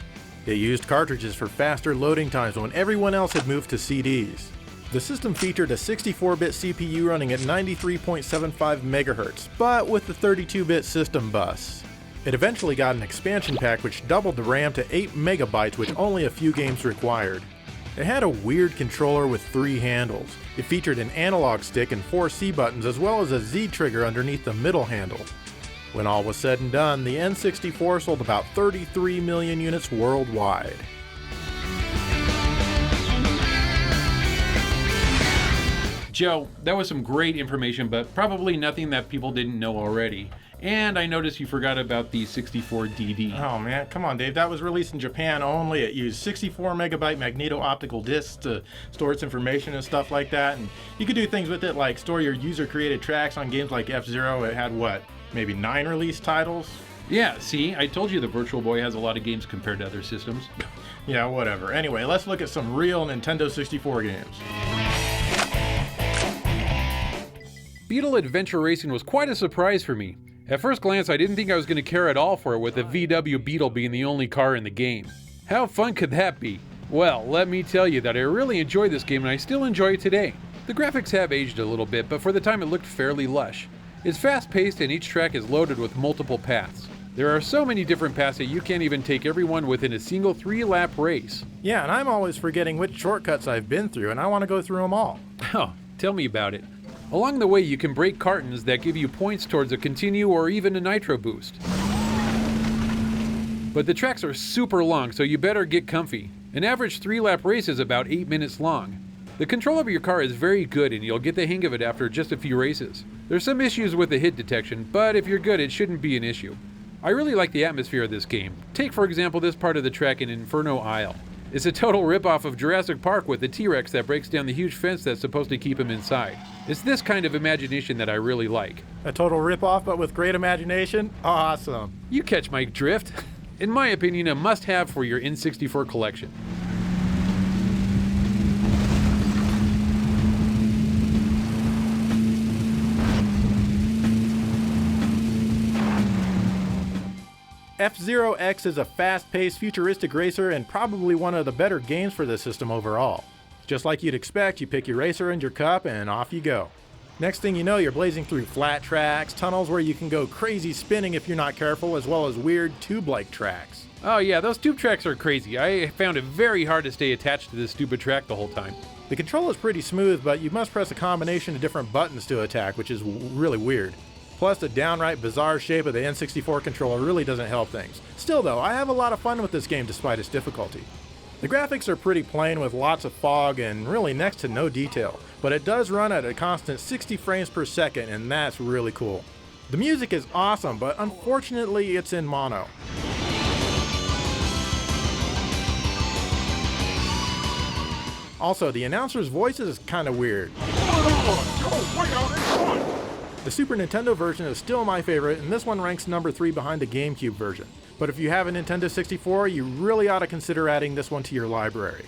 It used cartridges for faster loading times when everyone else had moved to CDs. The system featured a 64-bit CPU running at 93.75 MHz, but with the 32-bit system bus. It eventually got an expansion pack which doubled the RAM to 8 MB, which only a few games required. It had a weird controller with 3 handles. It featured an analog stick and 4 C buttons, as well as a Z trigger underneath the middle handle. When all was said and done, the N64 sold about 33 million units worldwide. Joe, that was some great information, but probably nothing that people didn't know already. And I noticed you forgot about the 64DD. Oh man, come on Dave, that was released in Japan only. It used 64 megabyte magneto-optical discs to store its information and stuff like that. And you could do things with it like store your user-created tracks on games like F-Zero. It had what, maybe 9 release titles? Yeah, see, I told you the Virtual Boy has a lot of games compared to other systems. Yeah, whatever. Anyway, let's look at some real Nintendo 64 games. Beetle Adventure Racing was quite a surprise for me. At first glance, I didn't think I was going to care at all for it, with the VW Beetle being the only car in the game. How fun could that be? Well, let me tell you that I really enjoyed this game and I still enjoy it today. The graphics have aged a little bit, but for the time it looked fairly lush. It's fast-paced and each track is loaded with multiple paths. There are so many different paths that you can't even take everyone within a single 3-lap race. Yeah, and I'm always forgetting which shortcuts I've been through, and I want to go through them all. Oh, tell me about it. Along the way, you can break cartons that give you points towards a continue or even a nitro boost. But the tracks are super long, so you better get comfy. An average 3-lap race is about 8 minutes long. The control of your car is very good and you'll get the hang of it after just a few races. There's some issues with the hit detection, but if you're good, it shouldn't be an issue. I really like the atmosphere of this game. Take for example this part of the track in Inferno Isle. It's a total ripoff of Jurassic Park with the T-Rex that breaks down the huge fence that's supposed to keep him inside. It's this kind of imagination that I really like. A total ripoff, but with great imagination? Awesome. You catch my drift. In my opinion, a must-have for your N64 collection. F-Zero-X is a fast-paced, futuristic racer and probably one of the better games for this system overall. Just like you'd expect, you pick your racer and your cup and off you go. Next thing you know, you're blazing through flat tracks, tunnels where you can go crazy spinning if you're not careful, as well as weird tube-like tracks. Oh yeah, those tube tracks are crazy. I found it very hard to stay attached to this stupid track the whole time. The control is pretty smooth, but you must press a combination of different buttons to attack, which is really weird. Plus, the downright bizarre shape of the N64 controller really doesn't help things. Still though, I have a lot of fun with this game despite its difficulty. The graphics are pretty plain with lots of fog and really next to no detail, but it does run at a constant 60 frames per second, and that's really cool. The music is awesome, but unfortunately it's in mono. Also, the announcer's voice is kind of weird. The Super Nintendo version is still my favorite, and this one ranks number 3 behind the Gamecube version. But if you have a Nintendo 64, you really ought to consider adding this one to your library.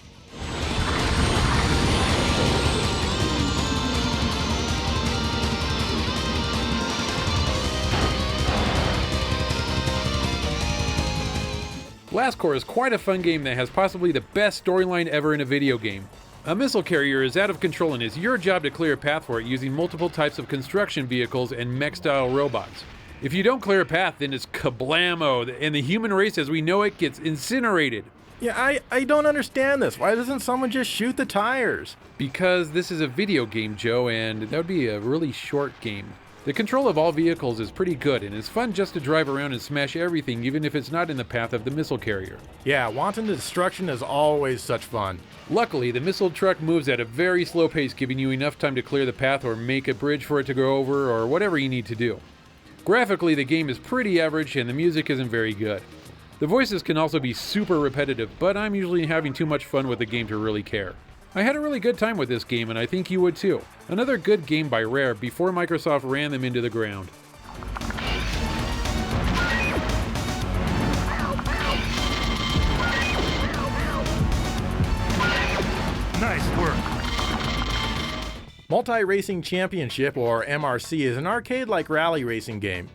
Blast Corps is quite a fun game that has possibly the best storyline ever in a video game. A missile carrier is out of control and it's your job to clear a path for it using multiple types of construction vehicles and mech-style robots. If you don't clear a path, then it's kablamo, and the human race as we know it gets incinerated. Yeah, I don't understand this. Why doesn't someone just shoot the tires? Because this is a video game, Joe, and that would be a really short game. The control of all vehicles is pretty good, and it's fun just to drive around and smash everything even if it's not in the path of the missile carrier. Yeah, wanton destruction is always such fun. Luckily, the missile truck moves at a very slow pace, giving you enough time to clear the path or make a bridge for it to go over or whatever you need to do. Graphically, the game is pretty average and the music isn't very good. The voices can also be super repetitive, but I'm usually having too much fun with the game to really care. I had a really good time with this game, and I think you would too. Another good game by Rare before Microsoft ran them into the ground. Nice work. Multi-Racing Championship, or MRC, is an arcade-like rally racing game.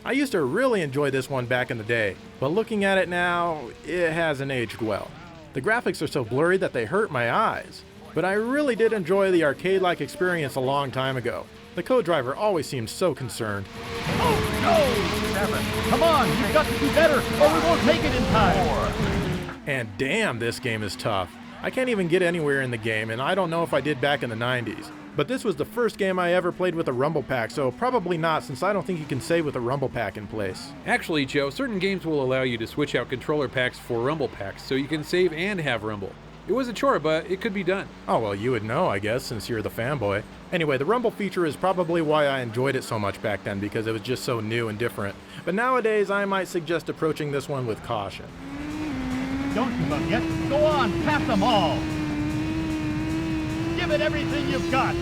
I used to really enjoy this one back in the day, but looking at it now, it hasn't aged well. The graphics are so blurry that they hurt my eyes. But I really did enjoy the arcade-like experience a long time ago. The co-driver always seemed so concerned. Oh no! 7. Come on, you've got to do better, or we won't make it in time! 4. And damn, this game is tough. I can't even get anywhere in the game, and I don't know if I did back in the 90s. But this was the first game I ever played with a rumble pack, so probably not, since I don't think you can save with a rumble pack in place. Actually, Joe, certain games will allow you to switch out controller packs for rumble packs, so you can save and have rumble. It was a chore, but it could be done. Oh, well, you would know, I guess, since you're the fanboy. Anyway, the rumble feature is probably why I enjoyed it so much back then, because it was just so new and different. But nowadays, I might suggest approaching this one with caution. Don't give up yet. Go on, pass them all. Give it everything you've got.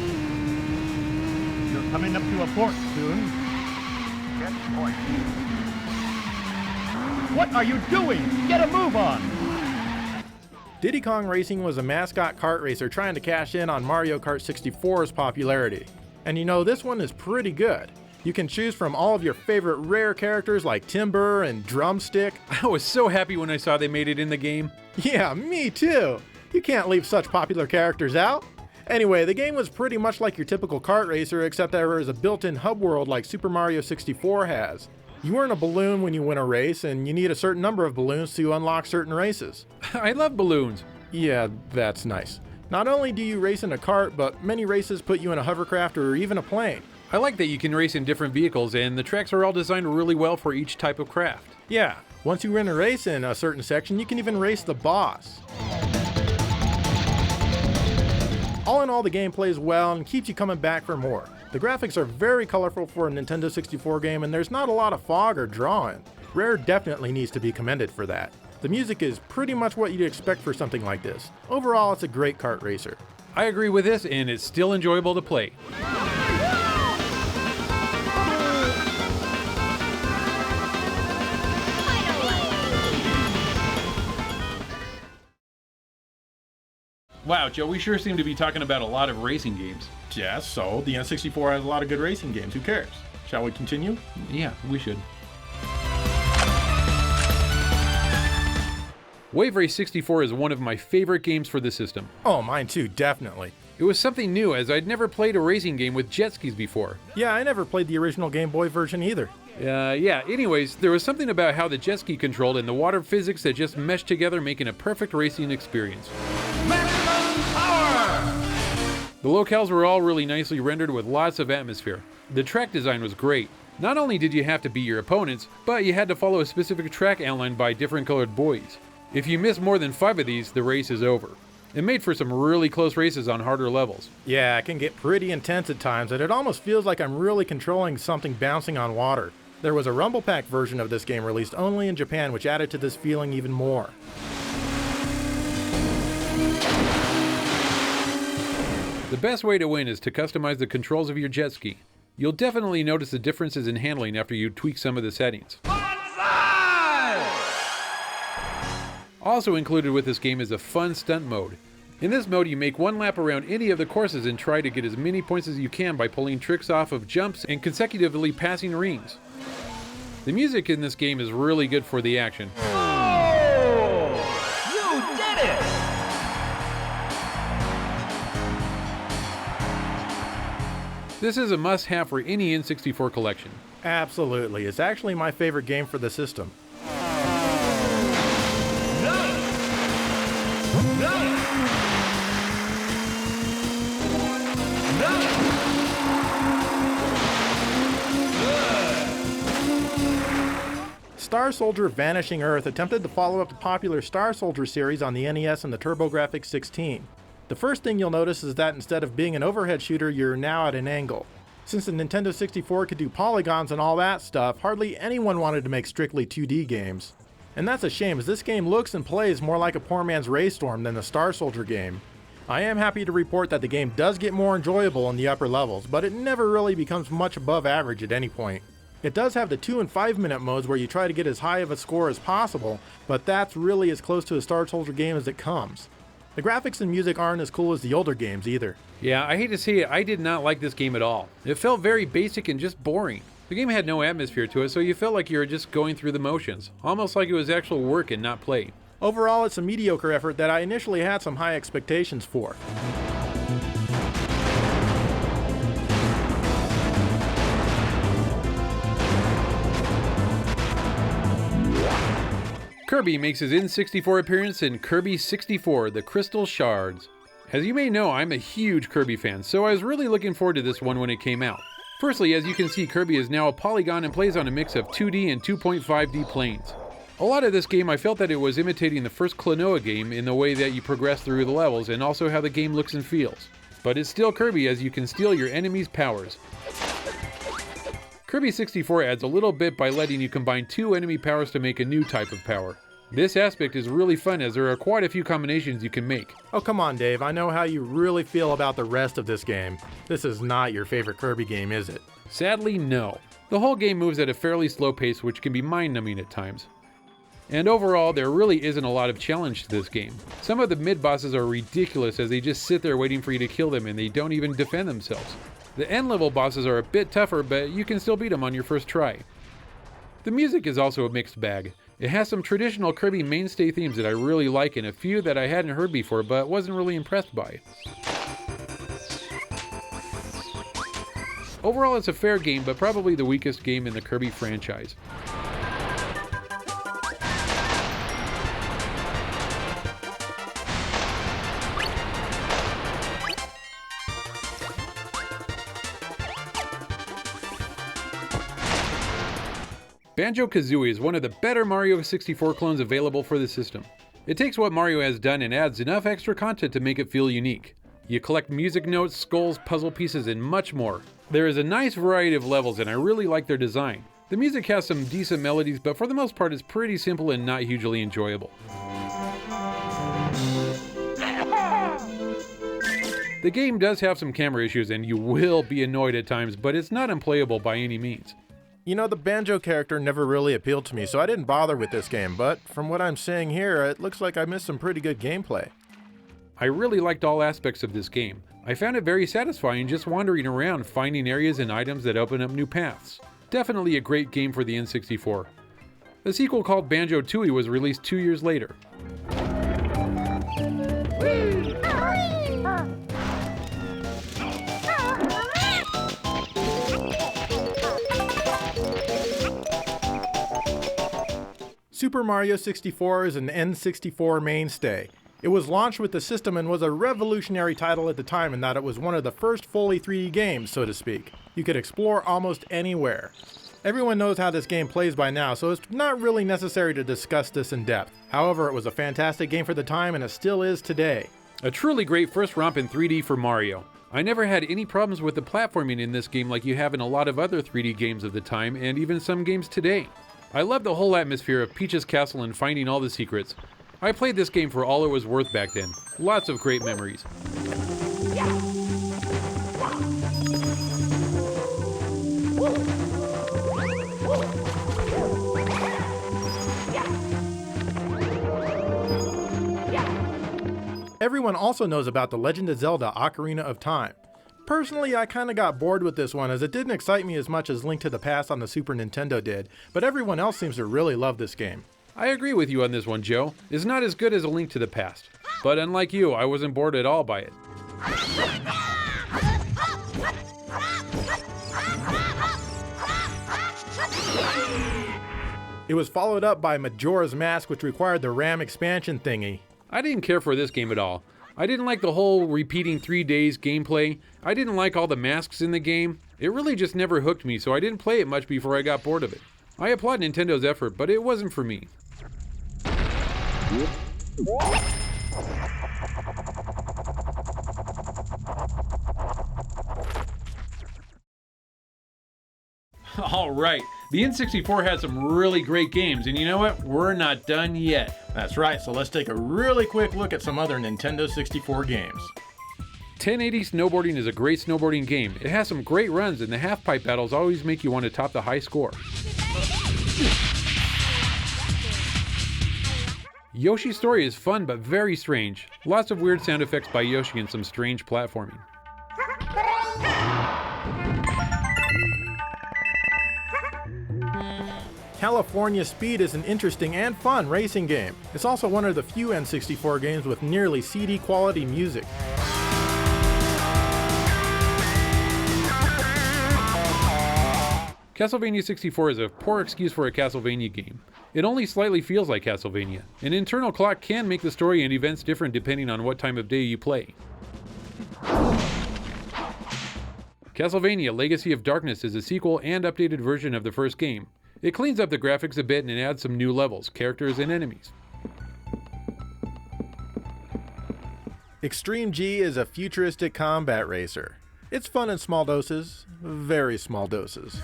You're coming up to a fork soon. Get point. What are you doing? Get a move on. Diddy Kong Racing was a mascot kart racer trying to cash in on Mario Kart 64's popularity. And you know, this one is pretty good. You can choose from all of your favorite rare characters like Timber and Drumstick. I was so happy when I saw they made it in the game. Yeah, me too. You can't leave such popular characters out. Anyway, the game was pretty much like your typical kart racer, except there was a built-in hub world like Super Mario 64 has. You earn a balloon when you win a race, and you need a certain number of balloons to unlock certain races. I love balloons. Yeah, that's nice. Not only do you race in a kart, but many races put you in a hovercraft or even a plane. I like that you can race in different vehicles, and the tracks are all designed really well for each type of craft. Yeah, once you win a race in a certain section, you can even race the boss. All in all, the game plays well and keeps you coming back for more. The graphics are very colorful for a Nintendo 64 game, and there's not a lot of fog or drawing. Rare definitely needs to be commended for that. The music is pretty much what you'd expect for something like this. Overall, it's a great kart racer. I agree with this, and it's still enjoyable to play. Wow, Joe, we sure seem to be talking about a lot of racing games. Yeah, so the N64 has a lot of good racing games. Who cares? Shall we continue? Yeah, we should. Wave Race 64 is one of my favorite games for the system. Oh, mine too, definitely. It was something new as I'd never played a racing game with jet skis before. Yeah, I never played the original Game Boy version either. Anyways, there was something about how the jet ski controlled and the water physics that just meshed together, making a perfect racing experience. Maximum power! The locales were all really nicely rendered with lots of atmosphere. The track design was great. Not only did you have to beat your opponents, but you had to follow a specific track outlined by different colored buoys. If you miss more than 5 of these, the race is over. It made for some really close races on harder levels. Yeah, it can get pretty intense at times, and it almost feels like I'm really controlling something bouncing on water. There was a Rumble Pack version of this game released only in Japan, which added to this feeling even more. The best way to win is to customize the controls of your jet ski. You'll definitely notice the differences in handling after you tweak some of the settings. Also included with this game is a fun stunt mode. In this mode, you make one lap around any of the courses and try to get as many points as you can by pulling tricks off of jumps and consecutively passing rings. The music in this game is really good for the action. Oh! You did it! This is a must-have for any N64 collection. Absolutely. It's actually my favorite game for the system. Star Soldier Vanishing Earth attempted to follow up the popular Star Soldier series on the NES and the TurboGrafx 16. The first thing you'll notice is that instead of being an overhead shooter, you're now at an angle. Since the Nintendo 64 could do polygons and all that stuff, hardly anyone wanted to make strictly 2D games. And that's a shame, as this game looks and plays more like a poor man's Raystorm than the Star Soldier game. I am happy to report that the game does get more enjoyable in the upper levels, but it never really becomes much above average at any point. It does have the 2 and 5 minute modes where you try to get as high of a score as possible, but that's really as close to a Star Soldier game as it comes. The graphics and music aren't as cool as the older games either. Yeah, I hate to say it, I did not like this game at all. It felt very basic and just boring. The game had no atmosphere to it, so you felt like you were just going through the motions, almost like it was actual work and not play. Overall, it's a mediocre effort that I initially had some high expectations for. Kirby makes his N64 appearance in Kirby 64, The Crystal Shards. As you may know, I'm a huge Kirby fan, so I was really looking forward to this one when it came out. Firstly, as you can see, Kirby is now a polygon and plays on a mix of 2D and 2.5D planes. A lot of this game, I felt that it was imitating the first Klonoa game in the way that you progress through the levels and also how the game looks and feels. But it's still Kirby, as you can steal your enemies' powers. Kirby 64 adds a little bit by letting you combine 2 enemy powers to make a new type of power. This aspect is really fun as there are quite a few combinations you can make. Oh come on Dave, I know how you really feel about the rest of this game. This is not your favorite Kirby game, is it? Sadly, no. The whole game moves at a fairly slow pace, which can be mind-numbing at times. And overall, there really isn't a lot of challenge to this game. Some of the mid-bosses are ridiculous as they just sit there waiting for you to kill them and they don't even defend themselves. The end-level bosses are a bit tougher, but you can still beat them on your first try. The music is also a mixed bag. It has some traditional Kirby mainstay themes that I really like and a few that I hadn't heard before but wasn't really impressed by. Overall, it's a fair game, but probably the weakest game in the Kirby franchise. Banjo-Kazooie is one of the better Mario 64 clones available for the system. It takes what Mario has done and adds enough extra content to make it feel unique. You collect music notes, skulls, puzzle pieces, and much more. There is a nice variety of levels and I really like their design. The music has some decent melodies, but for the most part it's pretty simple and not hugely enjoyable. The game does have some camera issues and you will be annoyed at times, but it's not unplayable by any means. You know, the Banjo character never really appealed to me, so I didn't bother with this game, but from what I'm seeing here, it looks like I missed some pretty good gameplay. I really liked all aspects of this game. I found it very satisfying just wandering around finding areas and items that open up new paths. Definitely a great game for the N64. A sequel called Banjo-Tooie was released 2 years later. Super Mario 64 is an N64 mainstay. It was launched with the system and was a revolutionary title at the time in that it was one of the first fully 3D games, so to speak. You could explore almost anywhere. Everyone knows how this game plays by now, so it's not really necessary to discuss this in depth. However, it was a fantastic game for the time and it still is today. A truly great first romp in 3D for Mario. I never had any problems with the platforming in this game like you have in a lot of other 3D games of the time and even some games today. I love the whole atmosphere of Peach's castle and finding all the secrets. I played this game for all it was worth back then. Lots of great memories. Everyone also knows about The Legend of Zelda: Ocarina of Time. Personally, I kinda got bored with this one as it didn't excite me as much as Link to the Past on the Super Nintendo did, but everyone else seems to really love this game. I agree with you on this one, Joe. It's not as good as A Link to the Past. But unlike you, I wasn't bored at all by it. It was followed up by Majora's Mask, which required the RAM expansion thingy. I didn't care for this game at all. I didn't like the whole repeating 3 days gameplay. I didn't like all the masks in the game. It really just never hooked me, so I didn't play it much before I got bored of it. I applaud Nintendo's effort, but it wasn't for me. Alright, the N64 had some really great games, and you know what? We're not done yet. That's right, so let's take a really quick look at some other Nintendo 64 games. 1080 Snowboarding is a great snowboarding game. It has some great runs, and the half-pipe battles always make you want to top the high score. Yoshi's Story is fun but very strange. Lots of weird sound effects by Yoshi and some strange platforming. California Speed is an interesting and fun racing game. It's also one of the few N64 games with nearly CD quality music. Castlevania 64 is a poor excuse for a Castlevania game. It only slightly feels like Castlevania. An internal clock can make the story and events different depending on what time of day you play. Castlevania Legacy of Darkness is a sequel and updated version of the first game. It cleans up the graphics a bit and adds some new levels, characters, and enemies. Extreme G is a futuristic combat racer. It's fun in small doses, very small doses.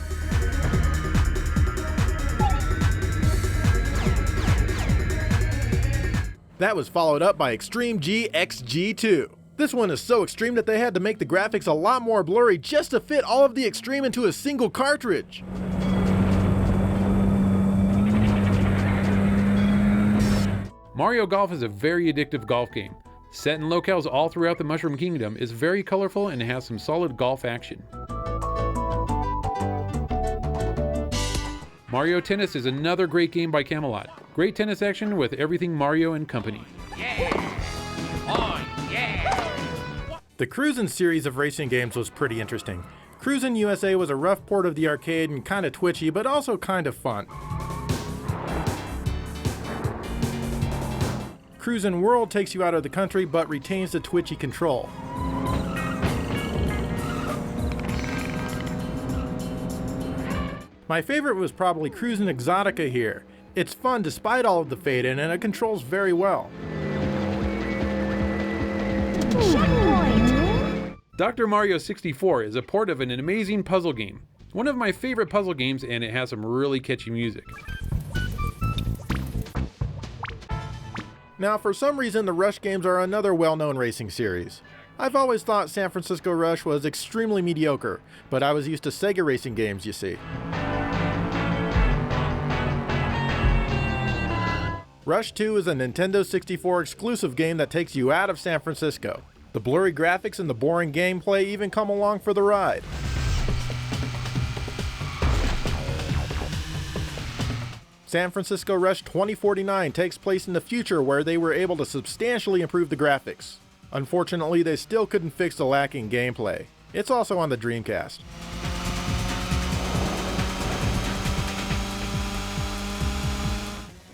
That was followed up by Extreme G XG2. This one is so extreme that they had to make the graphics a lot more blurry just to fit all of the extreme into a single cartridge. Mario Golf is a very addictive golf game. Set in locales all throughout the Mushroom Kingdom, is very colorful and has some solid golf action. Mario Tennis is another great game by Camelot. Great tennis action with everything Mario and company. The Cruisin' series of racing games was pretty interesting. Cruisin' USA was a rough port of the arcade and kinda twitchy, but also kind of fun. Cruisin' World takes you out of the country but retains the twitchy control. My favorite was probably Cruisin' Exotica here. It's fun despite all of the fade-in and it controls very well. Dr. Mario 64 is a port of an amazing puzzle game. One of my favorite puzzle games, and it has some really catchy music. Now, for some reason, the Rush games are another well-known racing series. I've always thought San Francisco Rush was extremely mediocre, but I was used to Sega racing games, you see. Rush 2 is a Nintendo 64 exclusive game that takes you out of San Francisco. The blurry graphics and the boring gameplay even come along for the ride. San Francisco Rush 2049 takes place in the future where they were able to substantially improve the graphics. Unfortunately, they still couldn't fix the lacking gameplay. It's also on the Dreamcast.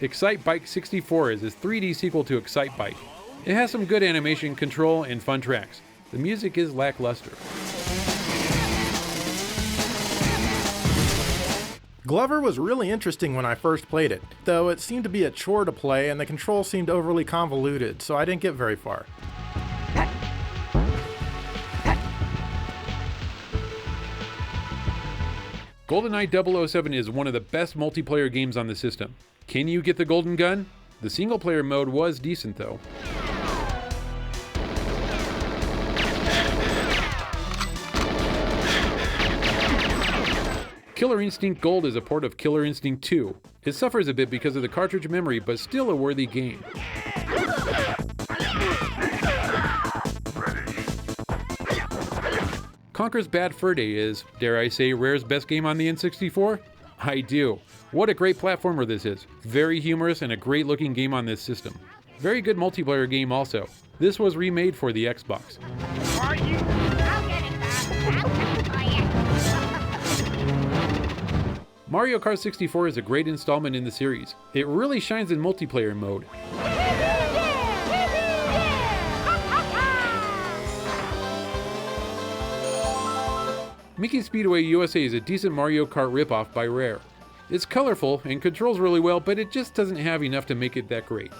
Excite Bike 64 is a 3D sequel to Excite Bike. It has some good animation, control, and fun tracks. The music is lackluster. Glover was really interesting when I first played it, though it seemed to be a chore to play and the controls seemed overly convoluted, so I didn't get very far. GoldenEye 007 is one of the best multiplayer games on the system. Can you get the golden gun? The single player mode was decent though. Killer Instinct Gold is a port of Killer Instinct 2. It suffers a bit because of the cartridge memory, but still a worthy game. Conker's Bad Fur Day is, dare I say, Rare's best game on the N64? I do. What a great platformer this is. Very humorous and a great looking game on this system. Very good multiplayer game also. This was remade for the Xbox. Are you? I'll get it back. Mario Kart 64 is a great installment in the series. It really shines in multiplayer mode. Mickey Speedway USA is a decent Mario Kart ripoff by Rare. It's colorful and controls really well, but it just doesn't have enough to make it that great.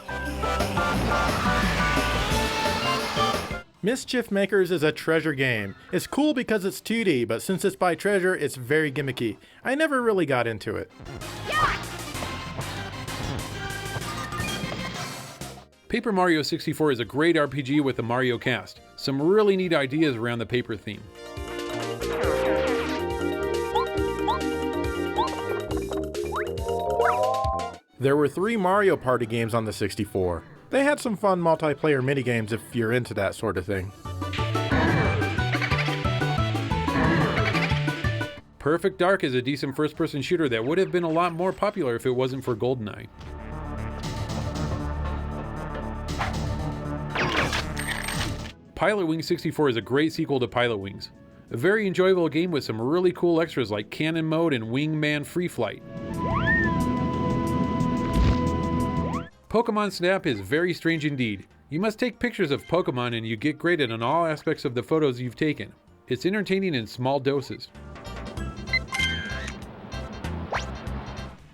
Mischief Makers is a treasure game. It's cool because it's 2D, but since it's by Treasure, it's very gimmicky. I never really got into it. Paper Mario 64 is a great RPG with the Mario cast. Some really neat ideas around the paper theme. There were 3 Mario Party games on the 64. They had some fun multiplayer minigames if you're into that sort of thing. Perfect Dark is a decent first-person shooter that would have been a lot more popular if it wasn't for GoldenEye. Pilot Wings 64 is a great sequel to Pilot Wings. A very enjoyable game with some really cool extras like Cannon Mode and Wingman Free Flight. Pokemon Snap is very strange indeed. You must take pictures of Pokemon and you get graded on all aspects of the photos you've taken. It's entertaining in small doses.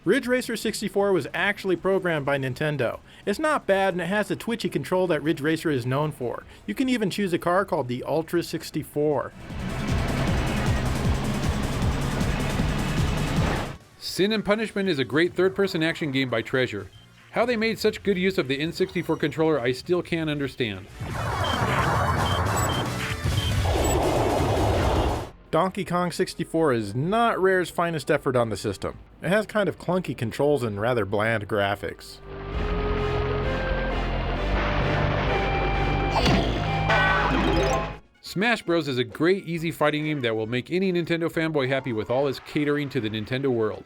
Ridge Racer 64 was actually programmed by Nintendo. It's not bad and it has the twitchy control that Ridge Racer is known for. You can even choose a car called the Ultra 64. Sin and Punishment is a great third-person action game by Treasure. How they made such good use of the N64 controller I still can't understand. Donkey Kong 64 is not Rare's finest effort on the system. It has kind of clunky controls and rather bland graphics. Smash Bros is a great easy fighting game that will make any Nintendo fanboy happy with all its catering to the Nintendo world.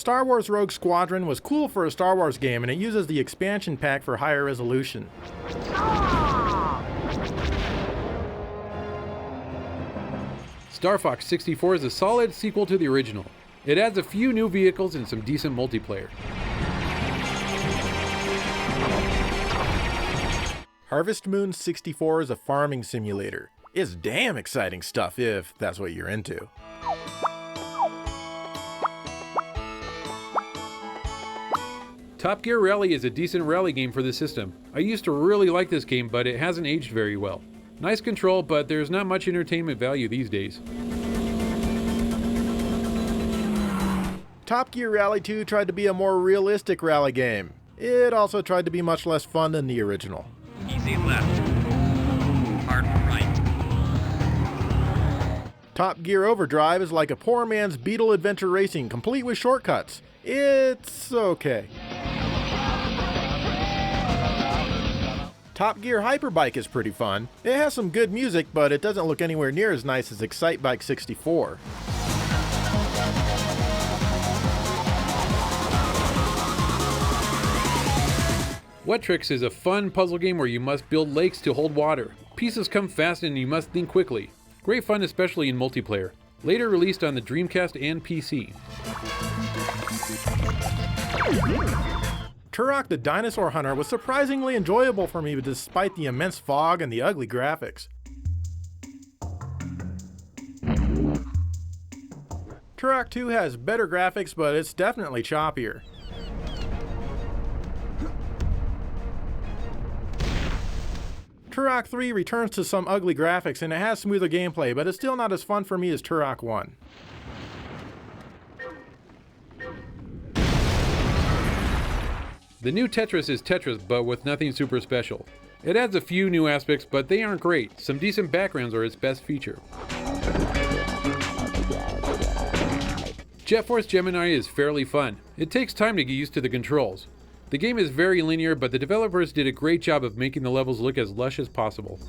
Star Wars Rogue Squadron was cool for a Star Wars game and it uses the expansion pack for higher resolution. Star Fox 64 is a solid sequel to the original. It adds a few new vehicles and some decent multiplayer. Harvest Moon 64 is a farming simulator. It's damn exciting stuff if that's what you're into. Top Gear Rally is a decent rally game for the system. I used to really like this game, but it hasn't aged very well. Nice control, but there's not much entertainment value these days. Top Gear Rally 2 tried to be a more realistic rally game. It also tried to be much less fun than the original. Easy left. Hard right. Top Gear Overdrive is like a poor man's Beetle Adventure Racing, complete with shortcuts. It's okay. Top Gear Hyperbike is pretty fun. It has some good music, but it doesn't look anywhere near as nice as Excitebike 64. Wet Tricks is a fun puzzle game where you must build lakes to hold water. Pieces come fast and you must think quickly. Great fun, especially in multiplayer. Later released on the Dreamcast and PC. Turok the Dinosaur Hunter was surprisingly enjoyable for me despite the immense fog and the ugly graphics. Turok 2 has better graphics, but it's definitely choppier. Turok 3 returns to some ugly graphics and it has smoother gameplay, but it's still not as fun for me as Turok 1. The new Tetris is Tetris, but with nothing super special. It adds a few new aspects, but they aren't great. Some decent backgrounds are its best feature. Jet Force Gemini is fairly fun. It takes time to get used to the controls. The game is very linear, but the developers did a great job of making the levels look as lush as possible.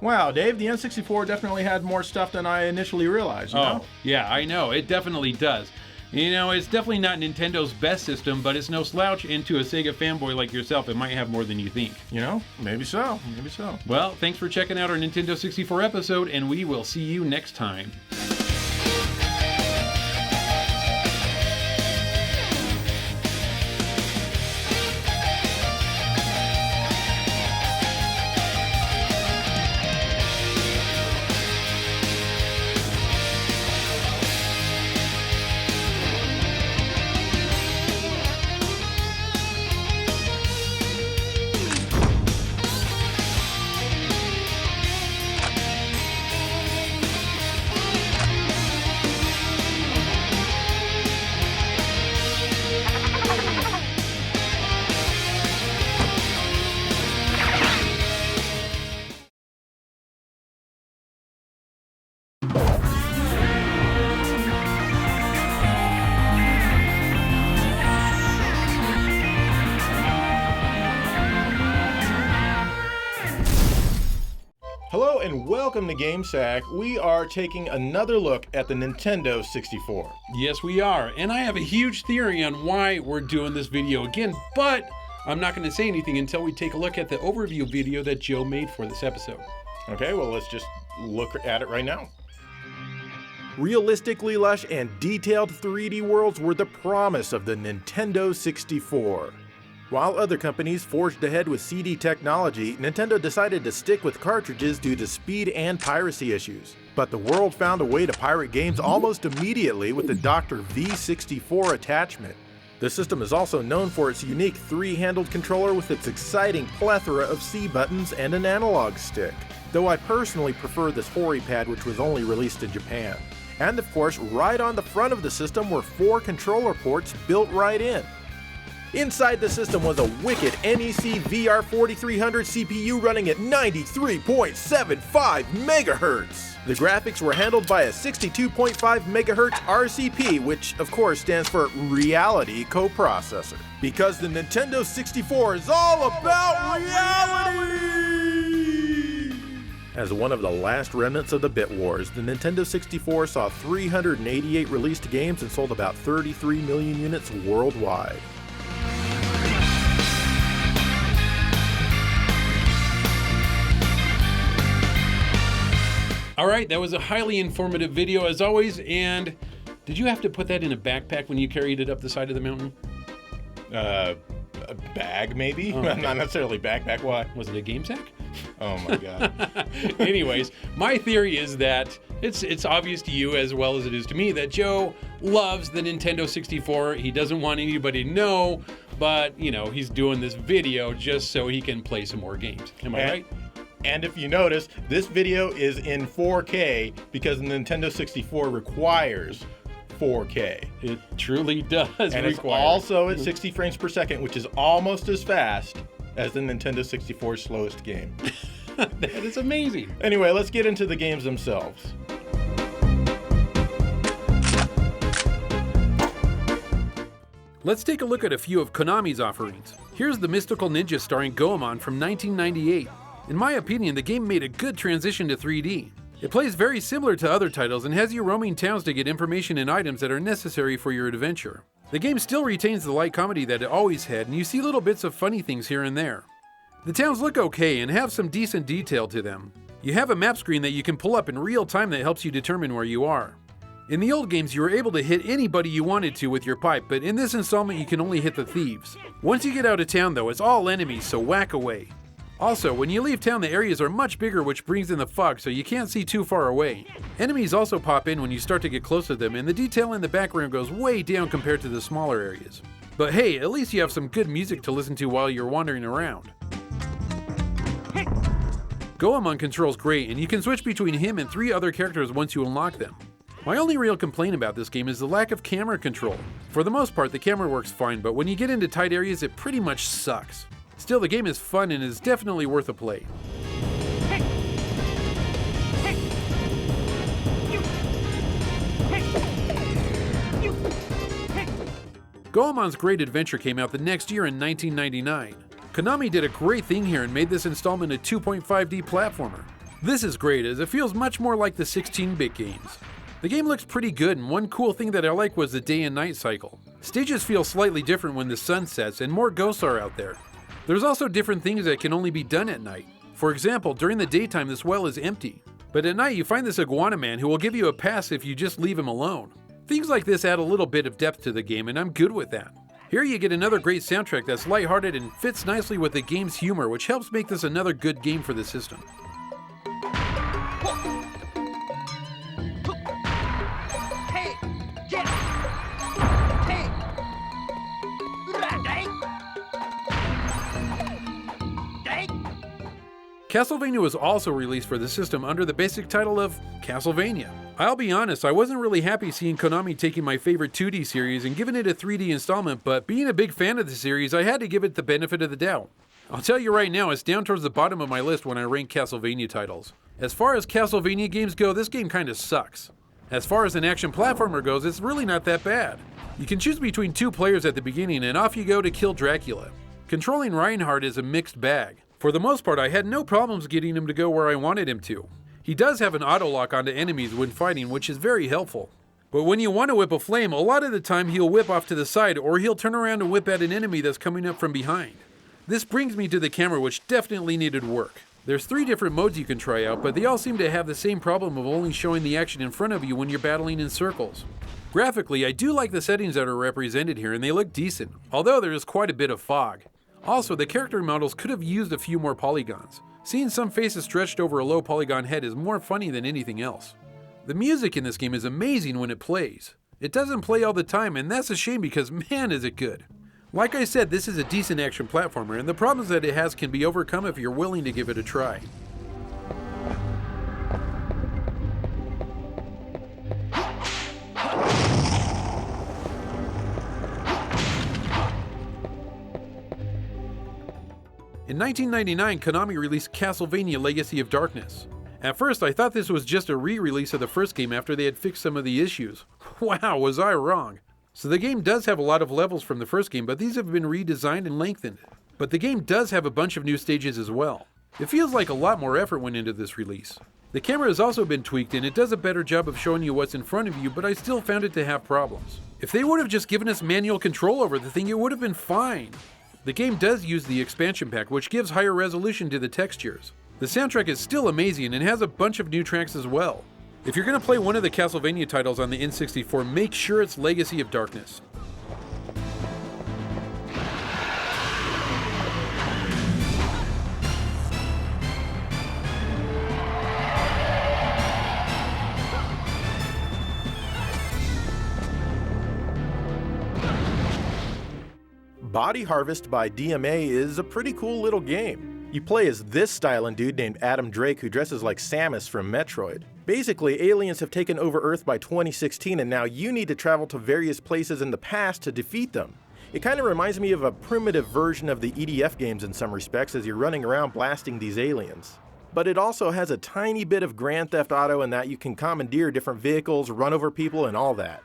Wow, Dave, the N64 definitely had more stuff than I initially realized, you know? Yeah, I know. It definitely does. You know, it's definitely not Nintendo's best system, but it's no slouch, and to a Sega fanboy like yourself, it might have more than you think. You know, maybe so, maybe so. Well, thanks for checking out our Nintendo 64 episode, and we will see you next time. Hello and welcome to Gamesacre. We are taking another look at the Nintendo 64. Yes, we are, and I have a huge theory on why we're doing this video again, but I'm not going to say anything until we take a look at the overview video that Joe made for this episode. Okay, well, let's just look at it right now. Realistically lush and detailed 3D worlds were the promise of the Nintendo 64. While other companies forged ahead with CD technology, Nintendo decided to stick with cartridges due to speed and piracy issues. But the world found a way to pirate games almost immediately with the Dr. V64 attachment. The system is also known for its unique three-handled controller with its exciting plethora of C buttons and an analog stick, though I personally prefer this Hori pad, which was only released in Japan. And of course, right on the front of the system were 4 controller ports built right in. Inside the system was a wicked NEC VR4300 CPU running at 93.75 MHz. The graphics were handled by a 62.5 MHz RCP, which of course stands for Reality Coprocessor. Because the Nintendo 64 is all about reality! As one of the last remnants of the Bit Wars, the Nintendo 64 saw 388 released games and sold about 33 million units worldwide. All right, that was a highly informative video as always, and did you have to put that in a backpack when you carried it up the side of the mountain? A bag, maybe? Oh, okay. Not necessarily backpack. Why? Was it a game sack? Oh my god. Anyways, my theory is that it's obvious to you as well as it is to me that Joe loves the Nintendo 64. He doesn't want anybody to know, but, you know, he's doing this video just so he can play some more games. Am I right? And if you notice, this video is in 4K because the Nintendo 64 requires 4K. It truly does. And it's also at 60 frames per second, which is almost as fast as the Nintendo 64's slowest game. That is amazing. Anyway, let's get into the games themselves. Let's take a look at a few of Konami's offerings. Here's the Mystical Ninja starring Goemon from 1998. In my opinion, the game made a good transition to 3D. It plays very similar to other titles and has you roaming towns to get information and items that are necessary for your adventure. The game still retains the light comedy that it always had, and you see little bits of funny things here and there. The towns look okay and have some decent detail to them. You have a map screen that you can pull up in real time that helps you determine where you are. In the old games, you were able to hit anybody you wanted to with your pipe, but in this installment you can only hit the thieves. Once you get out of town though, it's all enemies, so whack away. Also, when you leave town, the areas are much bigger, which brings in the fog, so you can't see too far away. Enemies also pop in when you start to get close to them, and the detail in the background goes way down compared to the smaller areas. But hey, at least you have some good music to listen to while you're wandering around. Goemon controls great, and you can switch between him and 3 other characters once you unlock them. My only real complaint about this game is the lack of camera control. For the most part, the camera works fine, but when you get into tight areas, it pretty much sucks. Still, the game is fun and is definitely worth a play. Goemon's Great Adventure came out the next year in 1999. Konami did a great thing here and made this installment a 2.5D platformer. This is great as it feels much more like the 16-bit games. The game looks pretty good, and one cool thing that I like was the day and night cycle. Stages feel slightly different when the sun sets and more ghosts are out there. There's also different things that can only be done at night. For example, during the daytime this well is empty, but at night you find this iguana man who will give you a pass if you just leave him alone. Things like this add a little bit of depth to the game, and I'm good with that. Here you get another great soundtrack that's lighthearted and fits nicely with the game's humor, which helps make this another good game for the system. Castlevania was also released for the system under the basic title of Castlevania. I'll be honest, I wasn't really happy seeing Konami taking my favorite 2D series and giving it a 3D installment, but being a big fan of the series, I had to give it the benefit of the doubt. I'll tell you right now, it's down towards the bottom of my list when I rank Castlevania titles. As far as Castlevania games go, this game kinda sucks. As far as an action platformer goes, it's really not that bad. You can choose between 2 players at the beginning and off you go to kill Dracula. Controlling Reinhardt is a mixed bag. For the most part, I had no problems getting him to go where I wanted him to. He does have an auto-lock onto enemies when fighting, which is very helpful. But when you want to whip a flame, a lot of the time he'll whip off to the side, or he'll turn around and whip at an enemy that's coming up from behind. This brings me to the camera, which definitely needed work. There's 3 different modes you can try out, but they all seem to have the same problem of only showing the action in front of you when you're battling in circles. Graphically, I do like the settings that are represented here, and they look decent, although there is quite a bit of fog. Also, the character models could have used a few more polygons. Seeing some faces stretched over a low polygon head is more funny than anything else. The music in this game is amazing when it plays. It doesn't play all the time, and that's a shame because man is it good. Like I said, this is a decent action platformer, and the problems that it has can be overcome if you're willing to give it a try. In 1999, Konami released Castlevania Legacy of Darkness. At first, I thought this was just a re-release of the first game after they had fixed some of the issues. Wow, was I wrong. So the game does have a lot of levels from the first game, but these have been redesigned and lengthened. But the game does have a bunch of new stages as well. It feels like a lot more effort went into this release. The camera has also been tweaked and it does a better job of showing you what's in front of you, but I still found it to have problems. If they would have just given us manual control over the thing, it would have been fine. The game does use the expansion pack, which gives higher resolution to the textures. The soundtrack is still amazing and has a bunch of new tracks as well. If you're going to play one of the Castlevania titles on the N64, make sure it's Legacy of Darkness. Body Harvest by DMA is a pretty cool little game. You play as this styling dude named Adam Drake who dresses like Samus from Metroid. Basically, aliens have taken over Earth by 2016 and now you need to travel to various places in the past to defeat them. It kind of reminds me of a primitive version of the EDF games in some respects as you're running around blasting these aliens. But it also has a tiny bit of Grand Theft Auto in that you can commandeer different vehicles, run over people, and all that.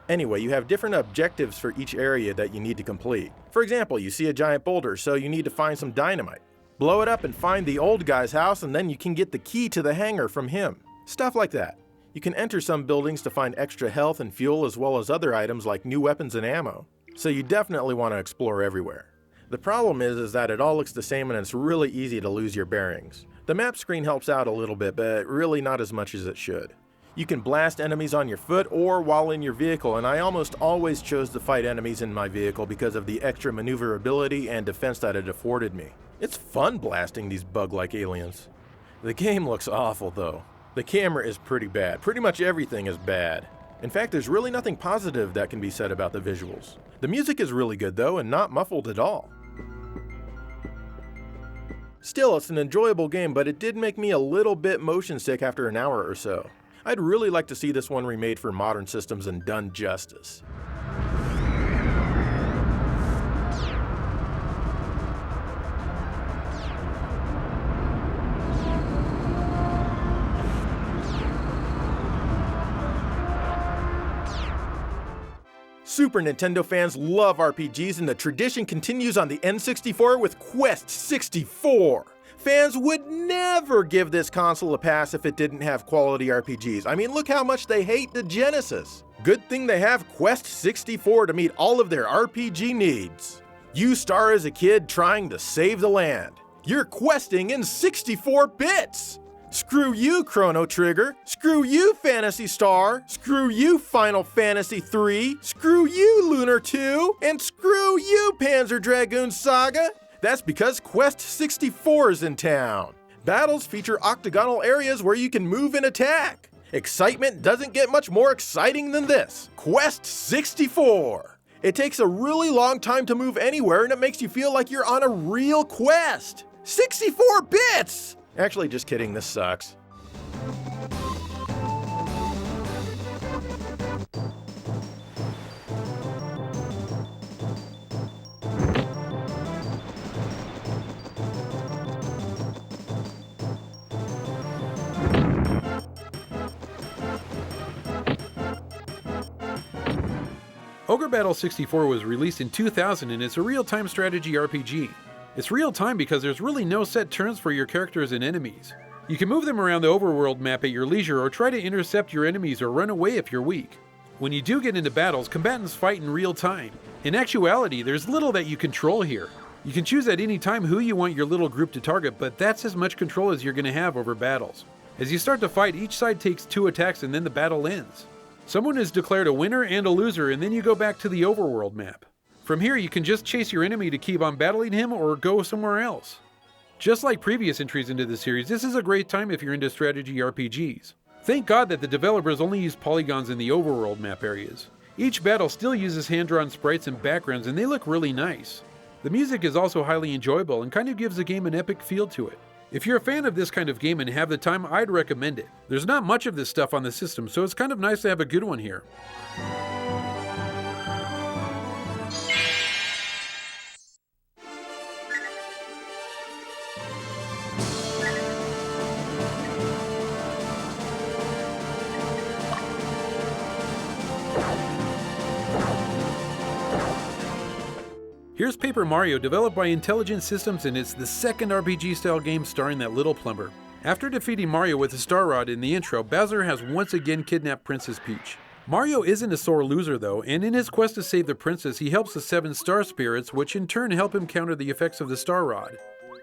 Anyway, you have different objectives for each area that you need to complete. For example, you see a giant boulder, so you need to find some dynamite. Blow it up and find the old guy's house, and then you can get the key to the hangar from him. Stuff like that. You can enter some buildings to find extra health and fuel as well as other items like new weapons and ammo. So you definitely want to explore everywhere. The problem is that it all looks the same and it's really easy to lose your bearings. The map screen helps out a little bit, but really not as much as it should. You can blast enemies on your foot or while in your vehicle, and I almost always chose to fight enemies in my vehicle because of the extra maneuverability and defense that it afforded me. It's fun blasting these bug-like aliens. The game looks awful though. The camera is pretty bad. Pretty much everything is bad. In fact, there's really nothing positive that can be said about the visuals. The music is really good though, and not muffled at all. Still, it's an enjoyable game, but it did make me a little bit motion sick after an hour or so. I'd really like to see this one remade for modern systems and done justice. Super Nintendo fans love RPGs, and the tradition continues on the N64 with Quest 64. Fans would never give this console a pass if it didn't have quality RPGs. I mean, look how much they hate the Genesis. Good thing they have Quest 64 to meet all of their RPG needs. You star as a kid trying to save the land. You're questing in 64 bits. Screw you, Chrono Trigger. Screw you, Phantasy Star. Screw you, Final Fantasy 3. Screw you, Lunar 2. And screw you, Panzer Dragoon Saga. That's because Quest 64 is in town. Battles feature octagonal areas where you can move and attack. Excitement doesn't get much more exciting than this. Quest 64. It takes a really long time to move anywhere, and it makes you feel like you're on a real quest. 64 bits! Actually, just kidding, this sucks. Ogre Battle 64 was released in 2000 and it's a real-time strategy RPG. It's real-time because there's really no set turns for your characters and enemies. You can move them around the overworld map at your leisure or try to intercept your enemies or run away if you're weak. When you do get into battles, combatants fight in real time. In actuality, there's little that you control here. You can choose at any time who you want your little group to target, but that's as much control as you're going to have over battles. As you start to fight, each side takes 2 attacks and then the battle ends. Someone is declared a winner and a loser, and then you go back to the overworld map. From here, you can just chase your enemy to keep on battling him or go somewhere else. Just like previous entries into the series, this is a great time if you're into strategy RPGs. Thank God that the developers only use polygons in the overworld map areas. Each battle still uses hand-drawn sprites and backgrounds, and they look really nice. The music is also highly enjoyable and kind of gives the game an epic feel to it. If you're a fan of this kind of game and have the time, I'd recommend it. There's not much of this stuff on the system, so it's kind of nice to have a good one here. Here's Paper Mario, developed by Intelligent Systems, and it's the second RPG-style game starring that little plumber. After defeating Mario with the Star Rod in the intro, Bowser has once again kidnapped Princess Peach. Mario isn't a sore loser though, and in his quest to save the princess, he helps the 7 star spirits, which in turn help him counter the effects of the Star Rod.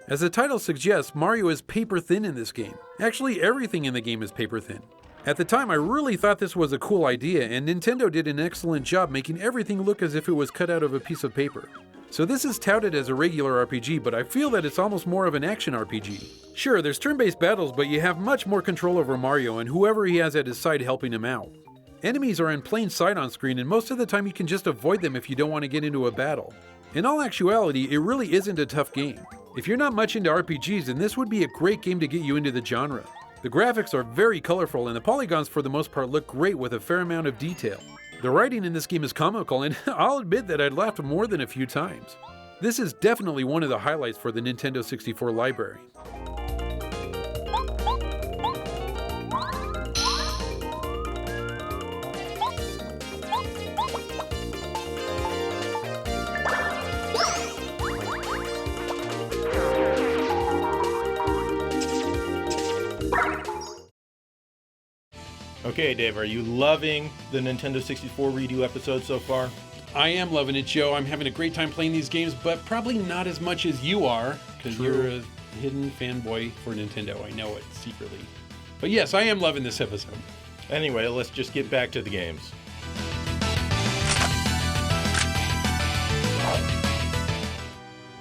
As the title suggests, Mario is paper thin in this game. Actually, everything in the game is paper thin. At the time, I really thought this was a cool idea, and Nintendo did an excellent job making everything look as if it was cut out of a piece of paper. So this is touted as a regular RPG, but I feel that it's almost more of an action RPG. Sure, there's turn-based battles, but you have much more control over Mario and whoever he has at his side helping him out. Enemies are in plain sight on screen, and most of the time you can just avoid them if you don't want to get into a battle. In all actuality, it really isn't a tough game. If you're not much into RPGs, then this would be a great game to get you into the genre. The graphics are very colorful, and the polygons for the most part look great with a fair amount of detail. The writing in this game is comical, and I'll admit that I'd laughed more than a few times. This is definitely one of the highlights for the Nintendo 64 library. Okay, Dave, are you loving the Nintendo 64 redo episode so far? I am loving it, Joe. I'm having a great time playing these games, but probably not as much as you are, because you're a hidden fanboy for Nintendo. I know it secretly. But yes, I am loving this episode. Anyway, let's just get back to the games.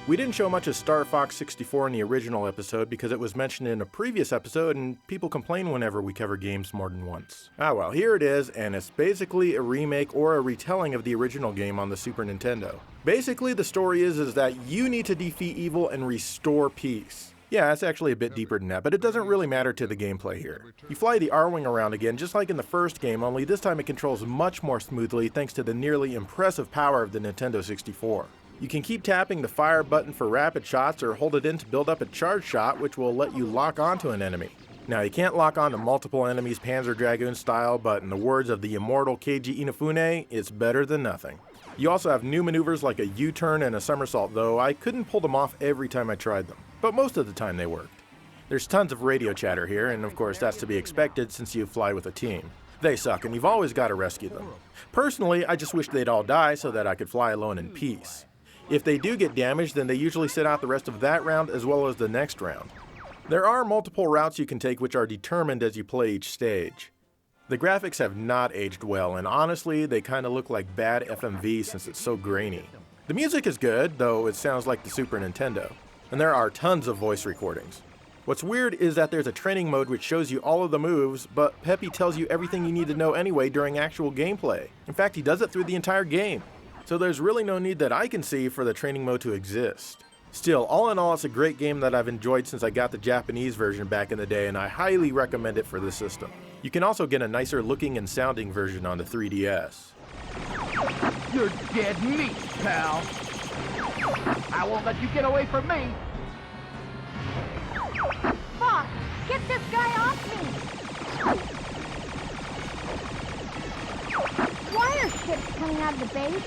We didn't show much of Star Fox 64 in the original episode because it was mentioned in a previous episode and people complain whenever we cover games more than once. Ah well, here it is, and it's basically a remake or a retelling of the original game on the Super Nintendo. Basically, the story is that you need to defeat evil and restore peace. Yeah, it's actually a bit deeper than that, but it doesn't really matter to the gameplay here. You fly the R-Wing around again just like in the first game, only this time it controls much more smoothly thanks to the nearly impressive power of the Nintendo 64. You can keep tapping the fire button for rapid shots or hold it in to build up a charge shot, which will let you lock onto an enemy. Now, you can't lock onto multiple enemies Panzer Dragoon style, but in the words of the immortal Keiji Inafune, it's better than nothing. You also have new maneuvers like a U-turn and a somersault, though I couldn't pull them off every time I tried them, but most of the time they worked. There's tons of radio chatter here, and of course that's to be expected since you fly with a team. They suck, and you've always got to rescue them. Personally, I just wish they'd all die so that I could fly alone in peace. If they do get damaged, then they usually sit out the rest of that round as well as the next round. There are multiple routes you can take which are determined as you play each stage. The graphics have not aged well, and honestly, they kinda look like bad FMV since it's so grainy. The music is good, though it sounds like the Super Nintendo, and there are tons of voice recordings. What's weird is that there's a training mode which shows you all of the moves, but Peppy tells you everything you need to know anyway during actual gameplay. In fact, he does it through the entire game. So there's really no need that I can see for the training mode to exist. Still, all in all, it's a great game that I've enjoyed since I got the Japanese version back in the day, and I highly recommend it for this system. You can also get a nicer looking and sounding version on the 3DS. You're dead meat, pal. I won't let you get away from me. Fox, get this guy off me! Why are ships coming out of the base?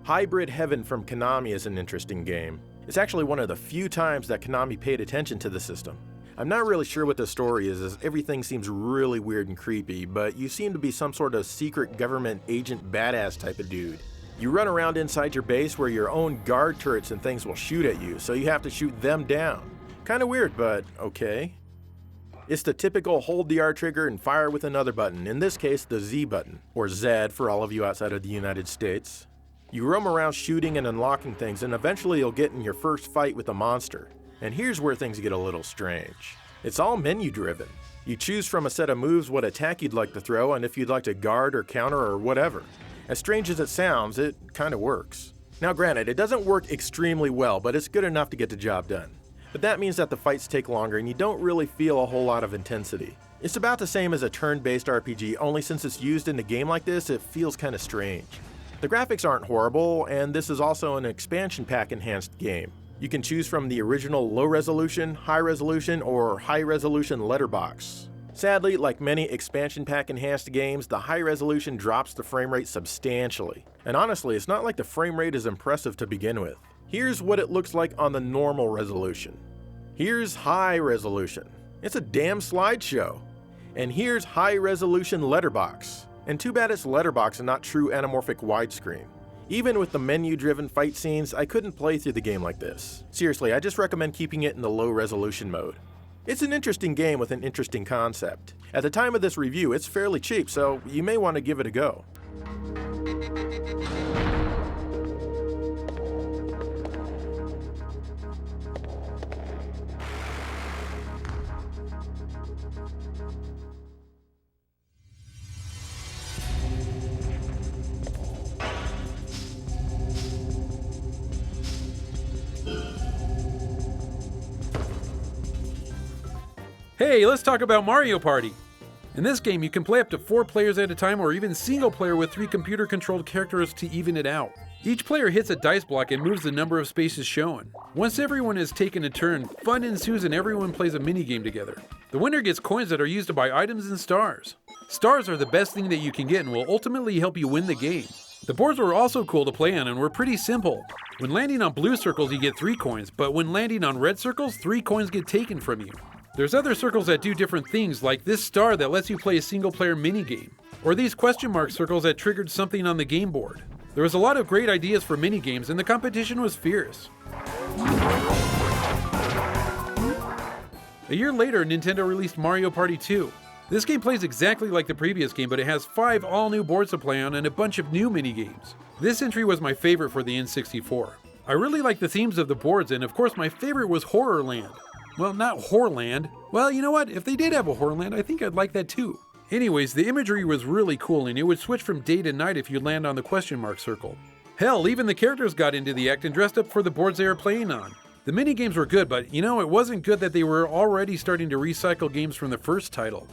Hybrid Heaven from Konami is an interesting game. It's actually one of the few times that Konami paid attention to the system. I'm not really sure what the story is, as everything seems really weird and creepy, but you seem to be some sort of secret government agent badass type of dude. You run around inside your base where your own guard turrets and things will shoot at you, so you have to shoot them down. Kinda weird, but okay. It's the typical hold the R trigger and fire with another button, in this case the Z button, or Z for all of you outside of the United States. You roam around shooting and unlocking things, and eventually you'll get in your first fight with a monster. And here's where things get a little strange. It's all menu driven. You choose from a set of moves what attack you'd like to throw and if you'd like to guard or counter or whatever. As strange as it sounds, it kinda works. Now granted, it doesn't work extremely well, but it's good enough to get the job done. But that means that the fights take longer and you don't really feel a whole lot of intensity. It's about the same as a turn-based RPG, only since it's used in a game like this, it feels kinda strange. The graphics aren't horrible, and this is also an expansion pack enhanced game. You can choose from the original low resolution, high resolution, or high resolution letterbox. Sadly, like many expansion pack enhanced games, the high resolution drops the frame rate substantially. And honestly, it's not like the frame rate is impressive to begin with. Here's what it looks like on the normal resolution. Here's high resolution. It's a damn slideshow. And here's high resolution letterbox. And too bad it's letterbox and not true anamorphic widescreen. Even with the menu-driven fight scenes, I couldn't play through the game like this. Seriously, I just recommend keeping it in the low resolution mode. It's an interesting game with an interesting concept. At the time of this review, it's fairly cheap, so you may want to give it a go. Hey, let's talk about Mario Party! In this game, you can play up to 4 players at a time or even single player with 3 computer-controlled characters to even it out. Each player hits a dice block and moves the number of spaces shown. Once everyone has taken a turn, fun ensues and everyone plays a minigame together. The winner gets coins that are used to buy items and stars. Stars are the best thing that you can get and will ultimately help you win the game. The boards were also cool to play on and were pretty simple. When landing on blue circles, you get 3 coins, but when landing on red circles, 3 coins get taken from you. There's other circles that do different things, like this star that lets you play a single-player minigame, or these question mark circles that triggered something on the game board. There was a lot of great ideas for minigames, and the competition was fierce. A year later, Nintendo released Mario Party 2. This game plays exactly like the previous game, but it has 5 all-new boards to play on and a bunch of new minigames. This entry was my favorite for the N64. I really like the themes of the boards, and of course my favorite was Horrorland. Well, not Horrorland. Well, you know what? If they did have a Horrorland, I think I'd like that too. Anyways, the imagery was really cool, and it would switch from day to night if you land on the question mark circle. Hell, even the characters got into the act and dressed up for the boards they were playing on. The minigames were good, but you know, it wasn't good that they were already starting to recycle games from the first title.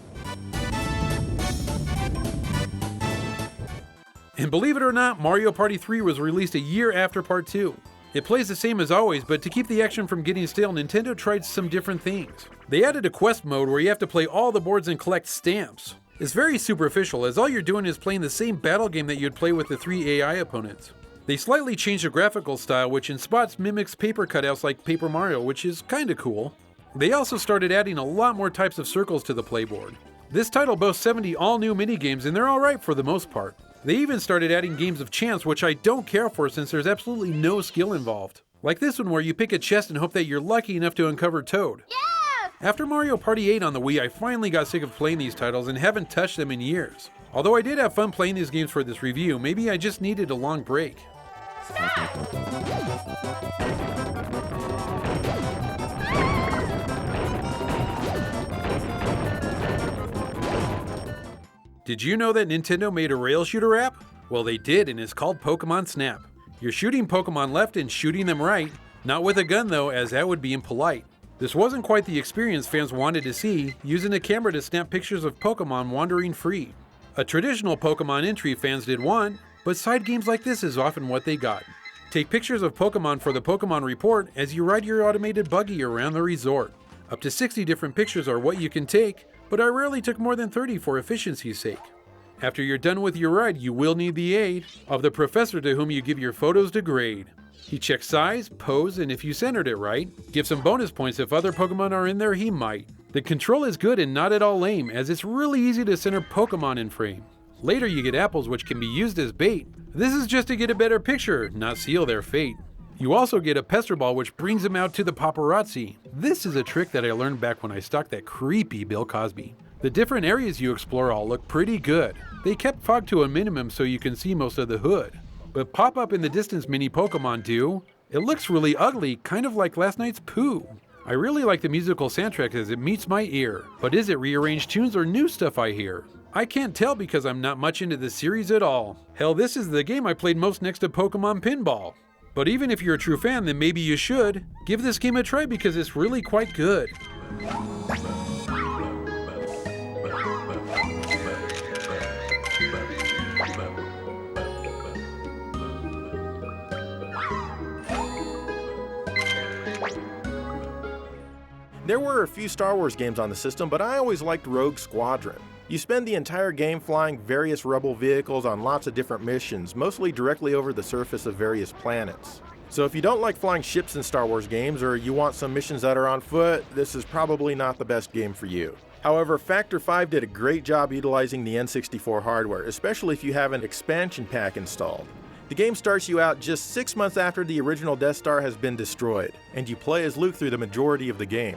And believe it or not, Mario Party 3 was released a year after Part 2. It plays the same as always, but to keep the action from getting stale, Nintendo tried some different things. They added a quest mode where you have to play all the boards and collect stamps. It's very superficial, as all you're doing is playing the same battle game that you'd play with the 3 AI opponents. They slightly changed the graphical style, which in spots mimics paper cutouts like Paper Mario, which is kinda cool. They also started adding a lot more types of circles to the playboard. This title boasts 70 all-new minigames, and they're alright for the most part. They even started adding games of chance, which I don't care for since there's absolutely no skill involved. Like this one where you pick a chest and hope that you're lucky enough to uncover Toad. Yeah! After Mario Party 8 on the Wii, I finally got sick of playing these titles and haven't touched them in years. Although I did have fun playing these games for this review, maybe I just needed a long break. Did you know that Nintendo made a rail shooter app? Well, they did, and it's called Pokemon Snap. You're shooting Pokemon left and shooting them right, not with a gun though, as that would be impolite. This wasn't quite the experience fans wanted to see, using a camera to snap pictures of Pokemon wandering free. A traditional Pokemon entry fans did want, but side games like this is often what they got. Take pictures of Pokemon for the Pokemon Report as you ride your automated buggy around the resort. Up to 60 different pictures are what you can take, but I rarely took more than 30 for efficiency's sake. After you're done with your ride, you will need the aid of the professor to whom you give your photos to grade. He checks size, pose, and if you centered it right, give some bonus points if other Pokemon are in there, he might. The control is good and not at all lame, as it's really easy to center Pokemon in frame. Later you get apples which can be used as bait. This is just to get a better picture, not seal their fate. You also get a pester ball which brings them out to the paparazzi. This is a trick that I learned back when I stalked that creepy Bill Cosby. The different areas you explore all look pretty good. They kept fog to a minimum so you can see most of the hood. But pop up in the distance mini Pokemon do. It looks really ugly, kind of like last night's poo. I really like the musical soundtrack as it meets my ear. But is it rearranged tunes or new stuff I hear? I can't tell because I'm not much into the series at all. Hell, this is the game I played most next to Pokemon Pinball. But even if you're a true fan, then maybe you should give this game a try because it's really quite good. There were a few Star Wars games on the system, but I always liked Rogue Squadron. You spend the entire game flying various Rebel vehicles on lots of different missions, mostly directly over the surface of various planets. So if you don't like flying ships in Star Wars games, or you want some missions that are on foot, this is probably not the best game for you. However, Factor 5 did a great job utilizing the N64 hardware, especially if you have an expansion pack installed. The game starts you out just 6 months after the original Death Star has been destroyed, and you play as Luke through the majority of the game.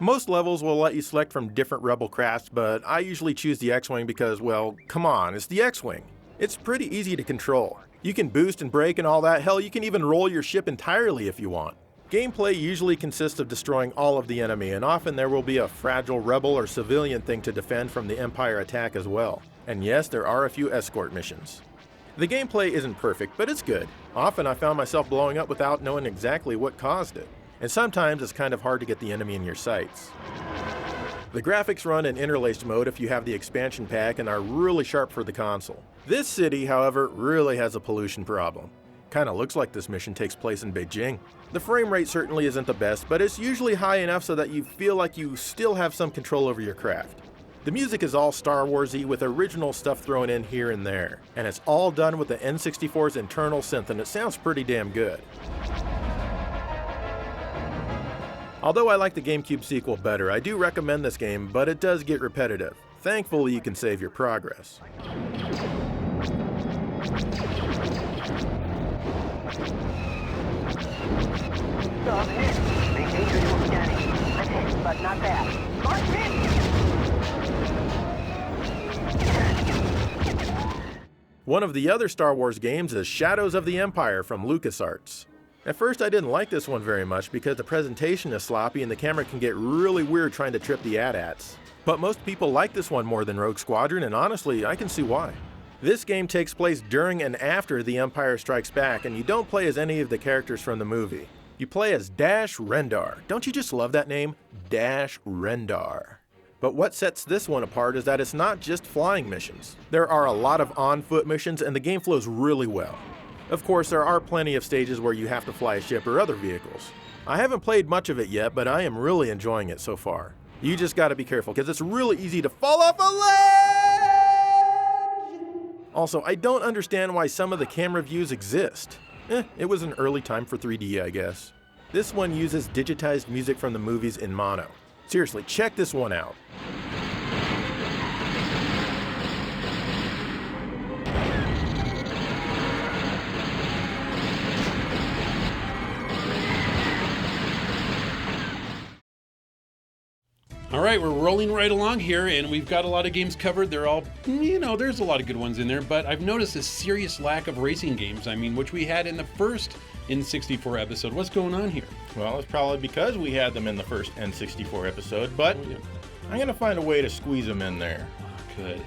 Most levels will let you select from different Rebel crafts, but I usually choose the X-Wing because, well, come on, it's the X-Wing. It's pretty easy to control. You can boost and brake and all that, hell, you can even roll your ship entirely if you want. Gameplay usually consists of destroying all of the enemy, and often there will be a fragile Rebel or civilian thing to defend from the Empire attack as well. And yes, there are a few escort missions. The gameplay isn't perfect, but it's good. Often I found myself blowing up without knowing exactly what caused it. And sometimes it's kind of hard to get the enemy in your sights. The graphics run in interlaced mode if you have the expansion pack and are really sharp for the console. This city, however, really has a pollution problem. Kinda looks like this mission takes place in Beijing. The frame rate certainly isn't the best, but it's usually high enough so that you feel like you still have some control over your craft. The music is all Star Wars-y with original stuff thrown in here and there, and it's all done with the N64's internal synth, and it sounds pretty damn good. Although I like the GameCube sequel better, I do recommend this game, but it does get repetitive. Thankfully, you can save your progress. But not bad. One of the other Star Wars games is Shadows of the Empire from LucasArts. At first I didn't like this one very much because the presentation is sloppy and the camera can get really weird trying to trip the AT-ATs. But most people like this one more than Rogue Squadron, and honestly, I can see why. This game takes place during and after The Empire Strikes Back, and you don't play as any of the characters from the movie. You play as Dash Rendar. Don't you just love that name? Dash Rendar. But what sets this one apart is that it's not just flying missions. There are a lot of on-foot missions, and the game flows really well. Of course, there are plenty of stages where you have to fly a ship or other vehicles. I haven't played much of it yet, but I am really enjoying it so far. You just gotta be careful, because it's really easy to fall off a ledge! Also, I don't understand why some of the camera views exist. It was an early time for 3D, I guess. This one uses digitized music from the movies in mono. Seriously, check this one out. All right, we're rolling right along here, and we've got a lot of games covered. They're all, there's a lot of good ones in there, but I've noticed a serious lack of racing games, which we had in the first N64 episode. What's going on here? Well, it's probably because we had them in the first N64 episode, but I'm going to find a way to squeeze them in there. Good.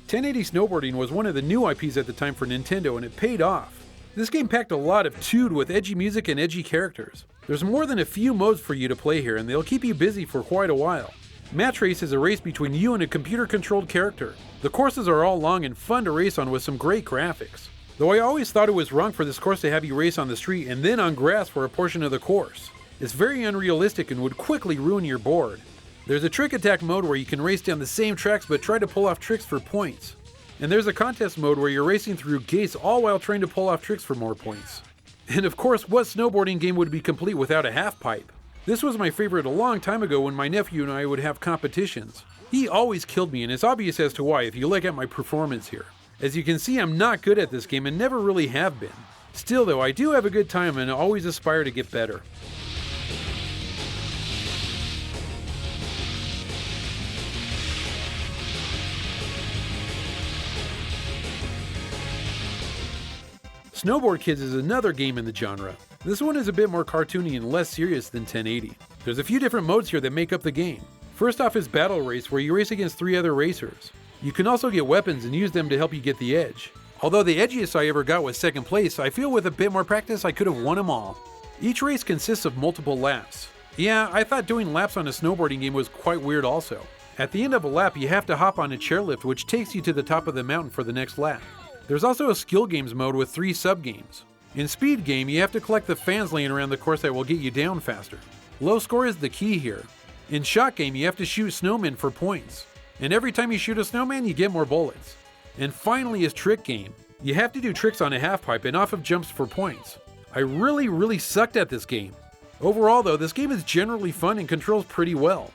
.1080 Snowboarding was one of the new IPs at the time for Nintendo, and it paid off. This game packed a lot of tood with edgy music and edgy characters. There's more than a few modes for you to play here, and they'll keep you busy for quite a while. Match Race is a race between you and a computer-controlled character. The courses are all long and fun to race on with some great graphics. Though I always thought it was wrong for this course to have you race on the street and then on grass for a portion of the course. It's very unrealistic and would quickly ruin your board. There's a trick attack mode where you can race down the same tracks but try to pull off tricks for points. And there's a contest mode where you're racing through gates all while trying to pull off tricks for more points. And of course, what snowboarding game would be complete without a half pipe? This was my favorite a long time ago when my nephew and I would have competitions. He always killed me, and it's obvious as to why if you look at my performance here. As you can see, I'm not good at this game and never really have been. Still though, I do have a good time and always aspire to get better. Snowboard Kids is another game in the genre. This one is a bit more cartoony and less serious than 1080. There's a few different modes here that make up the game. First off is Battle Race, where you race against 3 other racers. You can also get weapons and use them to help you get the edge. Although the edgiest I ever got was second place, I feel with a bit more practice I could have won them all. Each race consists of multiple laps. Yeah, I thought doing laps on a snowboarding game was quite weird also. At the end of a lap, you have to hop on a chairlift which takes you to the top of the mountain for the next lap. There's also a skill games mode with 3 sub-games. In Speed Game, you have to collect the fans laying around the course that will get you down faster. Low score is the key here. In Shot Game, you have to shoot snowmen for points. And every time you shoot a snowman, you get more bullets. And finally is Trick Game. You have to do tricks on a half pipe and off of jumps for points. I really sucked at this game. Overall though, this game is generally fun and controls pretty well.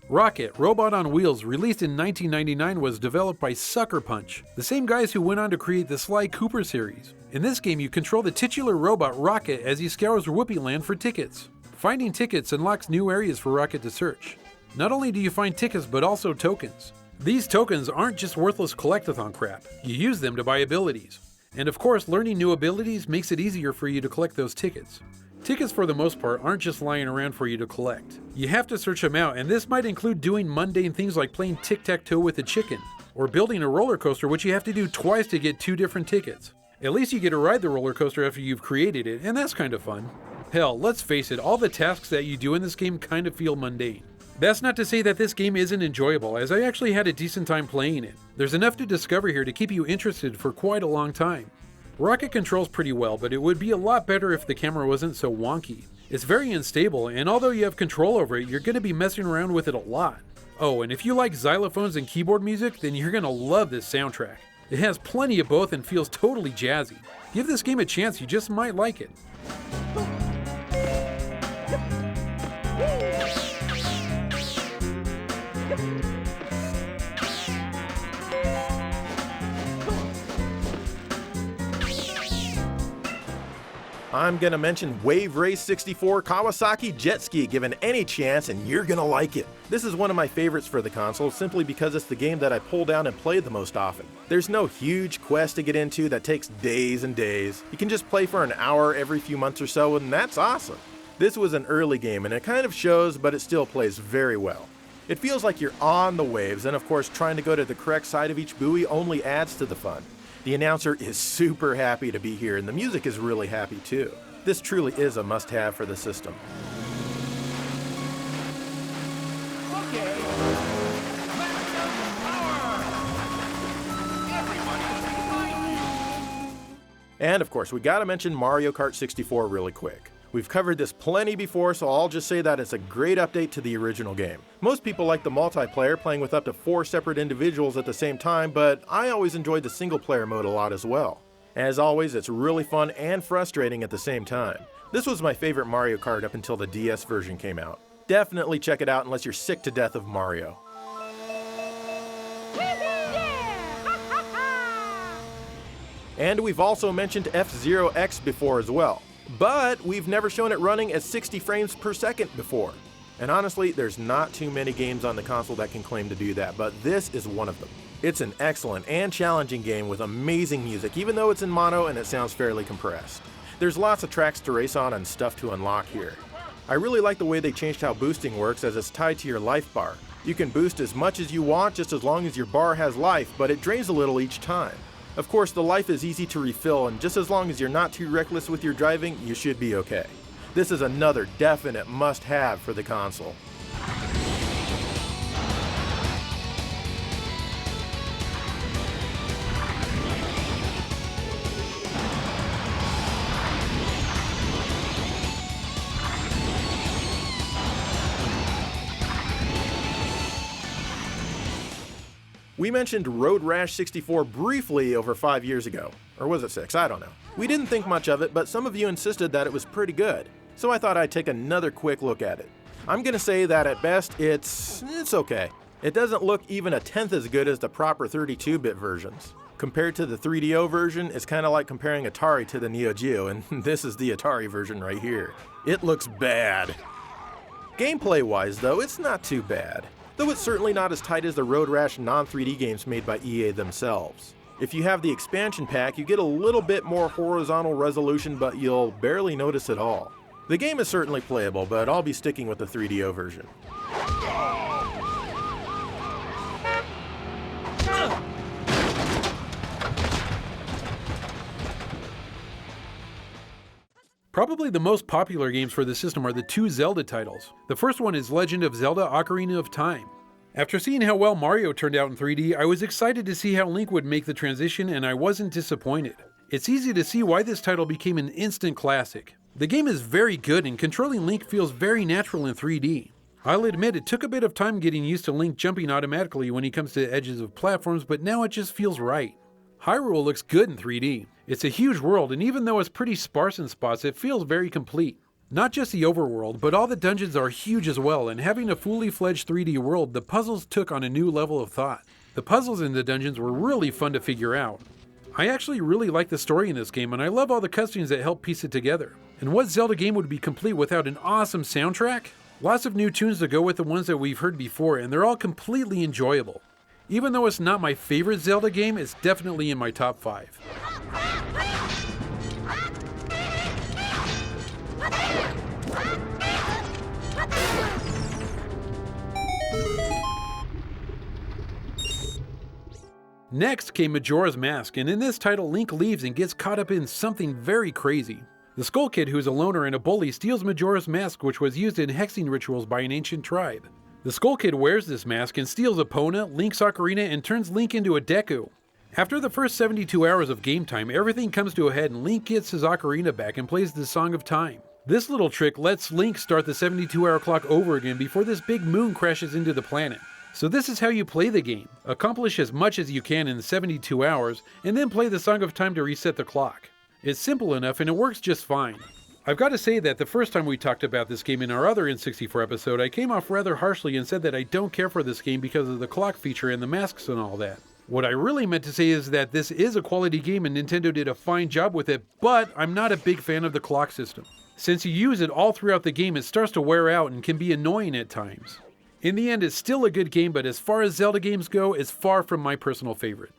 Rocket, Robot on Wheels, released in 1999, was developed by Sucker Punch, the same guys who went on to create the Sly Cooper series. In this game, you control the titular robot Rocket as he scours Whoopee Land for tickets. Finding tickets unlocks new areas for Rocket to search. Not only do you find tickets, but also tokens. These tokens aren't just worthless collectathon crap, you use them to buy abilities. And of course, learning new abilities makes it easier for you to collect those tickets. Tickets for the most part aren't just lying around for you to collect. You have to search them out, and this might include doing mundane things like playing tic-tac-toe with a chicken, or building a roller coaster which you have to do twice to get 2 different tickets. At least you get to ride the roller coaster after you've created it, and that's kind of fun. Hell, let's face it, all the tasks that you do in this game kind of feel mundane. That's not to say that this game isn't enjoyable, as I actually had a decent time playing it. There's enough to discover here to keep you interested for quite a long time. Rocket controls pretty well, but it would be a lot better if the camera wasn't so wonky. It's very unstable, and although you have control over it, you're going to be messing around with it a lot. Oh, and if you like xylophones and keyboard music, then you're going to love this soundtrack. It has plenty of both and feels totally jazzy. Give this game a chance, you just might like it. I'm gonna mention Wave Race 64 Kawasaki Jet Ski, given any chance, and you're gonna like it. This is one of my favorites for the console, simply because it's the game that I pull down and play the most often. There's no huge quest to get into that takes days and days. You can just play for an hour every few months or so, and that's awesome. This was an early game, and it kind of shows, but it still plays very well. It feels like you're on the waves, and of course trying to go to the correct side of each buoy only adds to the fun. The announcer is super happy to be here, and the music is really happy too. This truly is a must-have for the system. And of course, we gotta mention Mario Kart 64 really quick. We've covered this plenty before, so I'll just say that it's a great update to the original game. Most people like the multiplayer, playing with up to 4 separate individuals at the same time, but I always enjoyed the single player mode a lot as well. As always, it's really fun and frustrating at the same time. This was my favorite Mario Kart up until the DS version came out. Definitely check it out unless you're sick to death of Mario. And we've also mentioned F-Zero X before as well. But we've never shown it running at 60 frames per second before. And honestly, there's not too many games on the console that can claim to do that, but this is one of them. It's an excellent and challenging game with amazing music, even though it's in mono and it sounds fairly compressed. There's lots of tracks to race on and stuff to unlock here. I really like the way they changed how boosting works, as it's tied to your life bar. You can boost as much as you want just as long as your bar has life, but it drains a little each time. Of course, the life is easy to refill, and just as long as you're not too reckless with your driving, you should be okay. This is another definite must-have for the console. We mentioned Road Rash 64 briefly over 5 years ago. Or was it 6? I don't know. We didn't think much of it, but some of you insisted that it was pretty good. So I thought I'd take another quick look at it. I'm gonna say that at best, it's okay. It doesn't look even a tenth as good as the proper 32-bit versions. Compared to the 3DO version, it's kinda like comparing Atari to the Neo Geo, and this is the Atari version right here. It looks bad. Gameplay-wise though, it's not too bad. Though it's certainly not as tight as the Road Rash non-3D games made by EA themselves. If you have the expansion pack, you get a little bit more horizontal resolution, but you'll barely notice it all. The game is certainly playable, but I'll be sticking with the 3DO version. Probably the most popular games for the system are the 2 Zelda titles. The first one is Legend of Zelda: Ocarina of Time. After seeing how well Mario turned out in 3D, I was excited to see how Link would make the transition, and I wasn't disappointed. It's easy to see why this title became an instant classic. The game is very good, and controlling Link feels very natural in 3D. I'll admit it took a bit of time getting used to Link jumping automatically when he comes to the edges of platforms, but now it just feels right. Hyrule looks good in 3D. It's a huge world, and even though it's pretty sparse in spots, it feels very complete. Not just the overworld, but all the dungeons are huge as well, and having a fully fledged 3D world, the puzzles took on a new level of thought. The puzzles in the dungeons were really fun to figure out. I actually really like the story in this game, and I love all the cutscenes that help piece it together. And what Zelda game would be complete without an awesome soundtrack? Lots of new tunes to go with the ones that we've heard before, and they're all completely enjoyable. Even though it's not my favorite Zelda game, it's definitely in my top 5. Next came Majora's Mask, and in this title Link leaves and gets caught up in something very crazy. The Skull Kid, who is a loner and a bully, steals Majora's Mask, which was used in hexing rituals by an ancient tribe. The Skull Kid wears this mask and steals Epona, Link's ocarina, and turns Link into a Deku. After the first 72 hours of game time, everything comes to a head and Link gets his ocarina back and plays the Song of Time. This little trick lets Link start the 72-hour clock over again before this big moon crashes into the planet. So this is how you play the game. Accomplish as much as you can in 72 hours, and then play the Song of Time to reset the clock. It's simple enough and it works just fine. I've got to say that the first time we talked about this game in our other N64 episode, I came off rather harshly and said that I don't care for this game because of the clock feature and the masks and all that. What I really meant to say is that this is a quality game and Nintendo did a fine job with it, but I'm not a big fan of the clock system. Since you use it all throughout the game, it starts to wear out and can be annoying at times. In the end, it's still a good game, but as far as Zelda games go, it's far from my personal favorite.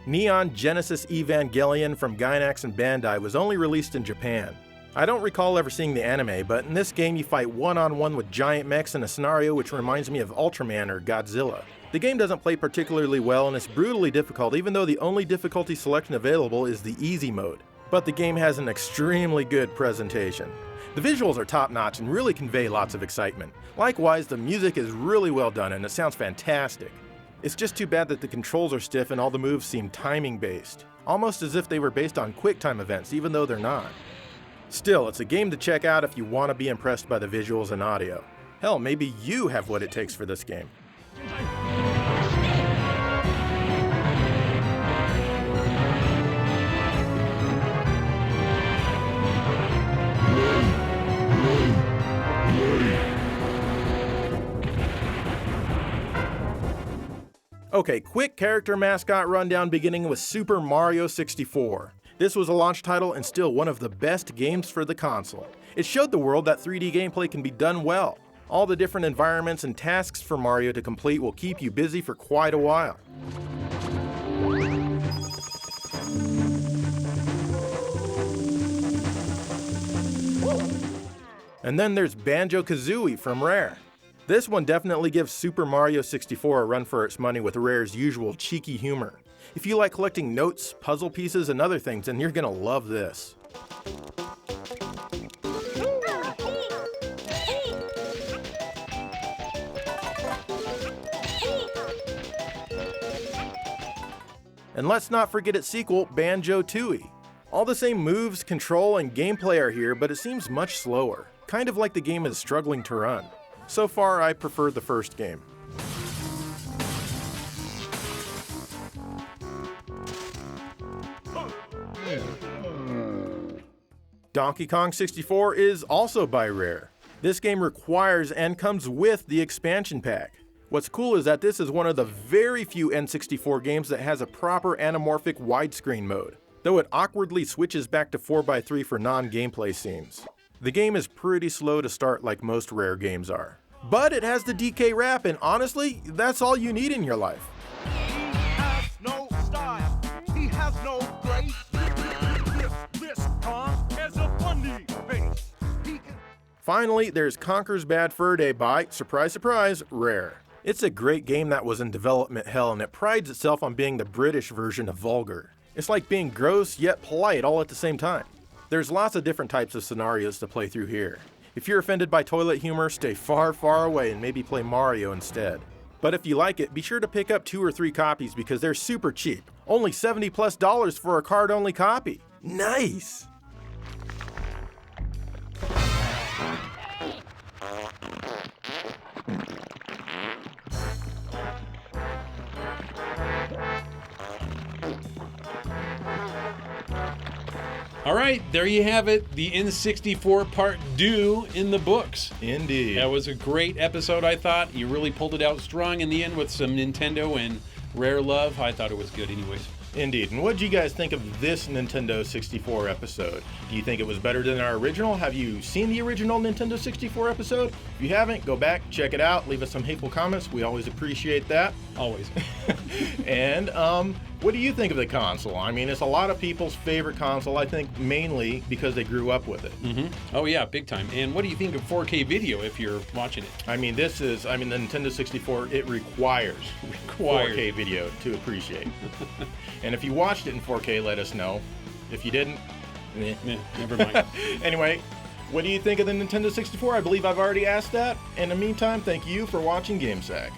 Neon Genesis Evangelion from Gainax and Bandai was only released in Japan. I don't recall ever seeing the anime, but in this game you fight one-on-one with giant mechs in a scenario which reminds me of Ultraman or Godzilla. The game doesn't play particularly well and it's brutally difficult, even though the only difficulty selection available is the easy mode. But the game has an extremely good presentation. The visuals are top-notch and really convey lots of excitement. Likewise, the music is really well done and it sounds fantastic. It's just too bad that the controls are stiff and all the moves seem timing-based, almost as if they were based on QuickTime events, even though they're not. Still, it's a game to check out if you want to be impressed by the visuals and audio. Hell, maybe you have what it takes for this game. Okay, quick character mascot rundown beginning with Super Mario 64. This was a launch title and still one of the best games for the console. It showed the world that 3D gameplay can be done well. All the different environments and tasks for Mario to complete will keep you busy for quite a while. And then there's Banjo-Kazooie from Rare. This one definitely gives Super Mario 64 a run for its money with Rare's usual cheeky humor. If you like collecting notes, puzzle pieces, and other things, then you're gonna love this. And let's not forget its sequel, Banjo-Tooie. All the same moves, control, and gameplay are here, but it seems much slower, kind of like the game is struggling to run. So far, I prefer the first game. Donkey Kong 64 is also by Rare. This game requires and comes with the expansion pack. What's cool is that this is one of the very few N64 games that has a proper anamorphic widescreen mode, though it awkwardly switches back to 4x3 for non-gameplay scenes. The game is pretty slow to start like most Rare games are. But it has the DK rap, and honestly, that's all you need in your life. He has no style. He has no grace. This Kong has a funny face. Finally, there's Conker's Bad Fur Day by, surprise surprise, Rare. It's a great game that was in development hell, and it prides itself on being the British version of vulgar. It's like being gross yet polite all at the same time. There's lots of different types of scenarios to play through here. If you're offended by toilet humor, stay far, far away and maybe play Mario instead. But if you like it, be sure to pick up 2 or 3 copies because they're super cheap. Only $70+ for a card-only copy. Nice! All right, there you have it. The N64 Part 2 in the books. Indeed. That was a great episode, I thought. You really pulled it out strong in the end with some Nintendo and Rare love. I thought it was good anyways. Indeed. And what did you guys think of this Nintendo 64 episode? Do you think it was better than our original? Have you seen the original Nintendo 64 episode? If you haven't, go back, check it out, leave us some hateful comments. We always appreciate that. Always. And what do you think of the console? I mean, it's a lot of people's favorite console, I think mainly because they grew up with it. Mm-hmm. Oh yeah, big time. And what do you think of 4K video if you're watching it? I mean, the Nintendo 64, it requires 4K video to appreciate. And if you watched it in 4K, let us know. If you didn't, never mind. Anyway, what do you think of the Nintendo 64? I believe I've already asked that. In the meantime, thank you for watching Gamesack.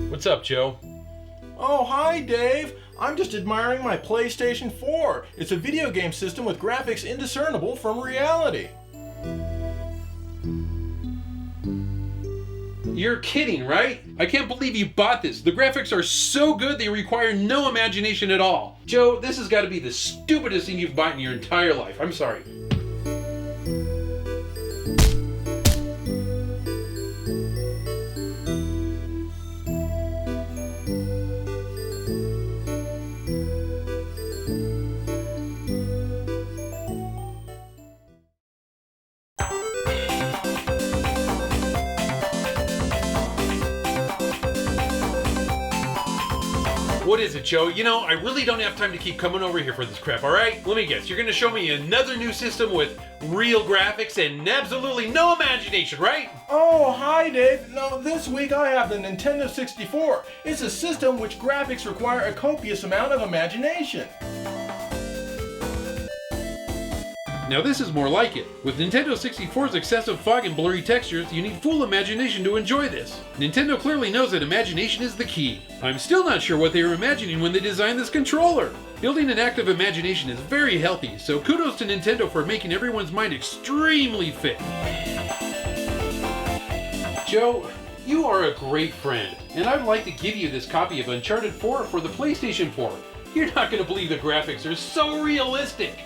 What's up, Joe? Oh, hi, Dave. I'm just admiring my PlayStation 4. It's a video game system with graphics indiscernible from reality. You're kidding, right? I can't believe you bought this. The graphics are so good they require no imagination at all. Joe, this has got to be the stupidest thing you've bought in your entire life. I'm sorry. What is it, Joe? You know, I really don't have time to keep coming over here for this crap, alright? Let me guess, you're gonna show me another new system with real graphics and absolutely no imagination, right? Oh, hi, Dave. No, this week I have the Nintendo 64. It's a system which graphics require a copious amount of imagination. Now this is more like it. With Nintendo 64's excessive fog and blurry textures, you need full imagination to enjoy this. Nintendo clearly knows that imagination is the key. I'm still not sure what they were imagining when they designed this controller. Building an active imagination is very healthy, so kudos to Nintendo for making everyone's mind extremely fit. Joe, you are a great friend, and I'd like to give you this copy of Uncharted 4 for the PlayStation 4. You're not going to believe the graphics are so realistic.